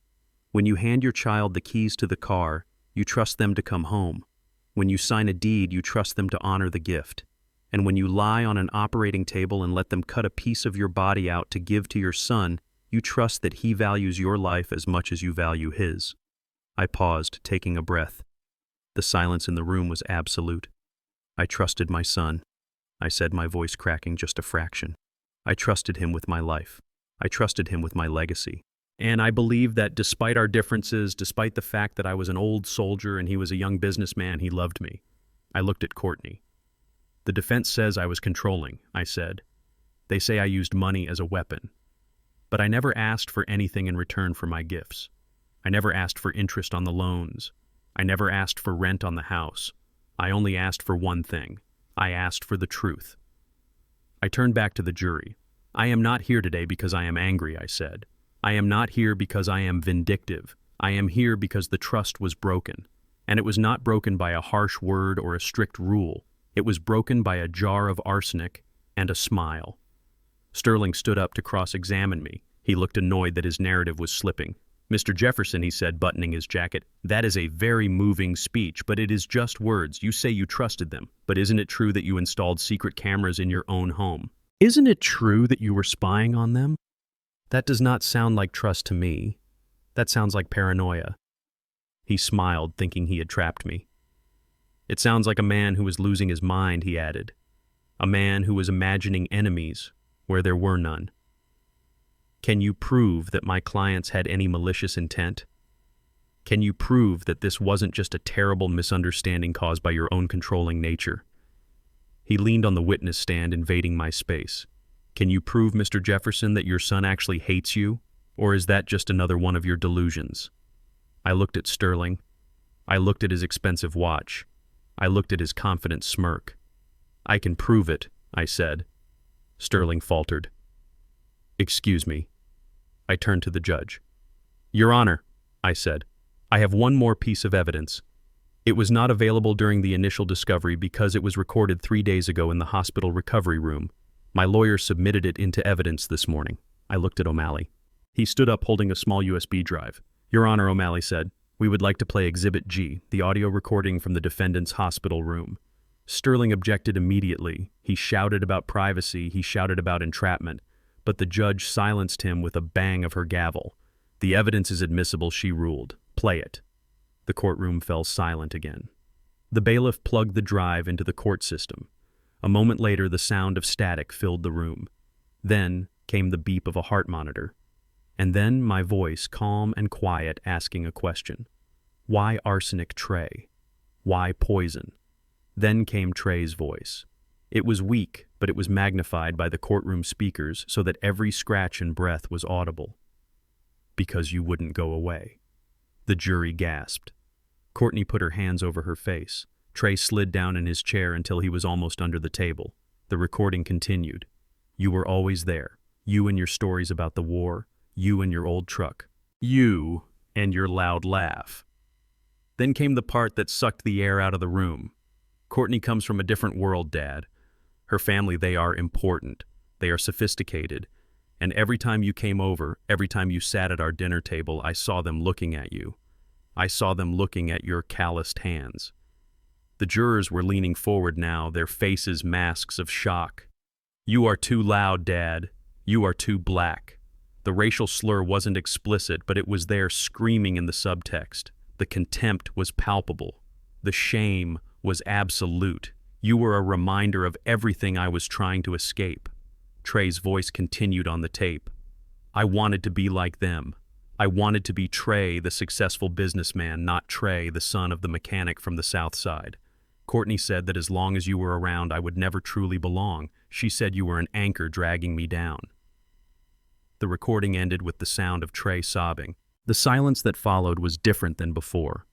When you hand your child the keys to the car, you trust them to come home. When you sign a deed, you trust them to honor the gift. And when you lie on an operating table and let them cut a piece of your body out to give to your son, you trust that he values your life as much as you value his. I paused, taking a breath. The silence in the room was absolute. I trusted my son, I said, my voice cracking just a fraction. I trusted him with my life. I trusted him with my legacy. And I believe that despite our differences, despite the fact that I was an old soldier and he was a young businessman, he loved me. I looked at Courtney. The defense says I was controlling, I said. They say I used money as a weapon. But I never asked for anything in return for my gifts. I never asked for interest on the loans. I never asked for rent on the house. I only asked for one thing. I asked for the truth. I turned back to the jury. I am not here today because I am angry, I said. I am not here because I am vindictive. I am here because the trust was broken. And it was not broken by a harsh word or a strict rule. It was broken by a jar of arsenic and a smile. Sterling stood up to cross-examine me. He looked annoyed that his narrative was slipping. "Mr. Jefferson," he said, buttoning his jacket, "that is a very moving speech, but it is just words. You say you trusted them, but isn't it true that you installed secret cameras in your own home? Isn't it true that you were spying on them? That does not sound like trust to me. That sounds like paranoia." He smiled, thinking he had trapped me. "It sounds like a man who was losing his mind," he added. "A man who was imagining enemies where there were none. Can you prove that my clients had any malicious intent? Can you prove that this wasn't just a terrible misunderstanding caused by your own controlling nature?" He leaned on the witness stand, invading my space. "Can you prove, Mr. Jefferson, that your son actually hates you? Or is that just another one of your delusions?" I looked at Sterling. I looked at his expensive watch. I looked at his confident smirk. "I can prove it," I said. Sterling faltered. "Excuse me." I turned to the judge. "Your Honor," I said, "I have one more piece of evidence. It was not available during the initial discovery because it was recorded 3 days ago in the hospital recovery room. My lawyer submitted it into evidence this morning." I looked at O'Malley. He stood up holding a small USB drive. "Your Honor," O'Malley said, "we would like to play Exhibit G, the audio recording from the defendant's hospital room." Sterling objected immediately. He shouted about privacy, he shouted about entrapment, but the judge silenced him with a bang of her gavel. "The evidence is admissible," she ruled. "Play it." The courtroom fell silent again. The bailiff plugged the drive into the court system. A moment later, the sound of static filled the room. Then came the beep of a heart monitor. And then my voice, calm and quiet, asking a question. Why arsenic, Trey? Why poison? Then came Trey's voice. It was weak, but it was magnified by the courtroom speakers so that every scratch and breath was audible. "Because you wouldn't go away." The jury gasped. Courtney put her hands over her face. Trey slid down in his chair until he was almost under the table. The recording continued. "You were always there. You and your stories about the war. You and your old truck. You and your loud laugh." Then came the part that sucked the air out of the room. "Courtney comes from a different world, Dad. Her family, they are important. They are sophisticated. And every time you came over, every time you sat at our dinner table, I saw them looking at you. I saw them looking at your calloused hands." The jurors were leaning forward now, their faces masks of shock. "You are too loud, Dad. You are too black." The racial slur wasn't explicit, but it was there screaming in the subtext. The contempt was palpable. The shame was absolute. You were a reminder of everything I was trying to escape. Trey's voice continued on the tape. "I wanted to be like them. I wanted to be Trey, the successful businessman, not Trey, the son of the mechanic from the South Side. Courtney said that as long as you were around, I would never truly belong. She said you were an anchor dragging me down." The recording ended with the sound of Trey sobbing. The silence that followed was different than before.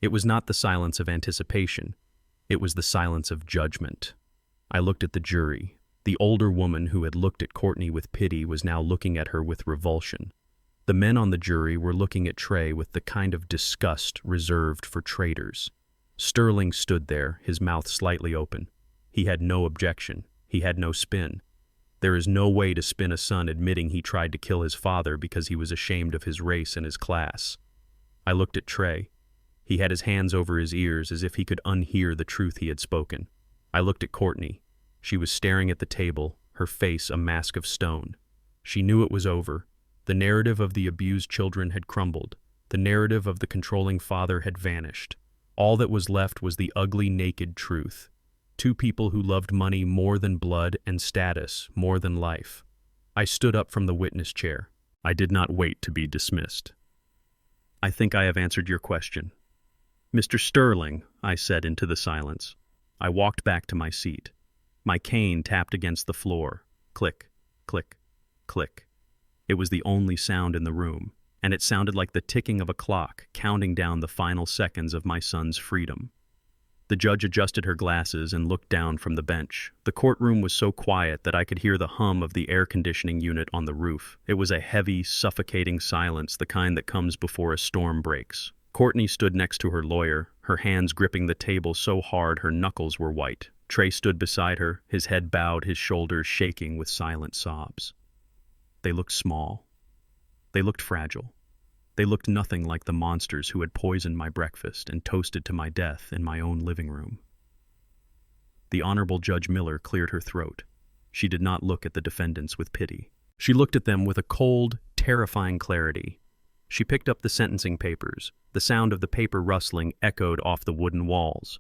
It was not the silence of anticipation. It was the silence of judgment. I looked at the jury. The older woman who had looked at Courtney with pity was now looking at her with revulsion. The men on the jury were looking at Trey with the kind of disgust reserved for traitors. Sterling stood there, his mouth slightly open. He had no objection. He had no spin. There is no way to spin a son admitting he tried to kill his father because he was ashamed of his race and his class. I looked at Trey. He had his hands over his ears as if he could unhear the truth he had spoken. I looked at Courtney. She was staring at the table, her face a mask of stone. She knew it was over. The narrative of the abused children had crumbled. The narrative of the controlling father had vanished. All that was left was the ugly, naked truth. Two people who loved money more than blood and status more than life. I stood up from the witness chair. I did not wait to be dismissed. "I think I have answered your question." "Mr. Sterling," I said into the silence. I walked back to my seat. My cane tapped against the floor. Click, click, click. It was the only sound in the room, and it sounded like the ticking of a clock counting down the final seconds of my son's freedom. The judge adjusted her glasses and looked down from the bench. The courtroom was so quiet that I could hear the hum of the air conditioning unit on the roof. It was a heavy, suffocating silence, the kind that comes before a storm breaks. Courtney stood next to her lawyer, her hands gripping the table so hard her knuckles were white. Trey stood beside her, his head bowed, his shoulders shaking with silent sobs. They looked small. They looked fragile. They looked nothing like the monsters who had poisoned my breakfast and toasted to my death in my own living room. The Honorable Judge Miller cleared her throat. She did not look at the defendants with pity. She looked at them with a cold, terrifying clarity. She picked up the sentencing papers. The sound of the paper rustling echoed off the wooden walls.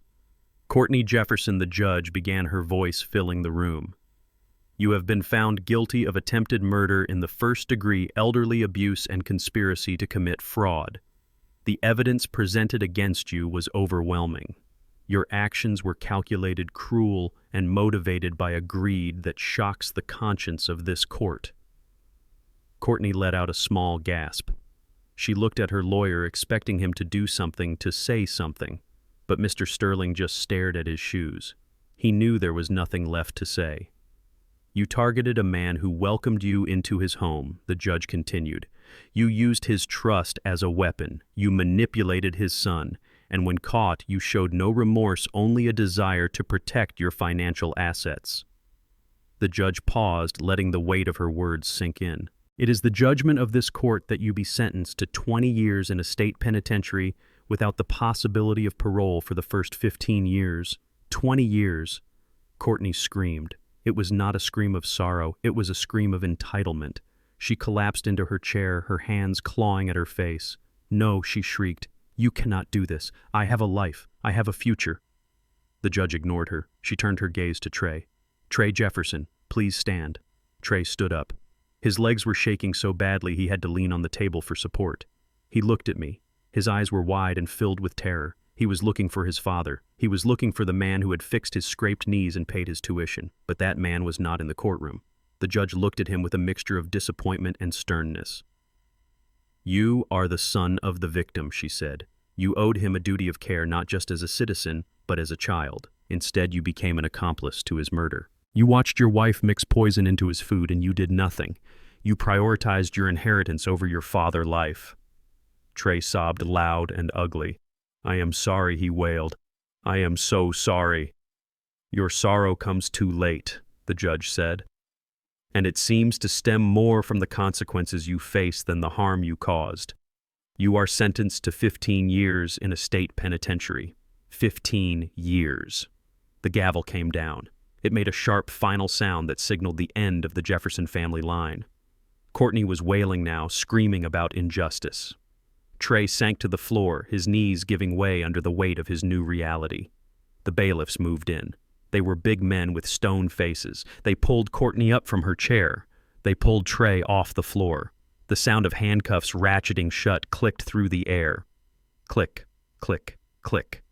Courtney Jefferson, the judge, began, her voice filling the room. You have been found guilty of attempted murder in the first-degree, elderly abuse, and conspiracy to commit fraud. The evidence presented against you was overwhelming. Your actions were calculated, cruel, and motivated by a greed that shocks the conscience of this court. Courtney let out a small gasp. She looked at her lawyer, expecting him to do something, to say something, but Mr. Sterling just stared at his shoes. He knew there was nothing left to say. You targeted a man who welcomed you into his home, the judge continued. You used his trust as a weapon. You manipulated his son, and when caught, you showed no remorse, only a desire to protect your financial assets. The judge paused, letting the weight of her words sink in. It is the judgment of this court that you be sentenced to 20 years in a state penitentiary without the possibility of parole for the first 15 years. 20 years. Courtney screamed. It was not a scream of sorrow, it was a scream of entitlement. She collapsed into her chair, her hands clawing at her face. No, she shrieked. You cannot do this. I have a life. I have a future. The judge ignored her. She turned her gaze to Trey. Trey Jefferson, please stand. Trey stood up. His legs were shaking so badly he had to lean on the table for support. He looked at me. His eyes were wide and filled with terror. He was looking for his father. He was looking for the man who had fixed his scraped knees and paid his tuition. But that man was not in the courtroom. The judge looked at him with a mixture of disappointment and sternness. You are the son of the victim, she said. You owed him a duty of care not just as a citizen, but as a child. Instead, you became an accomplice to his murder. You watched your wife mix poison into his food and you did nothing. You prioritized your inheritance over your father's life. Trey sobbed loud and ugly. I am sorry, he wailed. I am so sorry. Your sorrow comes too late, the judge said. And it seems to stem more from the consequences you face than the harm you caused. You are sentenced to 15 years in a state penitentiary. 15 years. The gavel came down. It made a sharp final sound that signaled the end of the Jefferson family line. Courtney was wailing now, screaming about injustice. Trey sank to the floor, his knees giving way under the weight of his new reality. The bailiffs moved in. They were big men with stone faces. They pulled Courtney up from her chair. They pulled Trey off the floor. The sound of handcuffs ratcheting shut clicked through the air. Click, click, click.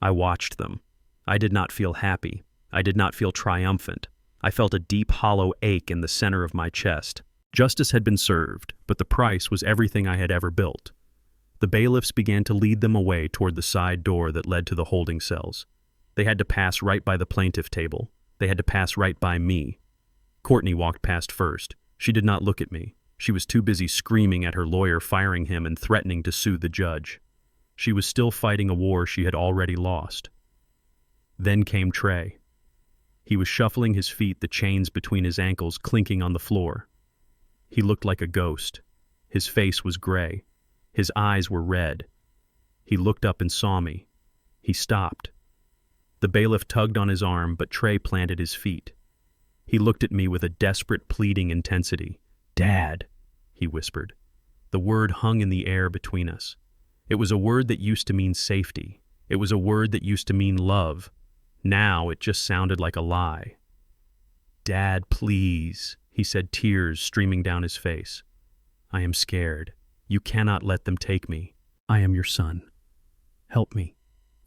I watched them. I did not feel happy. I did not feel triumphant. I felt a deep, hollow ache in the center of my chest. Justice had been served, but the price was everything I had ever built. The bailiffs began to lead them away toward the side door that led to the holding cells. They had to pass right by the plaintiff table. They had to pass right by me. Courtney walked past first. She did not look at me. She was too busy screaming at her lawyer, firing him, and threatening to sue the judge. She was still fighting a war she had already lost. Then came Trey. He was shuffling his feet, the chains between his ankles clinking on the floor. He looked like a ghost. His face was gray. His eyes were red. He looked up and saw me. He stopped. The bailiff tugged on his arm, but Trey planted his feet. He looked at me with a desperate, pleading intensity. Dad, he whispered. The word hung in the air between us. It was a word that used to mean safety. It was a word that used to mean love. Now it just sounded like a lie. Dad, please, he said, tears streaming down his face. I am scared. You cannot let them take me. I am your son. Help me.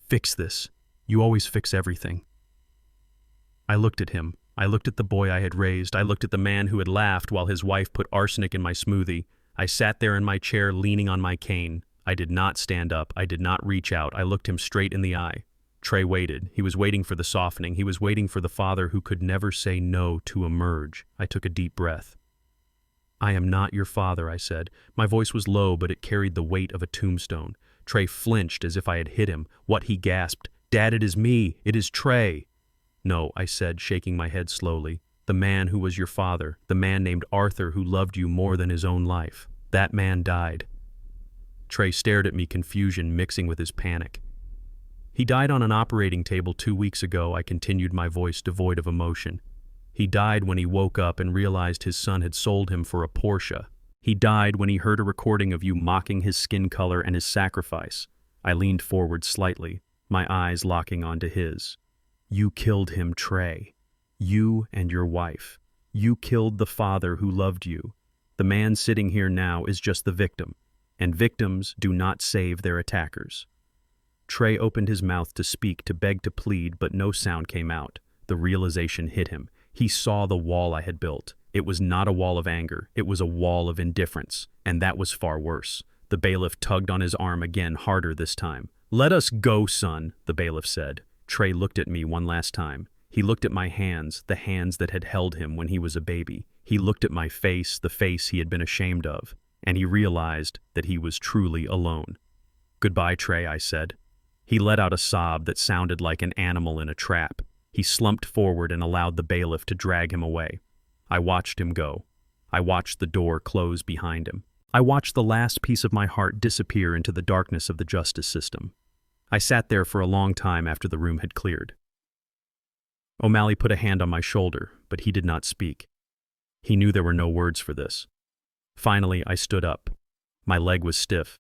Fix this. You always fix everything. I looked at him. I looked at the boy I had raised. I looked at the man who had laughed while his wife put arsenic in my smoothie. I sat there in my chair leaning on my cane. I did not stand up. I did not reach out. I looked him straight in the eye. Trey waited. He was waiting for the softening. He was waiting for the father who could never say no to emerge. I took a deep breath. "I am not your father," I said. My voice was low, but it carried the weight of a tombstone. Trey flinched as if I had hit him. "What?" he gasped. "Dad, it is me. It is Trey." "No," I said, shaking my head slowly. "The man who was your father, the man named Arthur who loved you more than his own life. That man died." Trey stared at me, confusion mixing with his panic. "He died on an operating table 2 weeks ago," I continued, my voice devoid of emotion. "He died when he woke up and realized his son had sold him for a Porsche. He died when he heard a recording of you mocking his skin color and his sacrifice." I leaned forward slightly, my eyes locking onto his. "You killed him, Trey. You and your wife. You killed the father who loved you. The man sitting here now is just the victim, and victims do not save their attackers." Trey opened his mouth to speak, to beg, to plead, but no sound came out. The realization hit him. He saw the wall I had built. It was not a wall of anger. It was a wall of indifference, and that was far worse. The bailiff tugged on his arm again, harder this time. "Let us go, son," the bailiff said. Trey looked at me one last time. He looked at my hands, the hands that had held him when he was a baby. He looked at my face, the face he had been ashamed of, and he realized that he was truly alone. "Goodbye, Trey," I said. He let out a sob that sounded like an animal in a trap. He slumped forward and allowed the bailiff to drag him away. I watched him go. I watched the door close behind him. I watched the last piece of my heart disappear into the darkness of the justice system. I sat there for a long time after the room had cleared. O'Malley put a hand on my shoulder, but he did not speak. He knew there were no words for this. Finally, I stood up. My leg was stiff.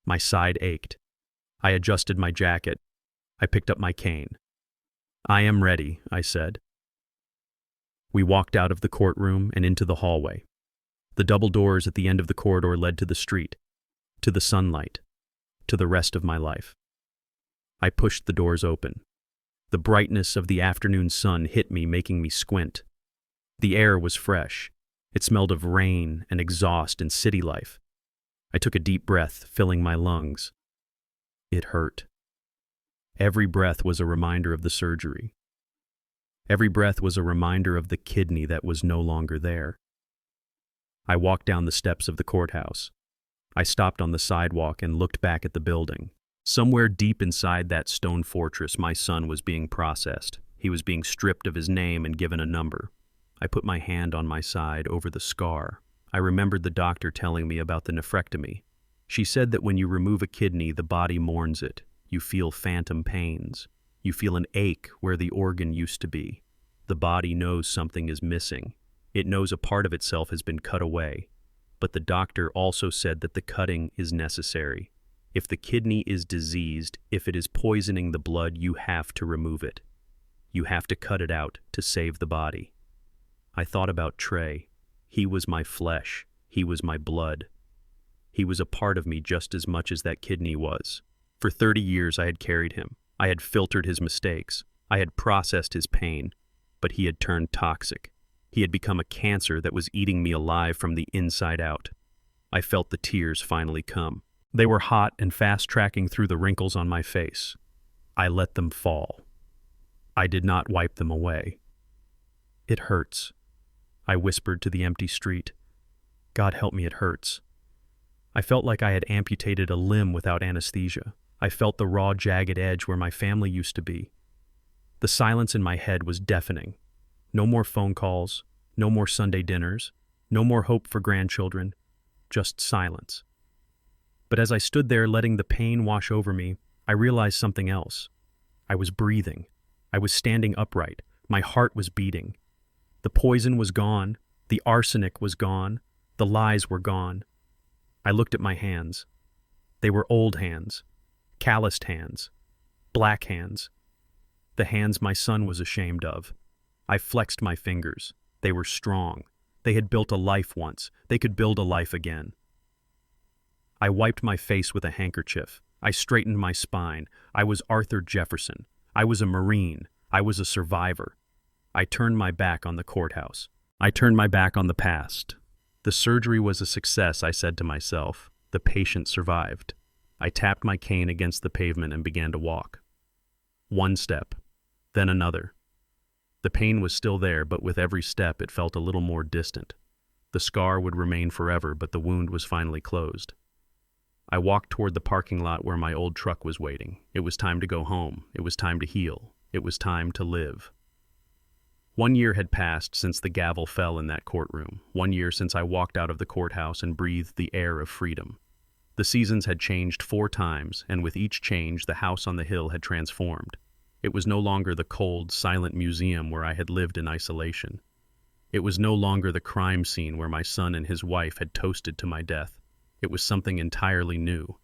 My side ached. I adjusted my jacket. I picked up my cane. "I am ready," I said. We walked out of the courtroom and into the hallway. The double doors at the end of the corridor led to the street, to the sunlight, to the rest of my life. I pushed the doors open. The brightness of the afternoon sun hit me, making me squint. The air was fresh. It smelled of rain and exhaust and city life. I took a deep breath, filling my lungs. It hurt. Every breath was a reminder of the surgery. Every breath was a reminder of the kidney that was no longer there. I walked down the steps of the courthouse. I stopped on the sidewalk and looked back at the building. Somewhere deep inside that stone fortress, my son was being processed. He was being stripped of his name and given a number. I put my hand on my side over the scar. I remembered the doctor telling me about the nephrectomy. She said that when you remove a kidney, the body mourns it. You feel phantom pains. You feel an ache where the organ used to be. The body knows something is missing. It knows a part of itself has been cut away. But the doctor also said that the cutting is necessary. If the kidney is diseased, if it is poisoning the blood, you have to remove it. You have to cut it out to save the body. I thought about Trey. He was my flesh. He was my blood. He was a part of me just as much as that kidney was. For 30 years I had carried him. I had filtered his mistakes. I had processed his pain. But he had turned toxic. He had become a cancer that was eating me alive from the inside out. I felt the tears finally come. They were hot and fast-tracking through the wrinkles on my face. I let them fall. I did not wipe them away. "It hurts," I whispered to the empty street. "God help me, it hurts." I felt like I had amputated a limb without anesthesia. I felt the raw, jagged edge where my family used to be. The silence in my head was deafening. No more phone calls, no more Sunday dinners, no more hope for grandchildren, just silence. But as I stood there letting the pain wash over me, I realized something else. I was breathing. I was standing upright. My heart was beating. The poison was gone. The arsenic was gone. The lies were gone. I looked at my hands. They were old hands, calloused hands, black hands, the hands my son was ashamed of. I flexed my fingers. They were strong. They had built a life once. They could build a life again. I wiped my face with a handkerchief. I straightened my spine. I was Arthur Jefferson. I was a Marine. I was a survivor. I turned my back on the courthouse. I turned my back on the past. The surgery was a success, I said to myself. The patient survived. I tapped my cane against the pavement and began to walk. One step, then another. The pain was still there, but with every step it felt a little more distant. The scar would remain forever, but the wound was finally closed. I walked toward the parking lot where my old truck was waiting. It was time to go home. It was time to heal. It was time to live. 1 year had passed since the gavel fell in that courtroom. 1 year since I walked out of the courthouse and breathed the air of freedom. The seasons had changed 4 times, and with each change, the house on the hill had transformed. It was no longer the cold, silent museum where I had lived in isolation. It was no longer the crime scene where my son and his wife had toasted to my death. It was something entirely new.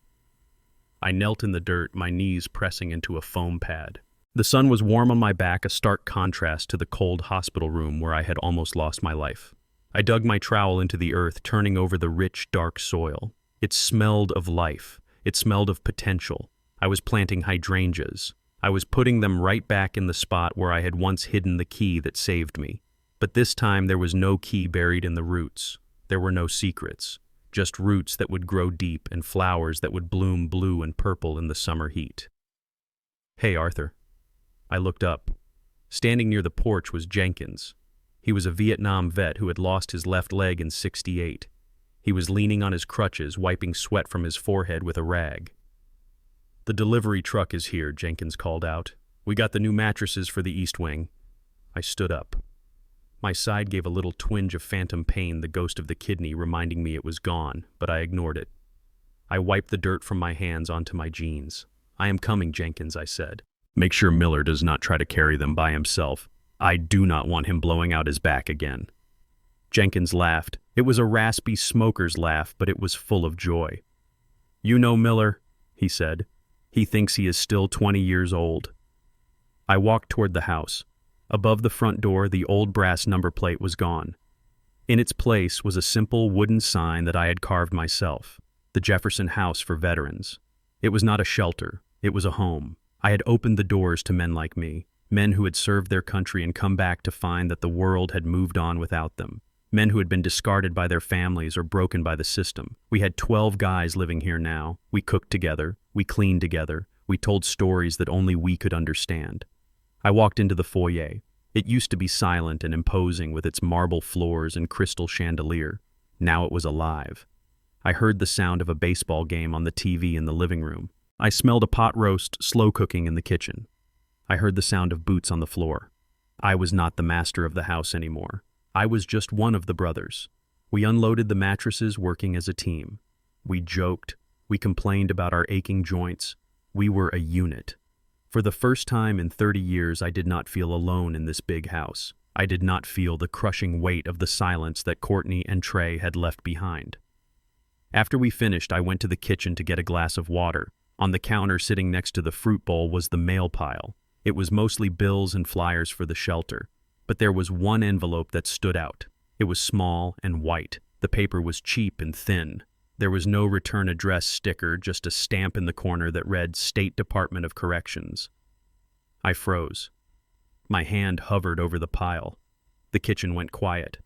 I knelt in the dirt, my knees pressing into a foam pad. The sun was warm on my back, a stark contrast to the cold hospital room where I had almost lost my life. I dug my trowel into the earth, turning over the rich, dark soil. It smelled of life. It smelled of potential. I was planting hydrangeas. I was putting them right back in the spot where I had once hidden the key that saved me. But this time there was no key buried in the roots. There were no secrets, just roots that would grow deep and flowers that would bloom blue and purple in the summer heat. "Hey, Arthur." I looked up. Standing near the porch was Jenkins. He was a Vietnam vet who had lost his left leg in '68. He was leaning on his crutches, wiping sweat from his forehead with a rag. "The delivery truck is here," Jenkins called out. "We got the new mattresses for the East Wing." I stood up. My side gave a little twinge of phantom pain, the ghost of the kidney reminding me it was gone, but I ignored it. I wiped the dirt from my hands onto my jeans. "I am coming, Jenkins," I said. "Make sure Miller does not try to carry them by himself. I do not want him blowing out his back again." Jenkins laughed. It was a raspy smoker's laugh, but it was full of joy. "You know Miller," he said. "He thinks he is still 20 years old." I walked toward the house. Above the front door, the old brass number plate was gone. In its place was a simple wooden sign that I had carved myself, the Jefferson House for Veterans. It was not a shelter, it was a home. I had opened the doors to men like me, men who had served their country and come back to find that the world had moved on without them, men who had been discarded by their families or broken by the system. We had 12 guys living here now. We cooked together, we cleaned together, we told stories that only we could understand. I walked into the foyer. It used to be silent and imposing with its marble floors and crystal chandelier. Now it was alive. I heard the sound of a baseball game on the TV in the living room. I smelled a pot roast slow cooking in the kitchen. I heard the sound of boots on the floor. I was not the master of the house anymore. I was just one of the brothers. We unloaded the mattresses working as a team. We joked. We complained about our aching joints. We were a unit. For the first time in 30 years, I did not feel alone in this big house. I did not feel the crushing weight of the silence that Courtney and Trey had left behind. After we finished, I went to the kitchen to get a glass of water. On the counter sitting next to the fruit bowl was the mail pile. It was mostly bills and flyers for the shelter. But there was one envelope that stood out. It was small and white. The paper was cheap and thin. There was no return address sticker, just a stamp in the corner that read State Department of Corrections. I froze. My hand hovered over the pile. The kitchen went quiet.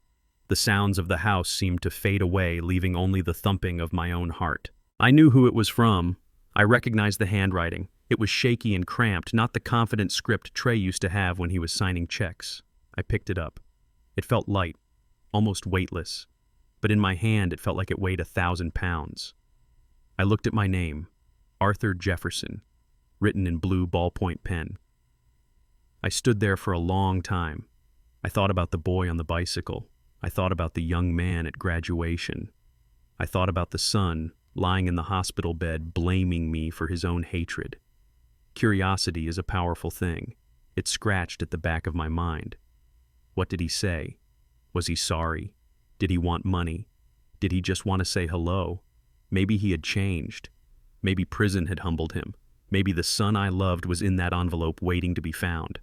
The sounds of the house seemed to fade away, leaving only the thumping of my own heart. I knew who it was from. I recognized the handwriting. It was shaky and cramped, not the confident script Trey used to have when he was signing checks. I picked it up. It felt light, almost weightless, but in my hand it felt like it weighed 1,000 pounds. I looked at my name, Arthur Jefferson, written in blue ballpoint pen. I stood there for a long time. I thought about the boy on the bicycle. I thought about the young man at graduation. I thought about the son lying in the hospital bed blaming me for his own hatred. Curiosity is a powerful thing. It scratched at the back of my mind. What did he say? Was he sorry? Did he want money? Did he just want to say hello? Maybe he had changed. Maybe prison had humbled him. Maybe the son I loved was in that envelope waiting to be found.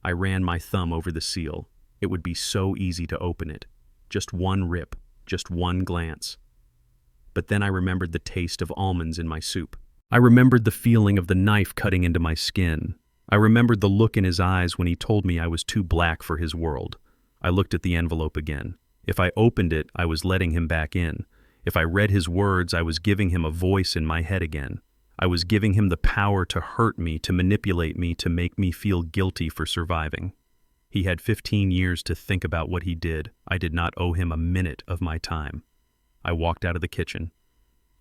I ran my thumb over the seal. It would be so easy to open it. Just one rip, just one glance. But then I remembered the taste of almonds in my soup. I remembered the feeling of the knife cutting into my skin. I remembered the look in his eyes when he told me I was too black for his world. I looked at the envelope again. If I opened it, I was letting him back in. If I read his words, I was giving him a voice in my head again. I was giving him the power to hurt me, to manipulate me, to make me feel guilty for surviving. He had 15 years to think about what he did. I did not owe him a minute of my time. I walked out of the kitchen.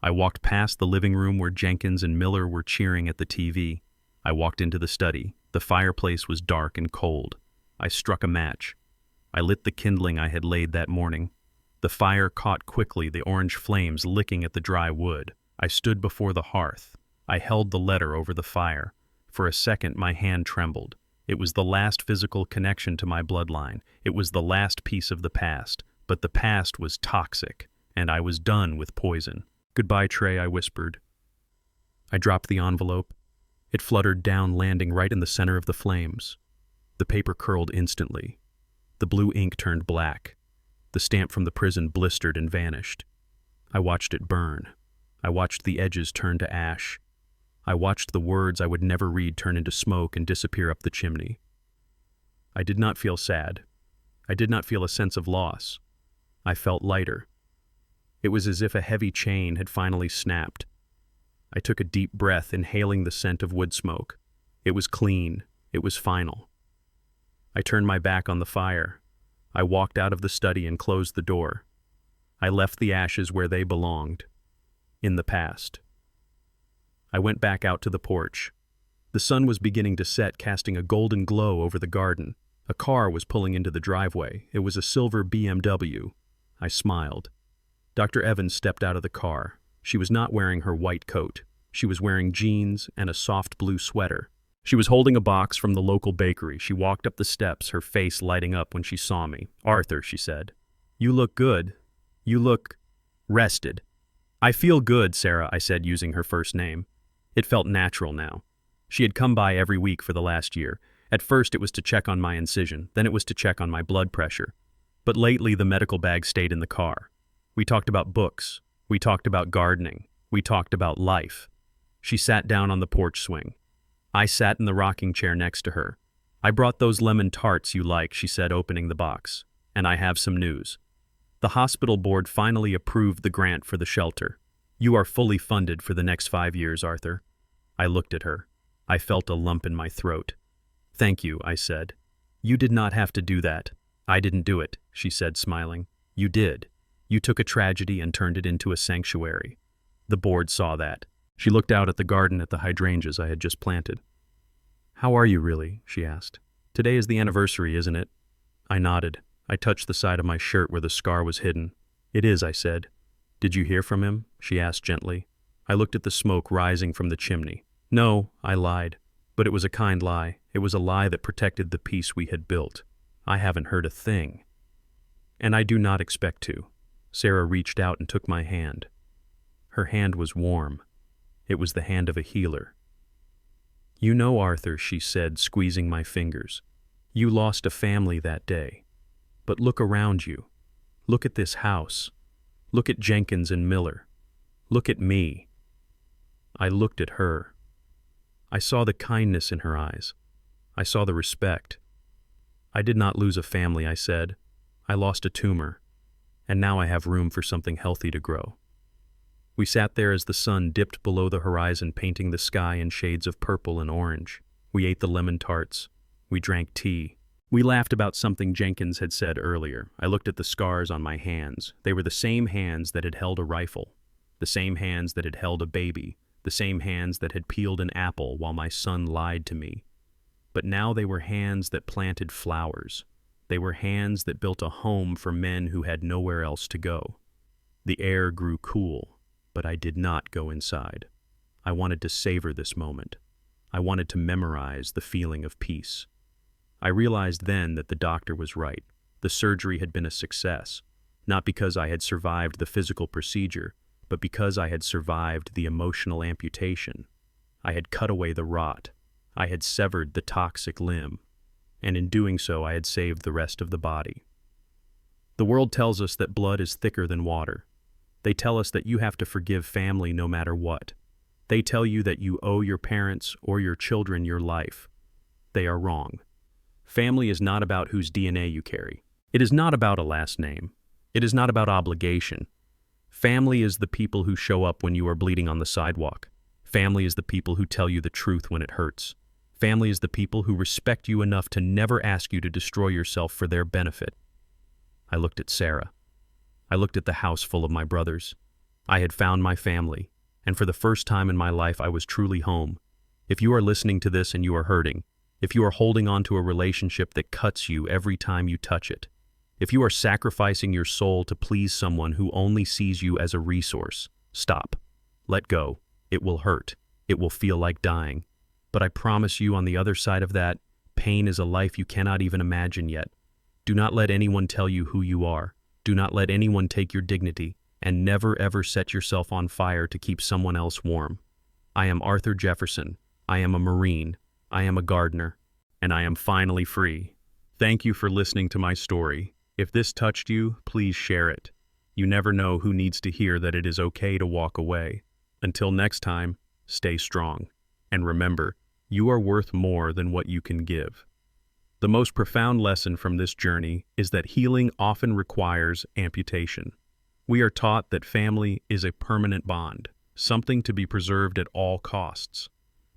I walked past the living room where Jenkins and Miller were cheering at the TV. I walked into the study. The fireplace was dark and cold. I struck a match. I lit the kindling I had laid that morning. The fire caught quickly, the orange flames licking at the dry wood. I stood before the hearth. I held the letter over the fire. For a second, my hand trembled. It was the last physical connection to my bloodline. It was the last piece of the past. But the past was toxic, and I was done with poison. "Goodbye, Trey," I whispered. I dropped the envelope. It fluttered down, landing right in the center of the flames. The paper curled instantly. The blue ink turned black. The stamp from the prison blistered and vanished. I watched it burn. I watched the edges turn to ash. I watched the words I would never read turn into smoke and disappear up the chimney. I did not feel sad. I did not feel a sense of loss. I felt lighter. It was as if a heavy chain had finally snapped. I took a deep breath, inhaling the scent of wood smoke. It was clean. It was final. I turned my back on the fire. I walked out of the study and closed the door. I left the ashes where they belonged, in the past. I went back out to the porch. The sun was beginning to set, casting a golden glow over the garden. A car was pulling into the driveway. It was a silver BMW. I smiled. Dr. Evans stepped out of the car. She was not wearing her white coat. She was wearing jeans and a soft blue sweater. She was holding a box from the local bakery. She walked up the steps, her face lighting up when she saw me. "Arthur," she said, "you look good. You look rested." "I feel good, Sarah," I said, using her first name. It felt natural now. She had come by every week for the last year. At first it was to check on my incision, then it was to check on my blood pressure. But lately the medical bag stayed in the car. We talked about books. We talked about gardening. We talked about life. She sat down on the porch swing. I sat in the rocking chair next to her. "I brought those lemon tarts you like," she said, opening the box. "And I have some news. The hospital board finally approved the grant for the shelter. You are fully funded for the next 5 years, Arthur." I looked at her. I felt a lump in my throat. "Thank you," I said. "You did not have to do that." "I didn't do it," she said, smiling. "You did. You took a tragedy and turned it into a sanctuary. The board saw that." She looked out at the garden at the hydrangeas I had just planted. "How are you really?" she asked. "Today is the anniversary, isn't it?" I nodded. I touched the side of my shirt where the scar was hidden. "It is," I said. "Did you hear from him?" she asked gently. I looked at the smoke rising from the chimney. "No," I lied. But it was a kind lie. It was a lie that protected the peace we had built. "I haven't heard a thing. And I do not expect to." Sarah reached out and took my hand. Her hand was warm. It was the hand of a healer. "You know, Arthur," she said, squeezing my fingers, "you lost a family that day. But look around you. Look at this house. Look at Jenkins and Miller. Look at me." I looked at her. I saw the kindness in her eyes. I saw the respect. "I did not lose a family," I said. "I lost a tumor. And now I have room for something healthy to grow." We sat there as the sun dipped below the horizon, painting the sky in shades of purple and orange. We ate the lemon tarts. We drank tea. We laughed about something Jenkins had said earlier. I looked at the scars on my hands. They were the same hands that had held a rifle, the same hands that had held a baby, the same hands that had peeled an apple while my son lied to me. But now they were hands that planted flowers. They were hands that built a home for men who had nowhere else to go. The air grew cool. But I did not go inside. I wanted to savor this moment. I wanted to memorize the feeling of peace. I realized then that the doctor was right. The surgery had been a success, not because I had survived the physical procedure, but because I had survived the emotional amputation. I had cut away the rot. I had severed the toxic limb. And in doing so, I had saved the rest of the body. The world tells us that blood is thicker than water. They tell us that you have to forgive family no matter what. They tell you that you owe your parents or your children your life. They are wrong. Family is not about whose DNA you carry. It is not about a last name. It is not about obligation. Family is the people who show up when you are bleeding on the sidewalk. Family is the people who tell you the truth when it hurts. Family is the people who respect you enough to never ask you to destroy yourself for their benefit. I looked at Sarah. I looked at the house full of my brothers. I had found my family, and for the first time in my life I was truly home. If you are listening to this and you are hurting, if you are holding on to a relationship that cuts you every time you touch it, if you are sacrificing your soul to please someone who only sees you as a resource, stop. Let go. It will hurt. It will feel like dying. But I promise you, on the other side of that, pain is a life you cannot even imagine yet. Do not let anyone tell you who you are. Do not let anyone take your dignity, and never ever set yourself on fire to keep someone else warm. I am Arthur Jefferson. I am a Marine. I am a gardener. And I am finally free. Thank you for listening to my story. If this touched you, please share it. You never know who needs to hear that it is okay to walk away. Until next time, stay strong. And remember, you are worth more than what you can give. The most profound lesson from this journey is that healing often requires amputation. We are taught that family is a permanent bond, something to be preserved at all costs.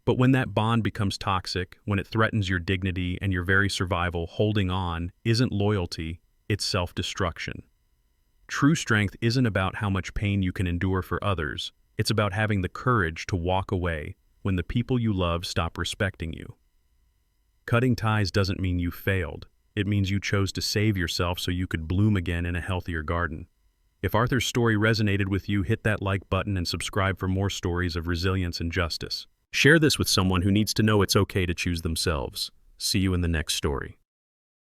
But when that bond becomes toxic, when it threatens your dignity and your very survival, holding on isn't loyalty, it's self-destruction. True strength isn't about how much pain you can endure for others. It's about having the courage to walk away when the people you love stop respecting you. Cutting ties doesn't mean you failed. It means you chose to save yourself so you could bloom again in a healthier garden. If Arthur's story resonated with you, hit that like button and subscribe for more stories of resilience and justice. Share this with someone who needs to know it's okay to choose themselves. See you in the next story.